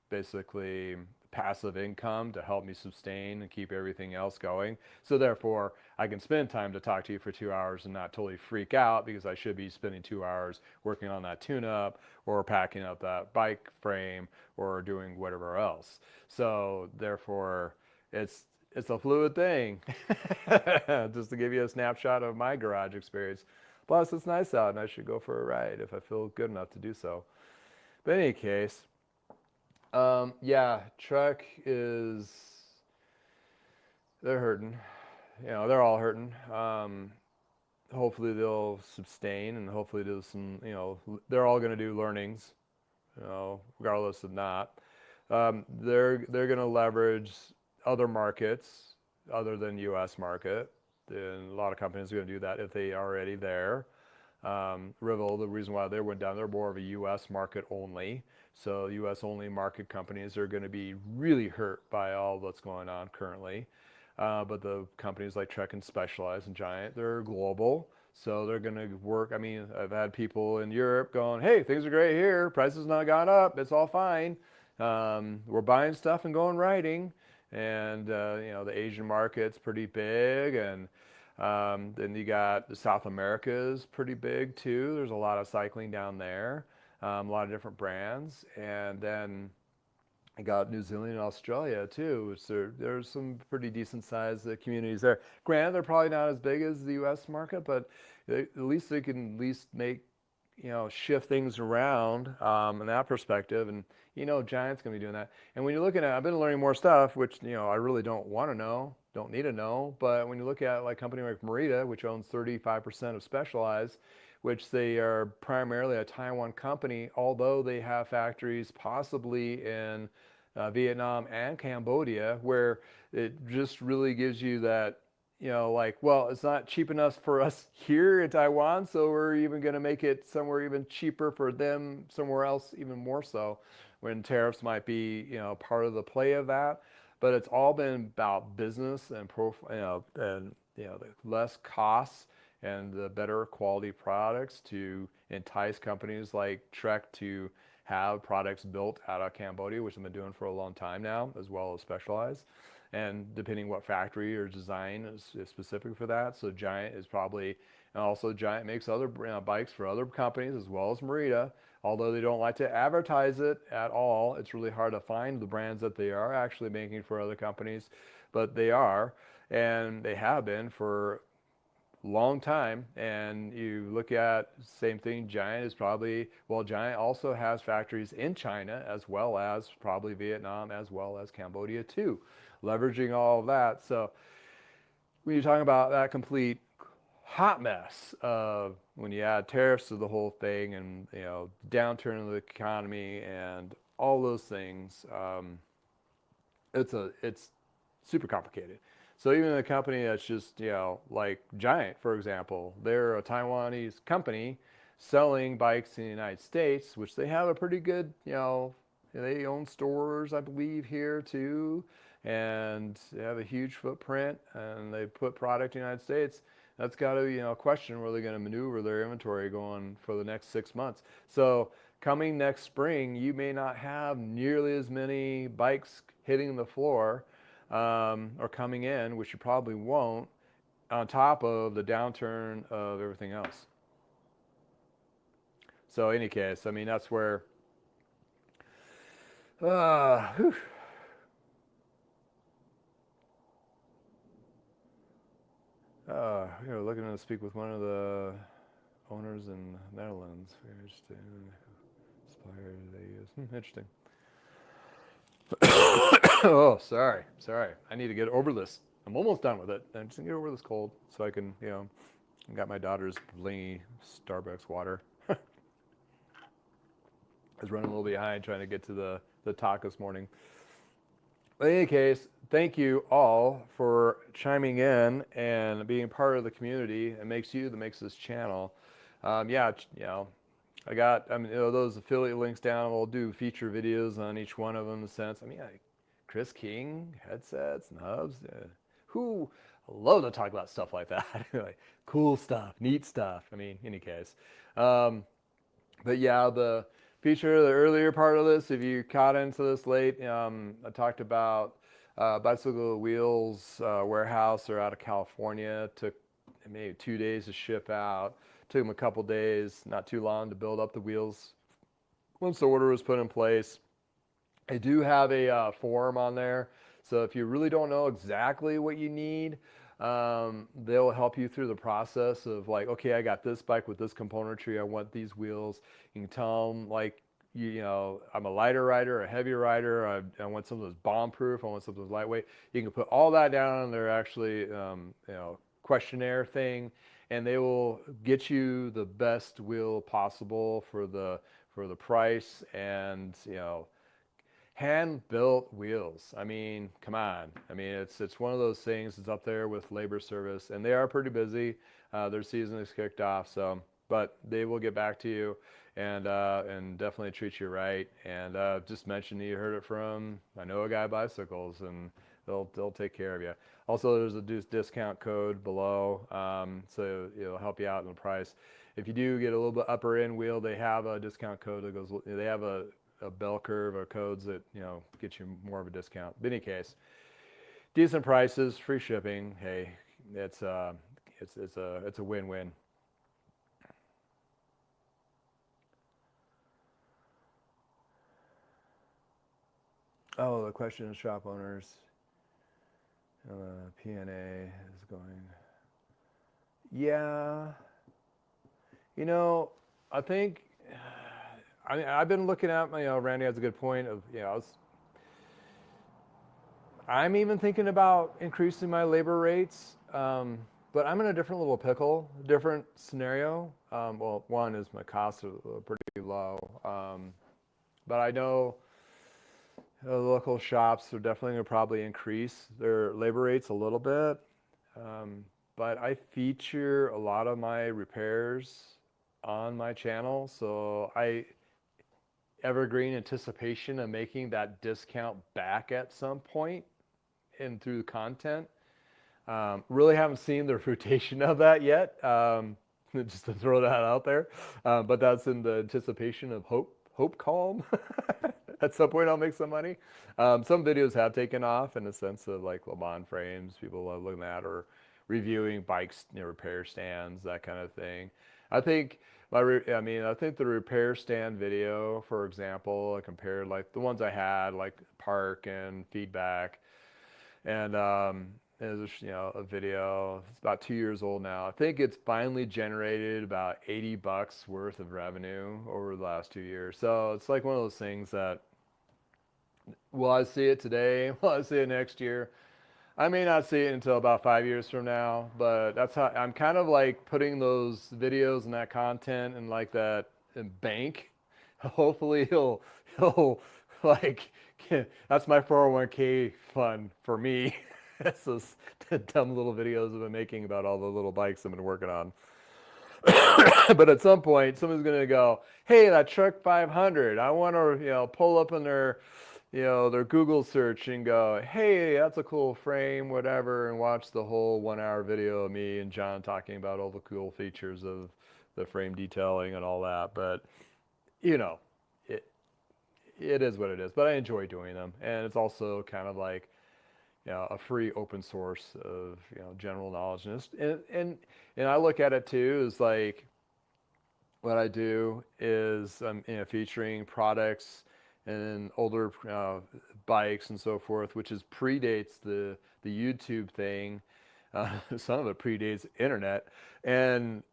A: Basically, passive income to help me sustain and keep everything else going. So therefore, I can spend time to talk to you for 2 hours and not totally freak out because I should be spending 2 hours working on that tune-up or packing up that bike frame or doing whatever else. So therefore, it's a fluid thing. Just to give you a snapshot of my garage experience. Plus, it's nice out, and I should go for a ride if I feel good enough to do so. But in any case, yeah, truck is, they're hurting. You know, they're all hurting. Hopefully they'll sustain, and hopefully do some, you know, they're all going to do learnings, you know, regardless of not. They're going to leverage other markets other than U.S. market. And a lot of companies are going to do that if they are already there. Rivel, the reason why they went down, they're more of a U.S. market only. So U.S. only market companies are going to be really hurt by all that's going on currently. But the companies like Trek and Specialized and Giant, they're global. So they're going to work. I mean, I've had people in Europe going, hey, things are great here. Prices not gone up. It's all fine. We're buying stuff and going riding. And, you know, the Asian market's pretty big. And then you got South America is pretty big too. There's a lot of cycling down there, a lot of different brands. And then I got New Zealand and Australia too. So there's some pretty decent sized communities there. Granted, they're probably not as big as the U.S. market, but at least they can at least make, you know, shift things around in that perspective. And, you know, Giant's going to be doing that. And when you're looking at, I've been learning more stuff, which, you know, I really don't want to know, don't need to know. But when you look at like a company like Merida, which owns 35% of Specialized, which they are primarily a Taiwan company, although they have factories possibly in Vietnam and Cambodia, where it just really gives you that, you know, like, well, it's not cheap enough for us here in Taiwan, so we're even going to make it somewhere even cheaper for them somewhere else, even more so, when tariffs might be, you know, part of the play of that. But it's all been about business and you know, the less costs and the better quality products to entice companies like Trek to have products built out of Cambodia, which I've been doing for a long time now, as well as Specialized. And depending what factory or design is specific for that. So Giant is probably, and also Giant makes other bikes for other companies as well as Merida. Although they don't like to advertise it at all, it's really hard to find the brands that they are actually making for other companies, but they are, and they have been for long time. And you look at same thing, Giant is probably, well, Giant also has factories in China as well as probably Vietnam as well as Cambodia too, leveraging all of that. So when you're talking about that complete hot mess of when you add tariffs to the whole thing and, you know, downturn of the economy and all those things, it's super complicated. So even a company that's just, you know, like Giant, for example, they're a Taiwanese company selling bikes in the United States, which they have a pretty good, you know, they own stores, I believe, here too, and they have a huge footprint, and they put product in the United States. That's got to be, you know, a question where they're going to maneuver their inventory going for the next 6 months. So coming next spring, you may not have nearly as many bikes hitting the floor or coming in, which you probably won't, on top of the downturn of everything else. So in any case, I mean, that's where, whew. We were looking to speak with one of the owners in the Netherlands. Expires they use. Interesting. Oh, sorry. I need to get over this. I'm almost done with it. I'm just gonna get over this cold so I can, you know, I got my daughter's blingy Starbucks water. I was running a little behind trying to get to the talk this morning. But in any case, thank you all for chiming in and being part of the community. It makes this channel. Yeah, you know, I mean, you know, those affiliate links down. We'll do feature videos on each one of them in a sense. I mean, like Chris King, headsets, nubs. Who I love to talk about stuff like that. Like cool stuff, neat stuff. I mean, in any case. But yeah, feature the earlier part of this. If you caught into this late, I talked about bicycle wheels warehouse. They're out of California. Took maybe 2 days to ship out. Took them a couple days, not too long to build up the wheels. Once the order was put in place, I do have a form on there. So if you really don't know exactly what you need, they'll help you through the process of like, okay, I got this bike with this componentry. I want these wheels. You can tell them like, you know, I'm a lighter rider, a heavier rider. I want something that's bomb proof. I want something that's lightweight. You can put all that down on their actually, you know, questionnaire thing, and they will get you the best wheel possible for the price. And you know, hand-built wheels. I mean, come on. I mean, it's one of those things. It's up there with labor service, and they are pretty busy. Their season is kicked off, so but they will get back to you and definitely treat you right. And just mention you heard it from I know a guy bicycles, and they'll take care of you. Also, there's a discount code below, so it'll help you out in the price. If you do get a little bit upper end wheel, they have a discount code that goes. They have a bell curve of codes that you know get you more of a discount. But in any case, decent prices, free shipping. Hey, it's a win-win. Oh, the question is shop owners. PNA is going. Yeah, you know, I think. I mean, I've been looking at my. You know, Randy has a good point of. You know, I'm even thinking about increasing my labor rates, but I'm in a different little pickle, different scenario. Well, one is my costs are pretty low, but I know local shops are definitely going to probably increase their labor rates a little bit. But I feature a lot of my repairs on my channel, so I evergreen anticipation of making that discount back at some point and through content. Really haven't seen the fruition of that yet, just to throw that out there. But that's in the anticipation of hope calm. At some point, I'll make some money. Some videos have taken off in the sense of like Le Mans frames, people love looking at, or reviewing bikes, you know, repair stands, that kind of thing. I think I mean, I think the repair stand video, for example, I compared like the ones I had, like Park and Feedback, and there's you know a video. It's about 2 years old now. I think it's finally generated about $80 worth of revenue over the last 2 years. So it's like one of those things that will I see it today? Will I see it next year? I may not see it until about 5 years from now, but that's how I'm kind of like putting those videos and that content in like that bank. Hopefully he'll like that's my 401k fund for me. It's those dumb little videos I've been making about all the little bikes I've been working on. But at some point, someone's gonna go, "Hey, that truck 500. I want to, you know, pull up in their, you know, their Google search and go, hey, that's a cool frame, whatever," and watch the whole 1 hour video of me and John talking about all the cool features of the frame detailing and all that. But you know, it it is what it is. But I enjoy doing them, and it's also kind of like you know, a free open source of you know general knowledge, and I look at it too as like what I do is you know, featuring products and older bikes and so forth, which is predates the YouTube thing. Some of it predates internet, and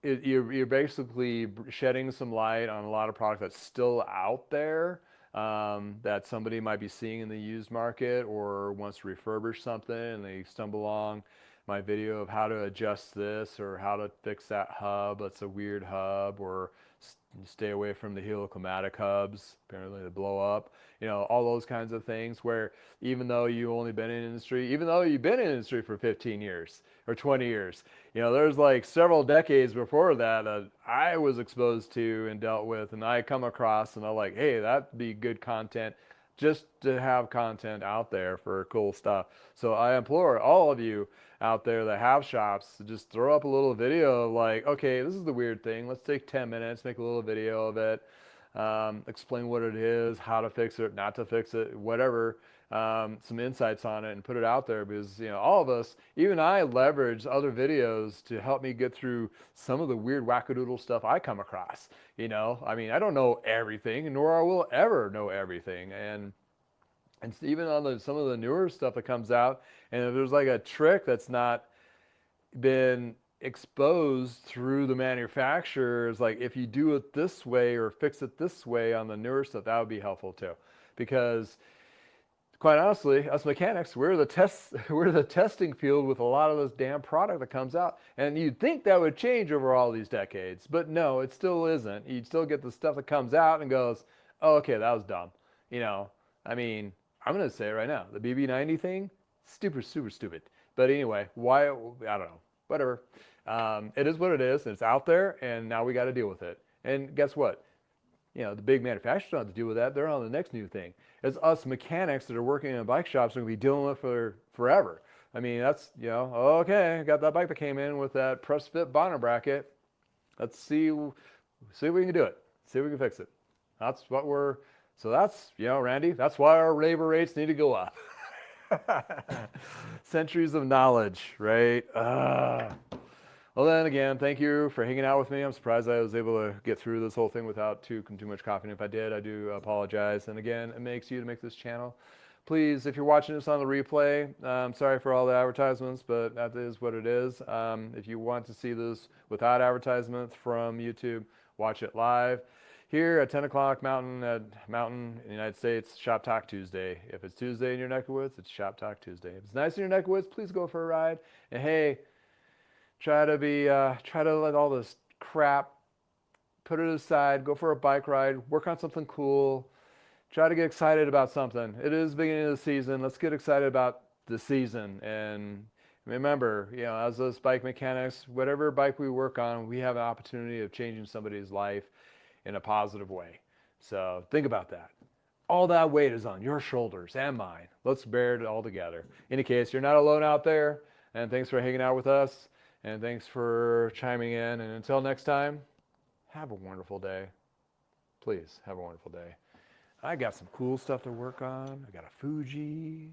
A: you're basically shedding some light on a lot of product that's still out there, that somebody might be seeing in the used market or wants to refurbish something and they stumble along my video of how to adjust this or how to fix that hub that's a weird hub, or stay away from the helicomatic hubs, apparently they blow up, you know, all those kinds of things where even though you only been in industry, even though you've been in industry for 15 years or 20 years, you know, there's like several decades before that that I was exposed to and dealt with, and I come across and I'm like, hey, that'd be good content just to have content out there for cool stuff. So I implore all of you out there that have shops to just throw up a little video of like, okay, this is the weird thing. Let's take 10 minutes, make a little video of it. explain what it is, how to fix it, not to fix it, whatever, some insights on it and put it out there because, all of us, even I leverage other videos to help me get through some of the weird wackadoodle stuff I come across. I mean, I don't know everything, nor I will ever know everything. And even on some of the newer stuff that comes out, and if there's like a trick that's not been exposed through the manufacturers, like if you do it this way or fix it this way on the newer stuff, that would be helpful too. Because quite honestly, us mechanics, we're the testing field with a lot of this damn product that comes out. And you'd think that would change over all these decades, but no, it still isn't. You'd still get the stuff that comes out and goes, oh, okay, that was dumb. I mean, I'm going to say it right now. The BB90 thing, super, super stupid. But anyway, why? I don't know. Whatever. It is what it is, and it's out there, and now we got to deal with it. And guess what? The big manufacturers don't have to deal with that. They're on the next new thing. It's us mechanics that are working in bike shops are going to be dealing with for forever. I mean, that's, okay, got that bike that came in with that press fit bonnet bracket. Let's see if we can do it. See if we can fix it. So that's, Randy, that's why our labor rates need to go up. Centuries of knowledge, right? Well, then again, thank you for hanging out with me. I'm surprised I was able to get through this whole thing without too much coffee. And if I did, I do apologize. And again, it makes you to make this channel. Please, if you're watching this on the replay, I'm sorry for all the advertisements, but that is what it is. If you want to see this without advertisements from YouTube, watch it live. Here at 10 o'clock Mountain in the United States, Shop Talk Tuesday. If it's Tuesday in your neck of woods, it's Shop Talk Tuesday. If it's nice in your neck of woods, please go for a ride. And hey, try to let all this crap, put it aside, go for a bike ride, work on something cool, try to get excited about something. It is the beginning of the season. Let's get excited about the season. And remember, as those bike mechanics, whatever bike we work on, we have an opportunity of changing somebody's life in a positive way. So think about that. All that weight is on your shoulders and mine. Let's bear it all together. In any case, you're not alone out there. And thanks for hanging out with us. And thanks for chiming in. And until next time, have a wonderful day. Please have a wonderful day. I got some cool stuff to work on. I got a Fuji.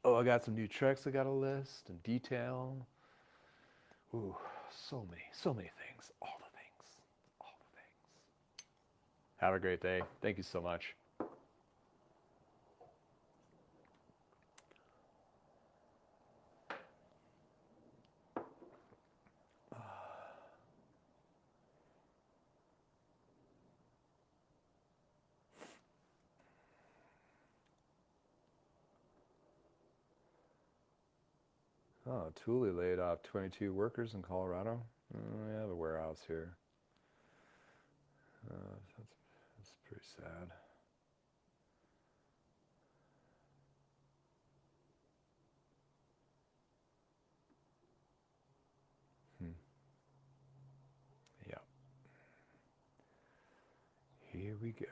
A: I got some new tricks I got to list and detail. Ooh, so many things. All the things. Have a great day. Thank you so much. Oh, Thule laid off 22 workers in Colorado. We have a warehouse here. That's pretty sad. Yeah. Here we go.